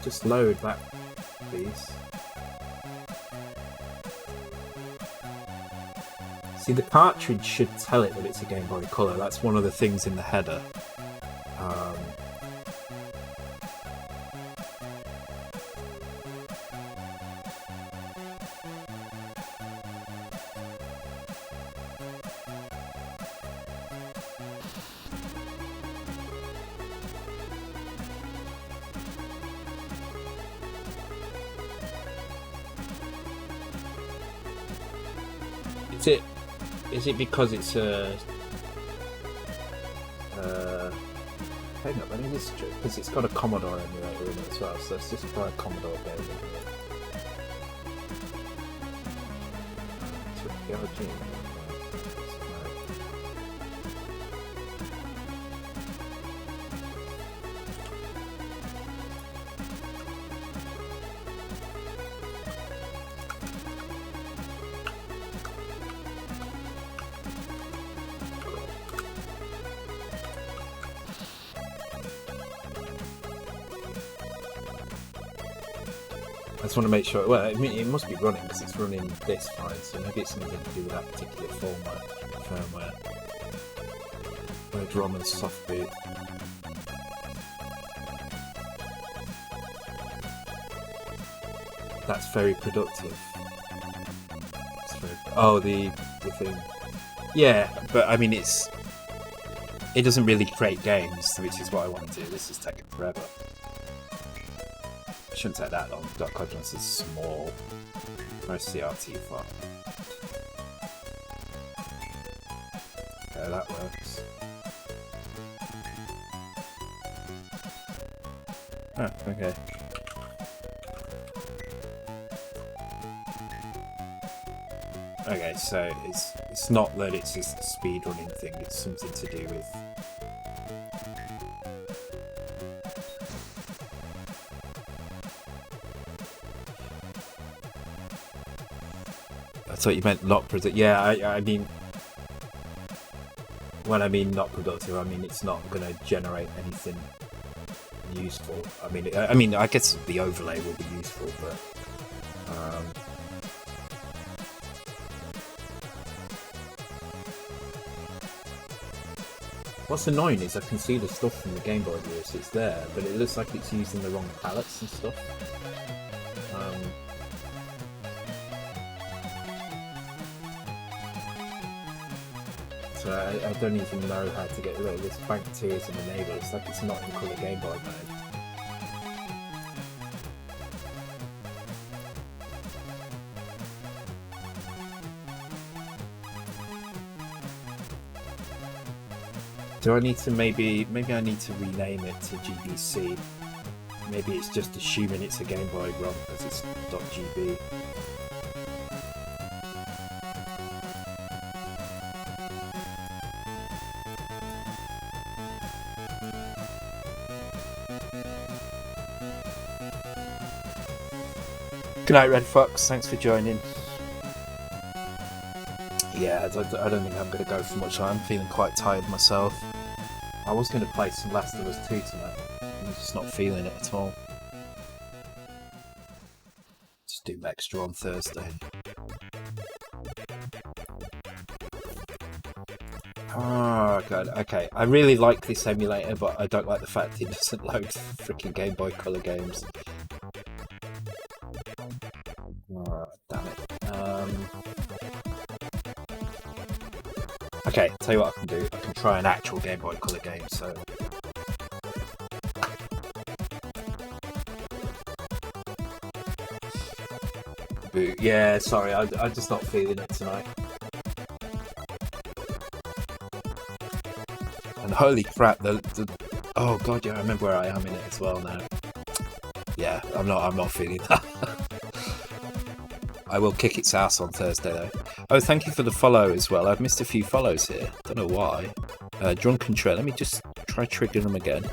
just load that, please. See, the cartridge should tell it that it's a Game Boy Color. That's one of the things in the header. Is it because it's a... hang on, let me just... because it's got a Commodore emulator in it as well, so let's just try a Commodore game in here. I just want to make sure. Well, I mean, it must be running because it's running this fine, so maybe it's something to do with that particular firmware. Word ROM and soft boot. That's very productive. Oh, the thing. Yeah, but I mean, it doesn't really create games, which is what I want to do. This is taking forever. Shouldn't take that long. .codrons is small. Nice CRT file. Yeah, that works. Oh, okay. Okay, so it's not that it's just a speedrunning thing. It's something to do with. I thought you meant not productive. Yeah, I mean, when I mean not productive, I mean it's not going to generate anything useful. I mean, I guess the overlay will be useful, but what's annoying is I can see the stuff from the Game Boy viewers. It's there, but it looks like it's using the wrong palettes and stuff. So I don't even know how to get rid of this. Bank 2 is an enable. It's like it's not in colour Game Boy mode. Do I need to maybe I need to rename it to GBC. Maybe it's just assuming it's a Game Boy ROM because it's .gb. Good night, Red Fox. Thanks for joining. Yeah, I don't think I'm going to go for much. I'm feeling quite tired myself. I was going to play some Last of Us 2 tonight. I'm just not feeling it at all. Just do extra on Thursday. Oh god, okay. I really like this emulator, but I don't like the fact it doesn't load freaking Game Boy Color games. Oh, damn it. Okay, tell you what I can do. I can try an actual Game Boy Color game, so... Boot. Yeah, sorry, I'm just not feeling it tonight. Holy crap! Oh god, yeah, I remember where I am in it as well now. Yeah, I'm not feeling that. I will kick its ass on Thursday though. Oh, thank you for the follow as well. I've missed a few follows here. Don't know why. Drunken Trail. Let me just try triggering them again.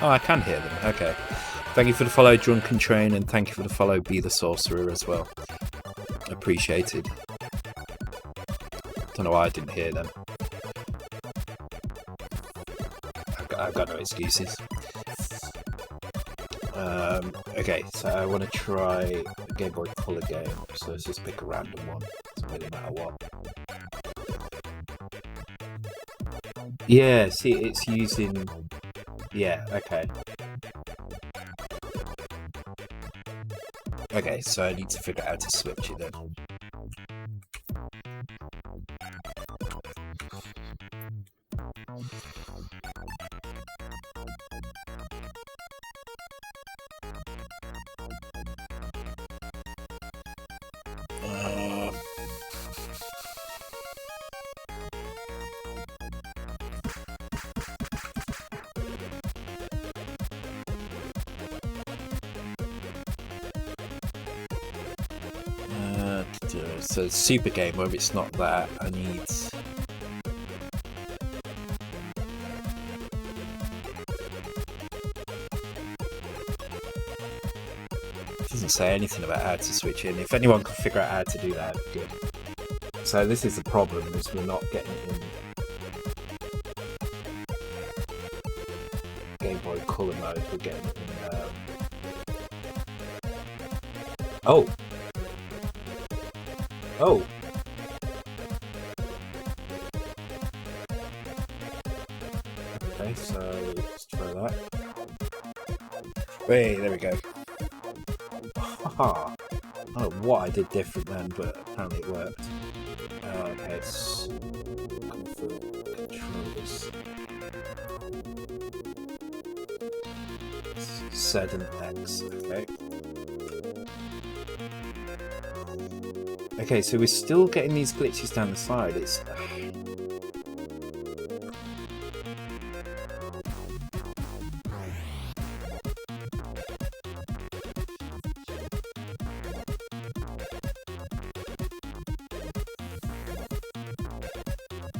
Oh, I can hear them. Okay. Thank you for the follow, Drunken Train, and thank you for the follow, Be the Sorcerer as well. Appreciated. Don't know why I didn't hear them. I've got no excuses. Okay, so I want to try a Gameboy Color game, so let's just pick a random one. Doesn't really matter what. Yeah, see, it's using... Yeah, okay. Okay, so I need to figure out how to switch it then. So super game, whether it's not that, I need... It doesn't say anything about how to switch in. If anyone can figure out how to do that, it'd be good. So this is the problem, is we're not getting it in Gameboy Color mode, we're getting it in... Oh! Oh! Okay, so let's try that. Hey, there we go. Haha! I don't know what I did different then, but apparently it worked. Okay, let's confirm controllers. Z and X, okay. Okay, so we're still getting these glitches down the side. It's...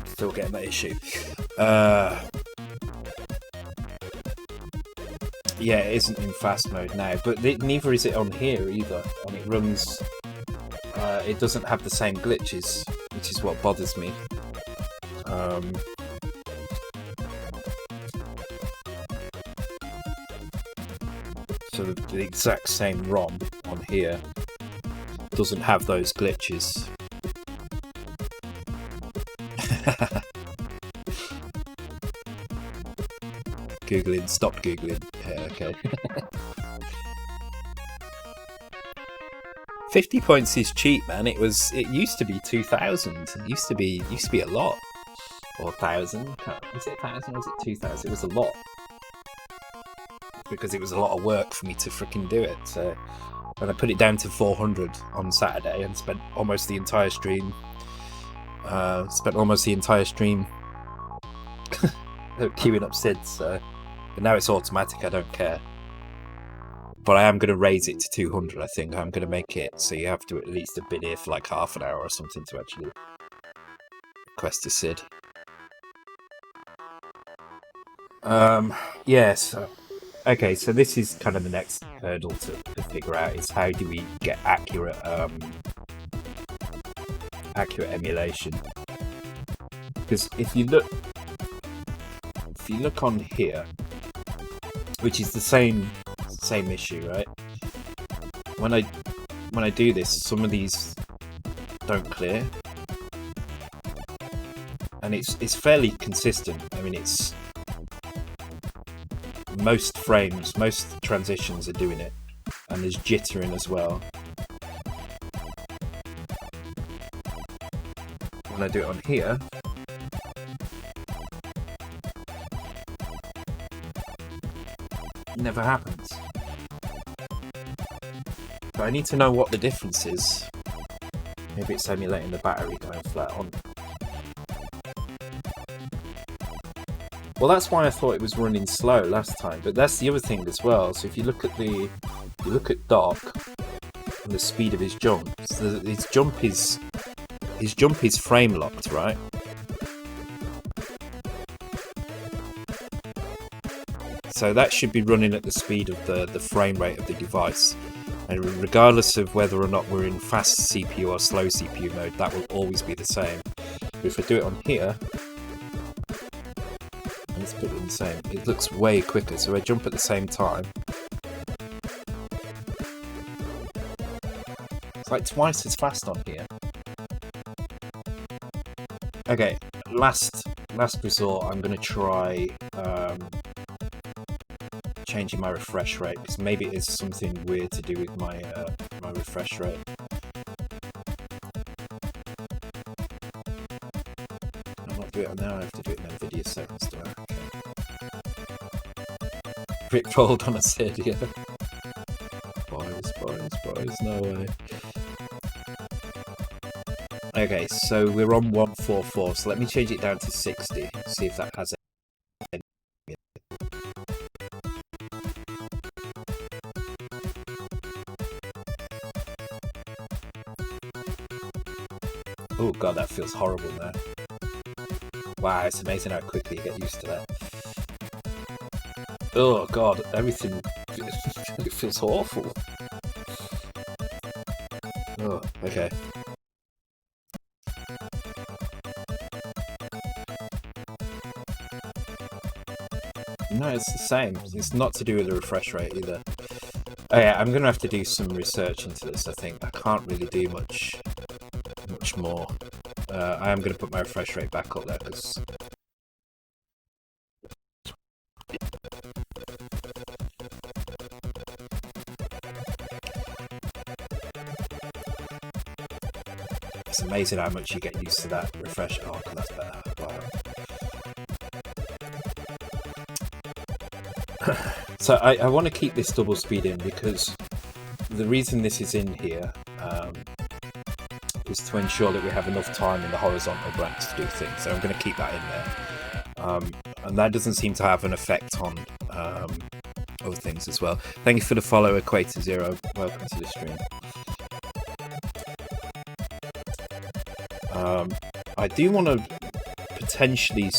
Still getting that issue. Yeah, it isn't in fast mode now, but neither is it on here either. And it runs... it doesn't have the same glitches, which is what bothers me. So the exact same ROM on here doesn't have those glitches. Googling, stop Googling. Yeah, okay. 50 points is cheap, man. It used to be 2,000. It used to be a lot. Or 1,000. Was it 1,000 or was it 2,000? It was a lot. Because it was a lot of work for me to freaking do it. So when I put it down to 400 on Saturday and spent almost the entire stream queuing up SIDS, so but now it's automatic, I don't care. But I am going to raise it to 200, I think. I'm going to make it so you have to at least have been here for like half an hour or something to actually request a SID. Yeah, so... Okay, so this is kind of the next hurdle to figure out, is how do we get accurate emulation. Because if you look on here, which is the same issue, right? When I do this, some of these don't clear, and it's fairly consistent. I mean, it's most frames, most transitions are doing it, and there's jittering as well. When I do it on here, it never happens. But I need to know what the difference is. Maybe it's emulating the battery going flat on. Well, that's why I thought it was running slow last time. But that's the other thing as well. So if you look at Doc and the speed of his jumps, his jump is frame locked, right? So that should be running at the speed of the frame rate of the device. And regardless of whether or not we're in fast CPU or slow CPU mode, that will always be the same. But if I do it on here, let's put it in the same, it looks way quicker. So I jump at the same time. It's like twice as fast on here. Okay, last resort, I'm going to try changing my refresh rate, because maybe it is something weird to do with my my refresh rate. I'll not do it now, I have to do it in the video settings. Do I? Okay. Rick rolled on a Cydia. Boys, no way. Okay, so we're on 144, so let me change it down to 60, see if that has any. Oh god, that feels horrible now. Wow, it's amazing how quickly you get used to that. Oh god, everything it feels awful. Oh, okay. No, it's the same. It's not to do with the refresh rate either. Oh yeah, I'm gonna have to do some research into this, I think. I can't really do much more. I am gonna put my refresh rate back up there, because it's amazing how much you get used to that refresh. Oh, that's better. Wow. So I want to keep this double speed in, because the reason this is in here is to ensure that we have enough time in the horizontal branch to do things. So I'm going to keep that in there. And that doesn't seem to have an effect on other things as well. Thank you for the follow, Equator Zero. Welcome to the stream. I do want to potentially...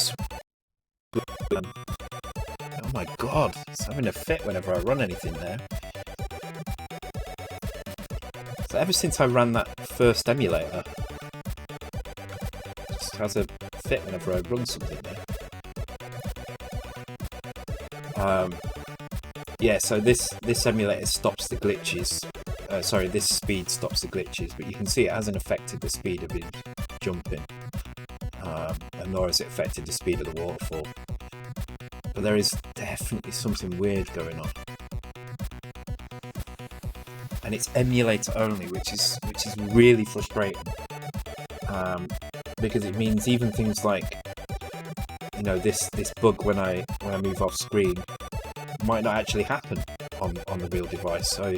Oh my god, it's having a fit whenever I run anything there. So ever since I ran that first emulator, it just has a fit whenever I run something there. Yeah, so this emulator stops the glitches. Sorry, this speed stops the glitches, but you can see it hasn't affected the speed of it jumping, and nor has it affected the speed of the waterfall. But there is definitely something weird going on, and it's emulator only, which is really frustrating, because it means even things like, you know, this bug when I move off screen might not actually happen on the real device. So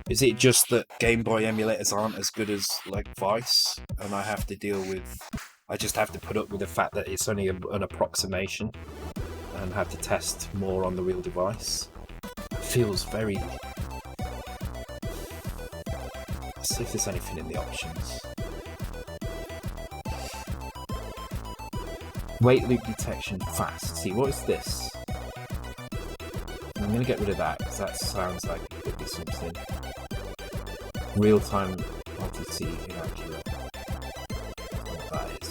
is it just that Game Boy emulators aren't as good as like Vice, and I just have to put up with the fact that it's only an approximation and have to test more on the real device? It feels very... Let's see if there's anything in the options. Weight loop detection fast. See, what is this? I'm going to get rid of that, because that sounds like it could be something. Real-time RTC inaccurate. What that is.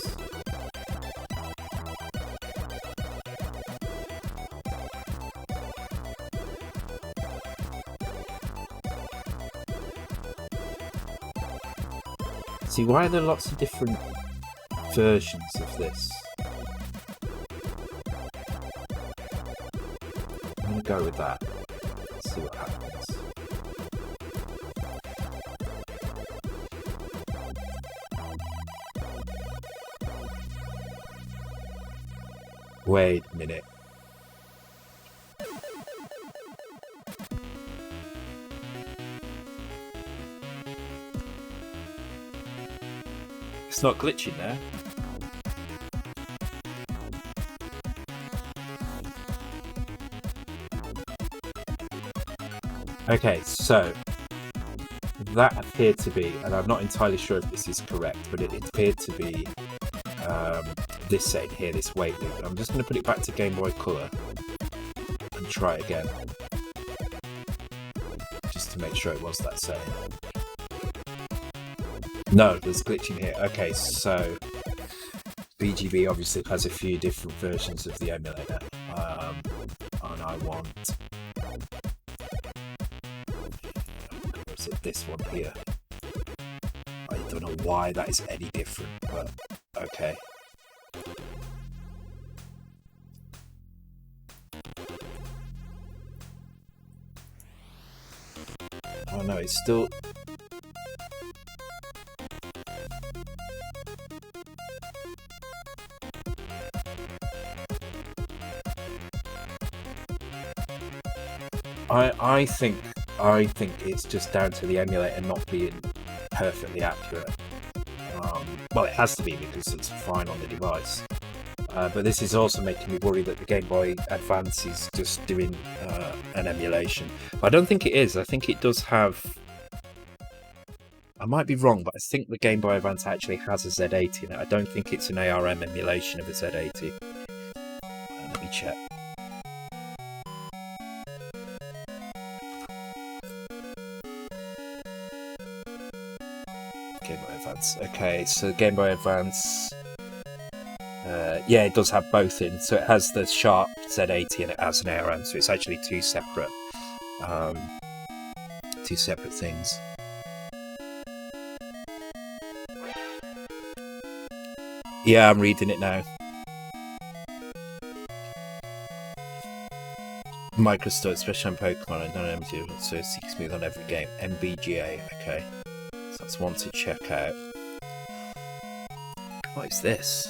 See, why are there lots of different versions of this? I'm going to go with that. Let's see what happens. Wait a minute. It's not glitching there. Okay, so that appeared to be, and I'm not entirely sure if this is correct, but it appeared to be this setting here, this weight loop. I'm just going to put it back to Game Boy Color and try it again, just to make sure it was that setting. No, there's glitching here. Okay, so BGB obviously has a few different versions of the emulator, and I want this one here. I don't know why that is any different, but okay. Oh no, it's still... I think it's just down to the emulator not being perfectly accurate. Well, it has to be because it's fine on the device. But this is also making me worry that the Game Boy Advance is just doing an emulation. But I don't think it is. I think it does have... I might be wrong, but I think the Game Boy Advance actually has a Z80 in it. I don't think it's an ARM emulation of a Z80. Let me check. Game Boy Advance. Okay, so Game Boy Advance... yeah, it does have both in. So it has the Sharp Z80 and it has an ARM, so it's actually two separate things. Yeah, I'm reading it now. Microstore, especially on Pokemon, I don't know, so it's smooth on every game. MBGA, okay. So that's one to check out. What is this?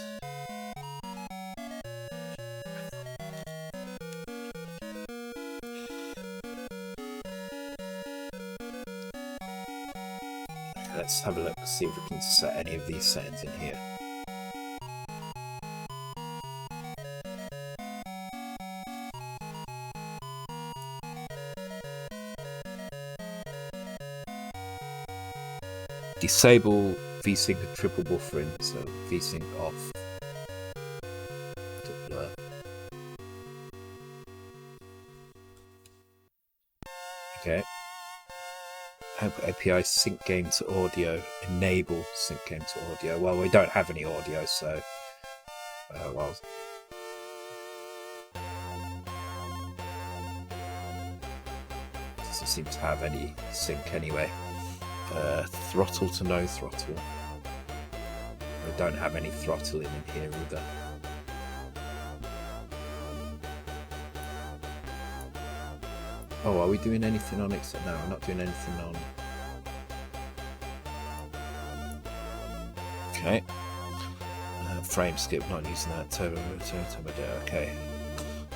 Let's have a look, see if we can set any of these settings in here. Disable VSync and triple buffering, so VSync off. Okay. API sync game to audio. Enable sync game to audio. Well, we don't have any audio, so well. Doesn't seem to have any sync anyway. Throttle to no throttle. We don't have any throttling in here either. Oh, are we doing anything on it? No, we're not doing anything on. Okay. Frame skip, not using that. Turbo, okay.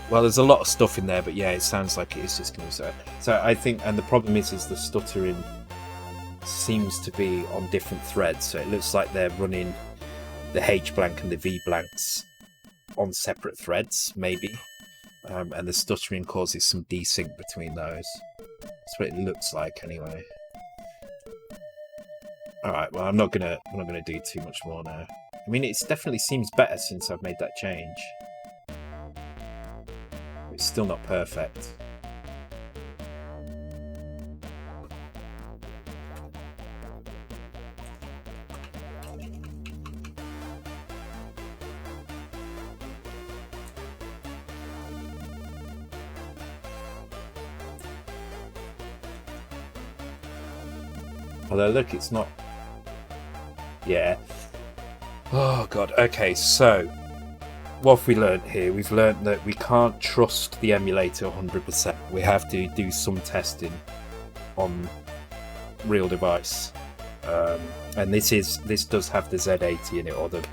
Well, there's a lot of stuff in there, but yeah, it sounds like it is just going to. So I think, and the problem is the stuttering seems to be on different threads. So it looks like they're running the H blank and the V blanks on separate threads, maybe. And the stuttering causes some desync between those. That's what it looks like, anyway. All right. Well, I'm not gonna do too much more now. I mean, it definitely seems better since I've made that change. It's still not perfect. Although, look, it's not... Yeah. Oh, God. Okay, so... What have we learned here? We've learned that we can't trust the emulator 100%. We have to do some testing on real device. And this does have the Z80 in it, or the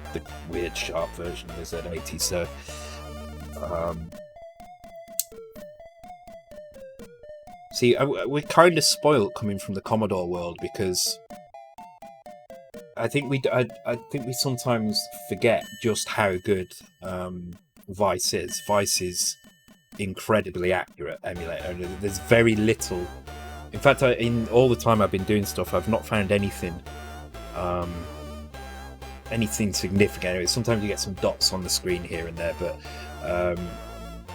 weird Sharp version of the Z80, so... See, we're kind of spoilt coming from the Commodore world because I think we sometimes forget just how good Vice is. Vice is incredibly accurate emulator. There's very little In fact, in all the time I've been doing stuff, I've not found anything significant. Sometimes you get some dots on the screen here and there, but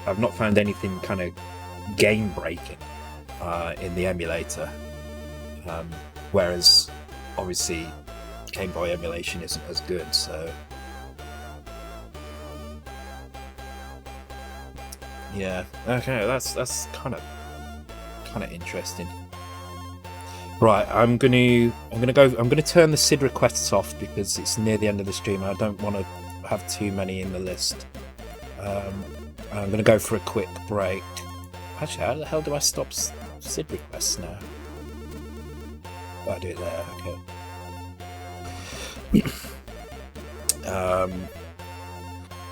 I've not found anything kind of game breaking in the emulator. Whereas obviously Game Boy emulation isn't as good, so yeah. Okay, that's kind of interesting. Right, I'm gonna turn the SID requests off because it's near the end of the stream and I don't want to have too many in the list. I'm gonna go for a quick break. Actually, how the hell do I stop SID requests now? Oh, I do it there. Okay.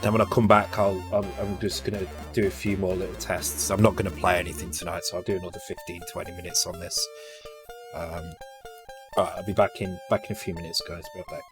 Then when I come back, I'm just gonna do a few more little tests. I'm not gonna play anything tonight, so I'll do another 15-20 minutes on this. Alright, I'll be back in a few minutes, guys. Be right back.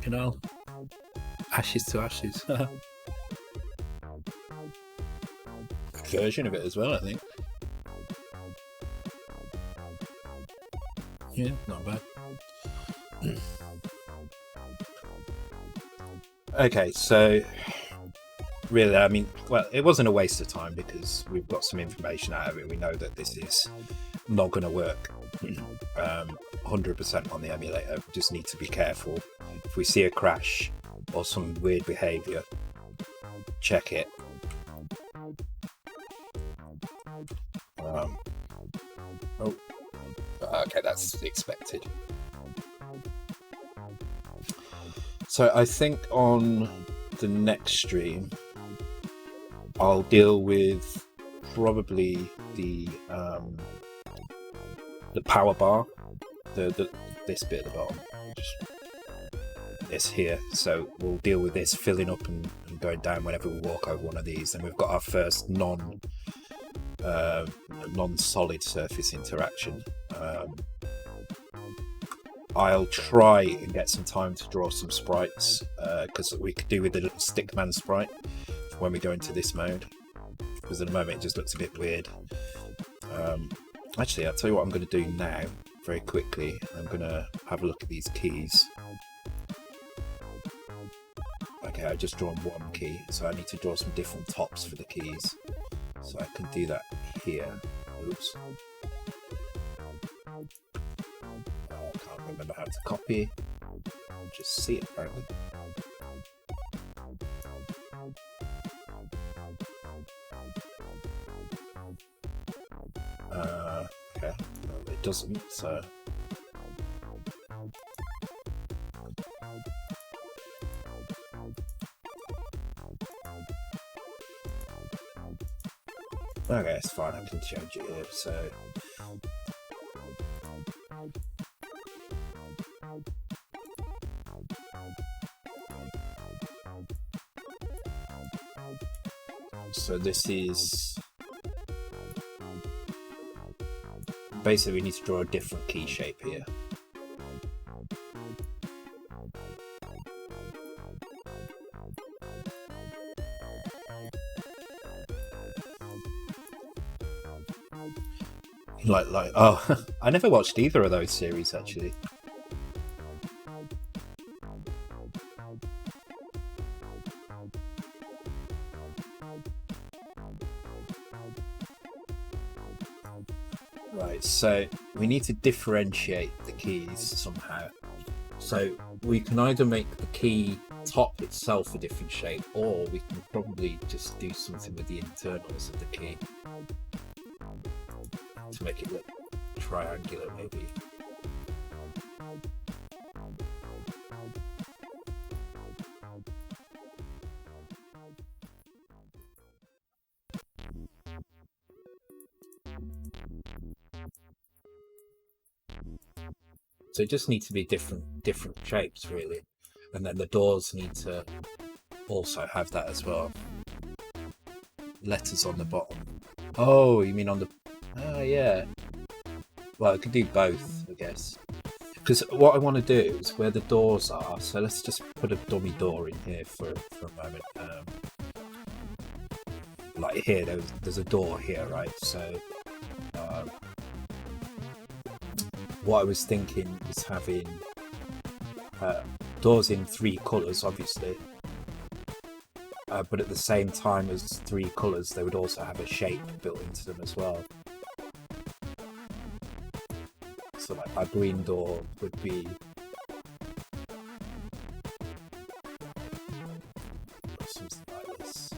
You know, ashes to ashes. Version of it as well, I think. Yeah, not bad. Okay, so really, I mean, well, it wasn't a waste of time because we've got some information out of it. We know that this is not going to work 100% on the emulator. We just need to be careful. If we see a crash or some weird behavior, check it. Okay, that's expected. So I think on the next stream I'll deal with probably the power bar, this bit at the bottom, just this here. So we'll deal with this filling up and going down whenever we walk over one of these. And we've got our first non-solid surface interaction. I'll try and get some time to draw some sprites, because we could do with the little stickman sprite when we go into this mode, because at the moment it just looks a bit weird. Actually, I'll tell you what I'm going to do now very quickly. I'm going to have a look at these keys. Okay, I've just drawn one key, so I need to draw some different tops for the keys. So I can do that here. Oops. I can't remember how to copy. Just see it apparently. Okay, well, it doesn't, so. Okay, it's fine, I can change it here, so. So this is basically we need to draw a different key shape here. Like oh, I never watched either of those series actually. Right, so we need to differentiate the keys somehow. So we can either make the key top itself a different shape, or we can probably just do something with the internals of the key to make it look triangular maybe. So it just needs to be different shapes really, and then the doors need to also have that as well. Letters on the bottom. Oh, you mean on the? Oh yeah. Well, I could do both, I guess. Because what I want to do is where the doors are. So let's just put a dummy door in here for a moment. Like here, there's a door here, right? So. What I was thinking was having doors in 3 colours, obviously, but at the same time as 3 colours, they would also have a shape built into them as well. So, like, our green door would be something like this.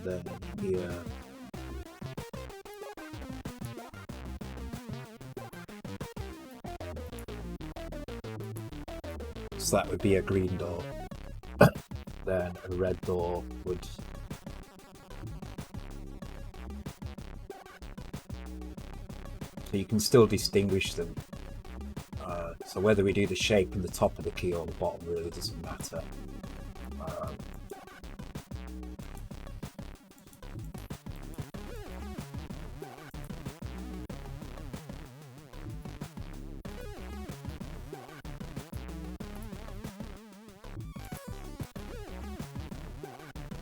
Then here, so that would be a green door. Then a red door would. So you can still distinguish them. So whether we do the shape in the top of the key or the bottom really doesn't matter.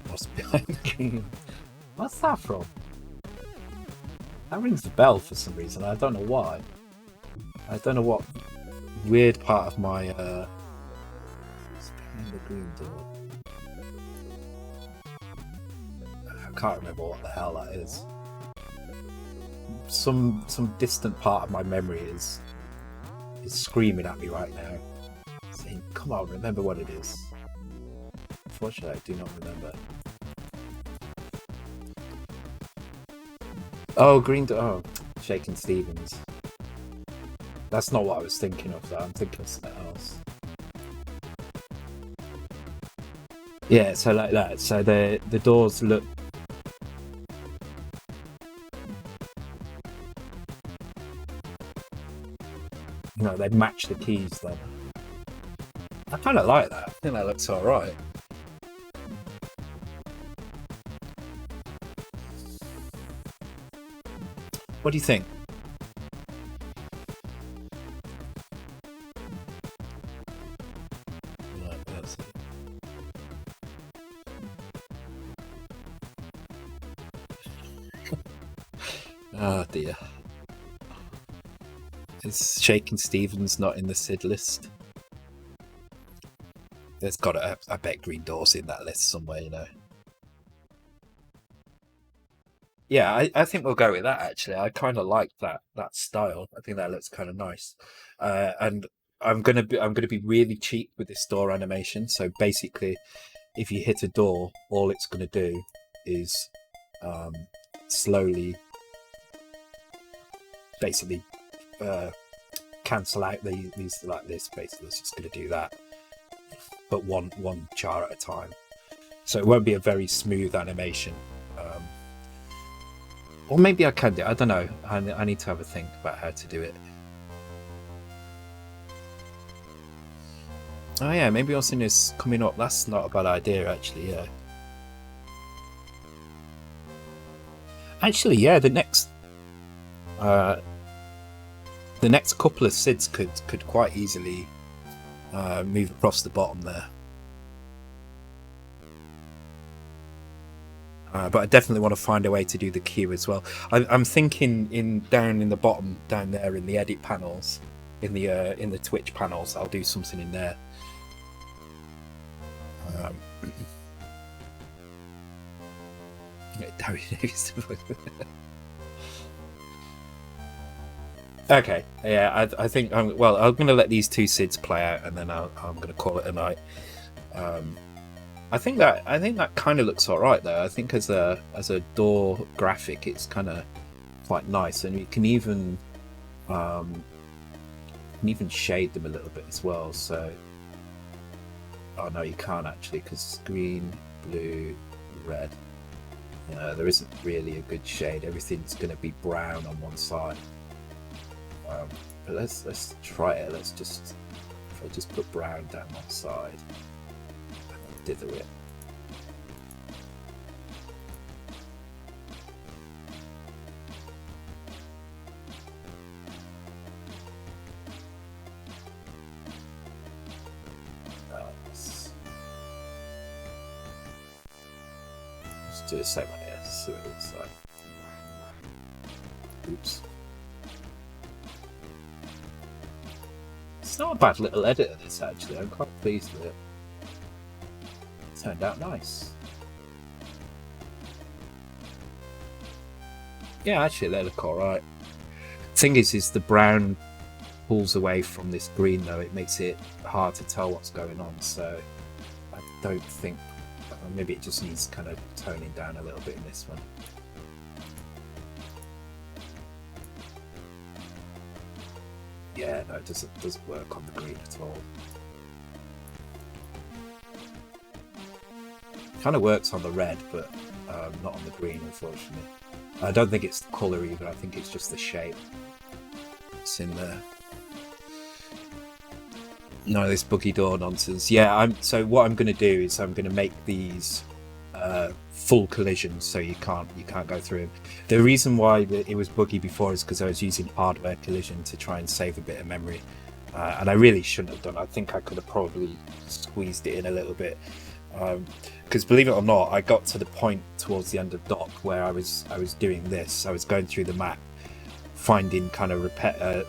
What's behind the key? What's that from? That rings a bell for some reason. I don't know why. I don't know what weird part of my what's behind the green door. I can't remember what the hell that is. Some distant part of my memory is screaming at me right now, saying, "Come on, remember what it is." Unfortunately, I do not remember. Oh, green door. Oh, Shakin' Stevens. That's not what I was thinking of, though. I'm thinking of something else. Yeah, so like that. So the doors look. No, they match the keys then. I kind of like that. I think that looks alright. What do you think? Oh dear. Is Shaking Stevens not in the SID list? There's got to, I bet Green Door's in that list somewhere, you know. Yeah, I think we'll go with that actually. I kind of like that style. I think that looks kind of nice. And I'm gonna be really cheap with this door animation. So basically, if you hit a door, all it's gonna do is slowly, basically, cancel out these like this. Basically, it's just gonna do that, but one char at a time. So it won't be a very smooth animation. Or maybe I can do it. I don't know. I need to have a think about how to do it. Oh yeah, maybe Austin is coming up. That's not a bad idea, actually. Yeah. Actually, yeah. The next couple of SIDs could quite easily move across the bottom there. But I definitely want to find a way to do the queue as well. I'm thinking down in the bottom, down there in the edit panels, in the Twitch panels, I'll do something in there. Okay, yeah, I think I'm going to let these two SIDs play out, and then I'm going to call it a night. I think that kind of looks all right though. I think as a door graphic, it's kind of quite nice, and you can even shade them a little bit as well. So, oh no, you can't actually, because green, blue, red. There isn't really a good shade. Everything's going to be brown on one side. But let's try it. If I just put brown down one side. Dither it. Let's do the same one here. See what it looks like. Oops. It's not a bad little edit of this actually. I'm quite pleased with it. Turned out nice. Yeah, actually they look alright. Thing is the brown pulls away from this green though. It makes it hard to tell what's going on, so I don't think, maybe it just needs kind of toning down a little bit in this one. Yeah, no, it doesn't work on the green at all. Kind of works on the red, but not on the green, unfortunately. I don't think it's the colour either. I think it's just the shape. It's in there. No, this buggy door nonsense. Yeah, so what I'm going to do is I'm going to make these full collisions, so you can't go through them. The reason why it was buggy before is because I was using hardware collision to try and save a bit of memory, and I really shouldn't have done. I think I could have probably squeezed it in a little bit. Because believe it or not, I got to the point towards the end of doc where I was doing this. I was going through the map, finding kind of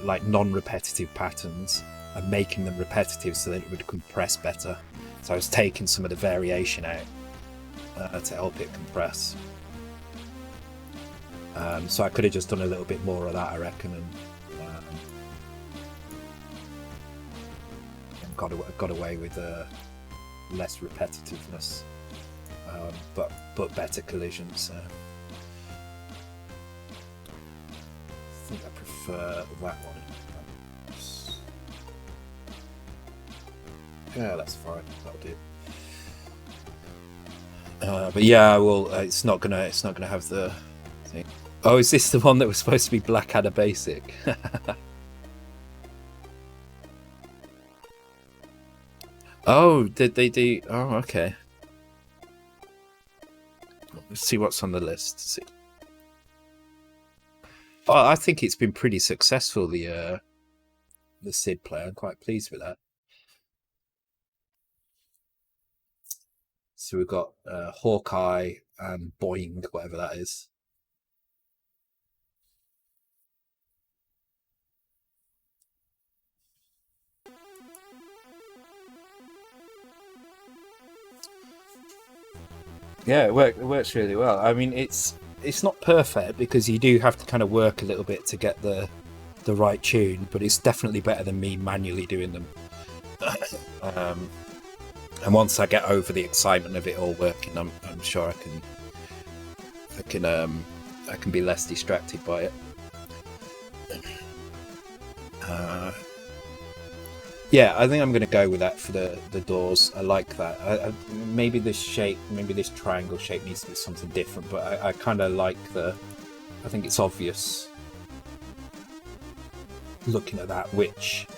like non-repetitive patterns and making them repetitive so that it would compress better. So I was taking some of the variation out to help it compress. So I could have just done a little bit more of that, I reckon, and got away with less repetitiveness, but better collisions. I think I prefer that one. Yeah, that's fine. That'll do. But yeah, well, it's not gonna have the thing. Oh, is this the one that was supposed to be Blackadder Basic? Oh, did they do? Oh, okay. Let's see what's on the list. See. I think it's been pretty successful, the Sid play. I'm quite pleased with that. So we've got Hawkeye and Boing, whatever that is. Yeah, it works really well. I mean, it's not perfect because you do have to kind of work a little bit to get the right tune, but it's definitely better than me manually doing them. And once I get over the excitement of it all working, I'm sure I can be less distracted by it. Yeah, I think I'm going to go with that for the doors. I like that. Maybe this shape, maybe this triangle shape needs to be something different, but I kind of like I think it's obvious looking at that, which,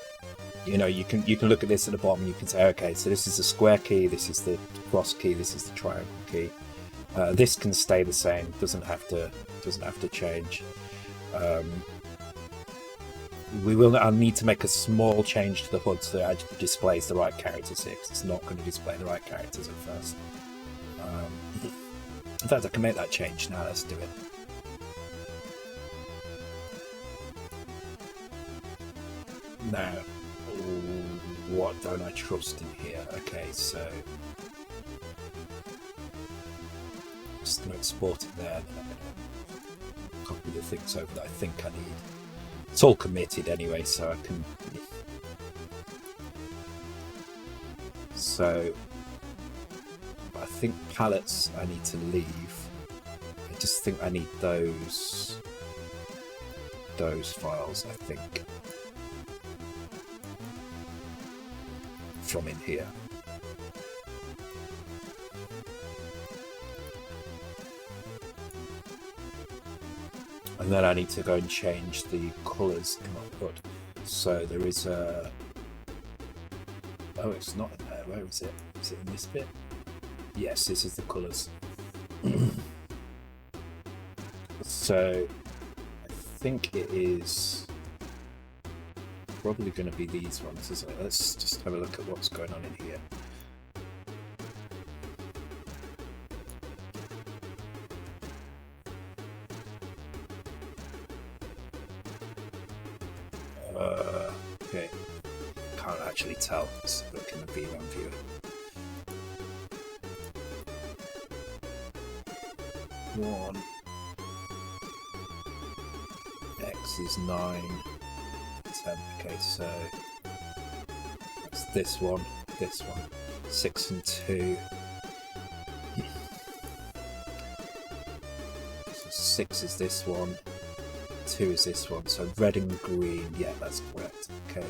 you know, you can look at this at the bottom and you can say, okay, so this is the square key, this is the cross key, this is the triangle key. This can stay the same, doesn't have to change. I'll need to make a small change to the HUD so it actually displays the right characters here, because it's not going to display the right characters at first. In fact, I can make that change now. Let's do it. Now, what don't I trust in here? Okay, so just going to export it there, and then I'm going to copy the things over that I think I need. It's all committed anyway, so I can. So I think palettes I need to leave. I just think I need those files, I think, from in here. And then I need to go and change the colours in my HUD. So there is a... Oh, it's not in there. Where is it? Is it in this bit? Yes, this is the colours. So I think it is probably going to be these ones, isn't it? Let's just have a look at what's going on in here. Okay, can't actually tell. Let's look in the V1 viewer. One X is 9, 10. Okay, so that's this one, 6 and 2. So 6 is this one. 2 is this one, so red and green, yeah, that's correct. Okay.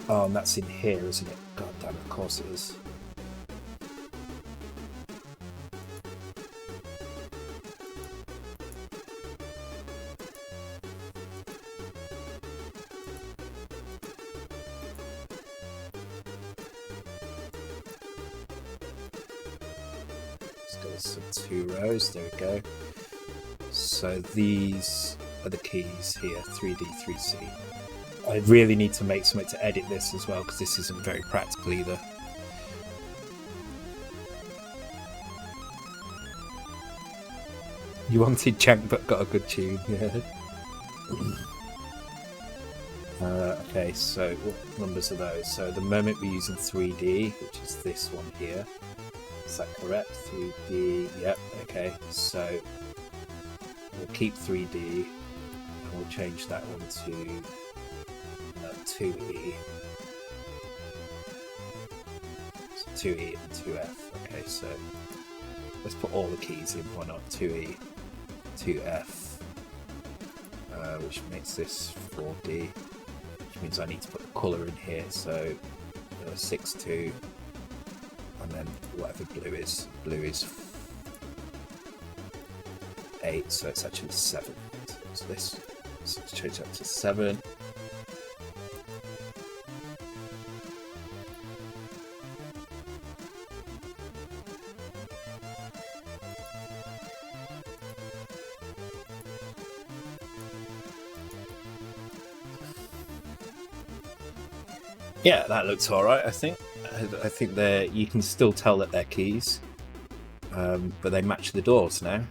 Oh, and that's in here, isn't it? God damn, of course it is. Some 2 rows, there we go. So these are the keys here, 3D, 3C. I really need to make something to edit this as well, because this isn't very practical either. You wanted jank but got a good tune, yeah. Okay, so what numbers are those? So at the moment we're using 3D, which is this one here. Is that correct? 3D, yep, okay. So we'll keep 3D and we'll change that one to 2E. So 2E and 2F. Okay, so let's put all the keys in, why not? 2E, 2F, which makes this 4D, which means I need to put the colour in here, so 6-2. And then whatever blue is 8, so it's actually 7. So this, so let's change that to 7. Yeah, that looks all right. I think. I think you can still tell that they're keys, but they match the doors now.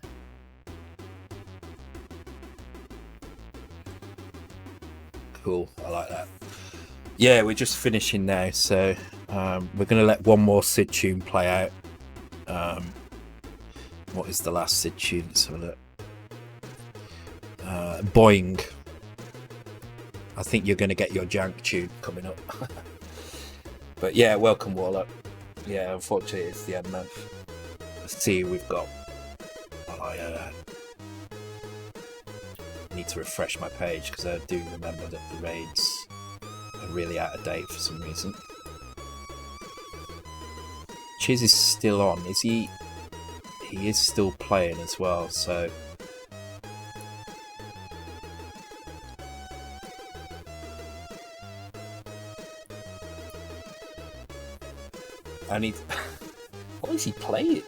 Cool. I like that. Yeah, we're just finishing now, so we're going to let one more Sid tune play out. What is the last Sid tune? Let's have a look. Boing. I think you're going to get your jank tune coming up. But yeah, welcome Warlock. Yeah, unfortunately it's the end now. Let's see who we've got. I need to refresh my page because I do remember that the raids are really out of date for some reason. Chiz is still on. Is he? He is still playing as well, so... I need... What is he playing?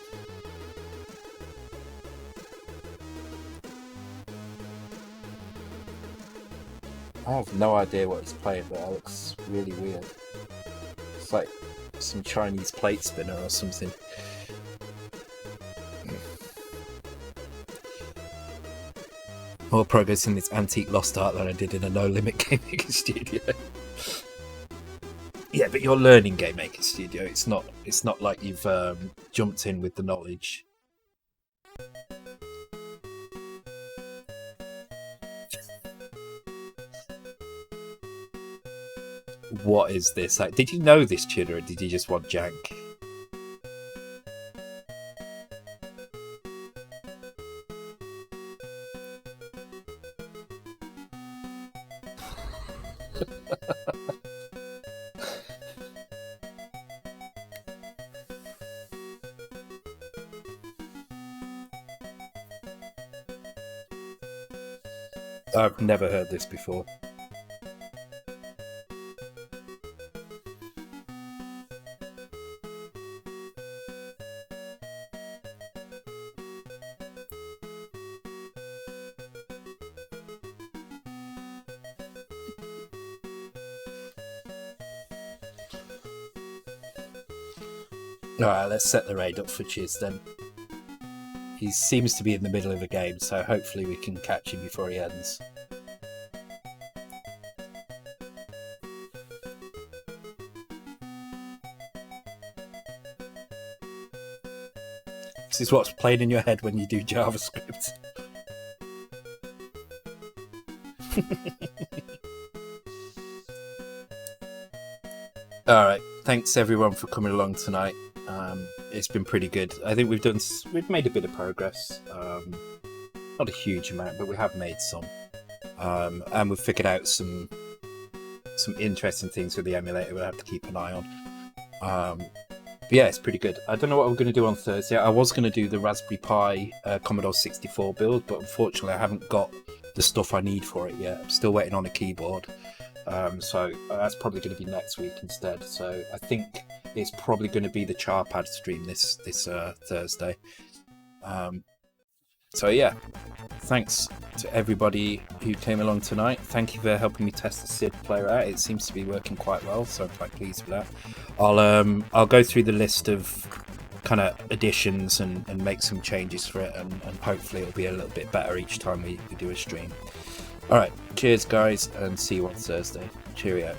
I have no idea what he's playing, but it looks really weird. It's like some Chinese plate spinner or something. More progress in this antique lost art than I did in a No Limit Game Maker Studio. Yeah, but you're learning Game Maker Studio. It's not like you've jumped in with the knowledge. What is this? Like, did you know this tune, or did you just want jank? I've never heard this before. Alright, let's set the raid up for Chiz then. He seems to be in the middle of a game, so hopefully we can catch him before he ends. This is what's playing in your head when you do JavaScript. Alright, thanks everyone for coming along tonight. It's been pretty good. I think we've made a bit of progress. Not a huge amount, but we have made some. And we've figured out some interesting things with the emulator we'll have to keep an eye on. But yeah, it's pretty good. I don't know what we're going to do on Thursday. I was going to do the Raspberry Pi Commodore 64 build, but unfortunately I haven't got the stuff I need for it yet. I'm still waiting on a keyboard. So that's probably going to be next week instead. So I think it's probably going to be the Charpad stream this Thursday. So yeah, thanks to everybody who came along tonight. Thank you for helping me test the Sid player out. It seems to be working quite well, so I'm quite pleased with that. I'll go through the list of kind of additions and make some changes for it, and hopefully it'll be a little bit better each time we do a stream. Alright, cheers guys, and see you on Thursday. Cheerio.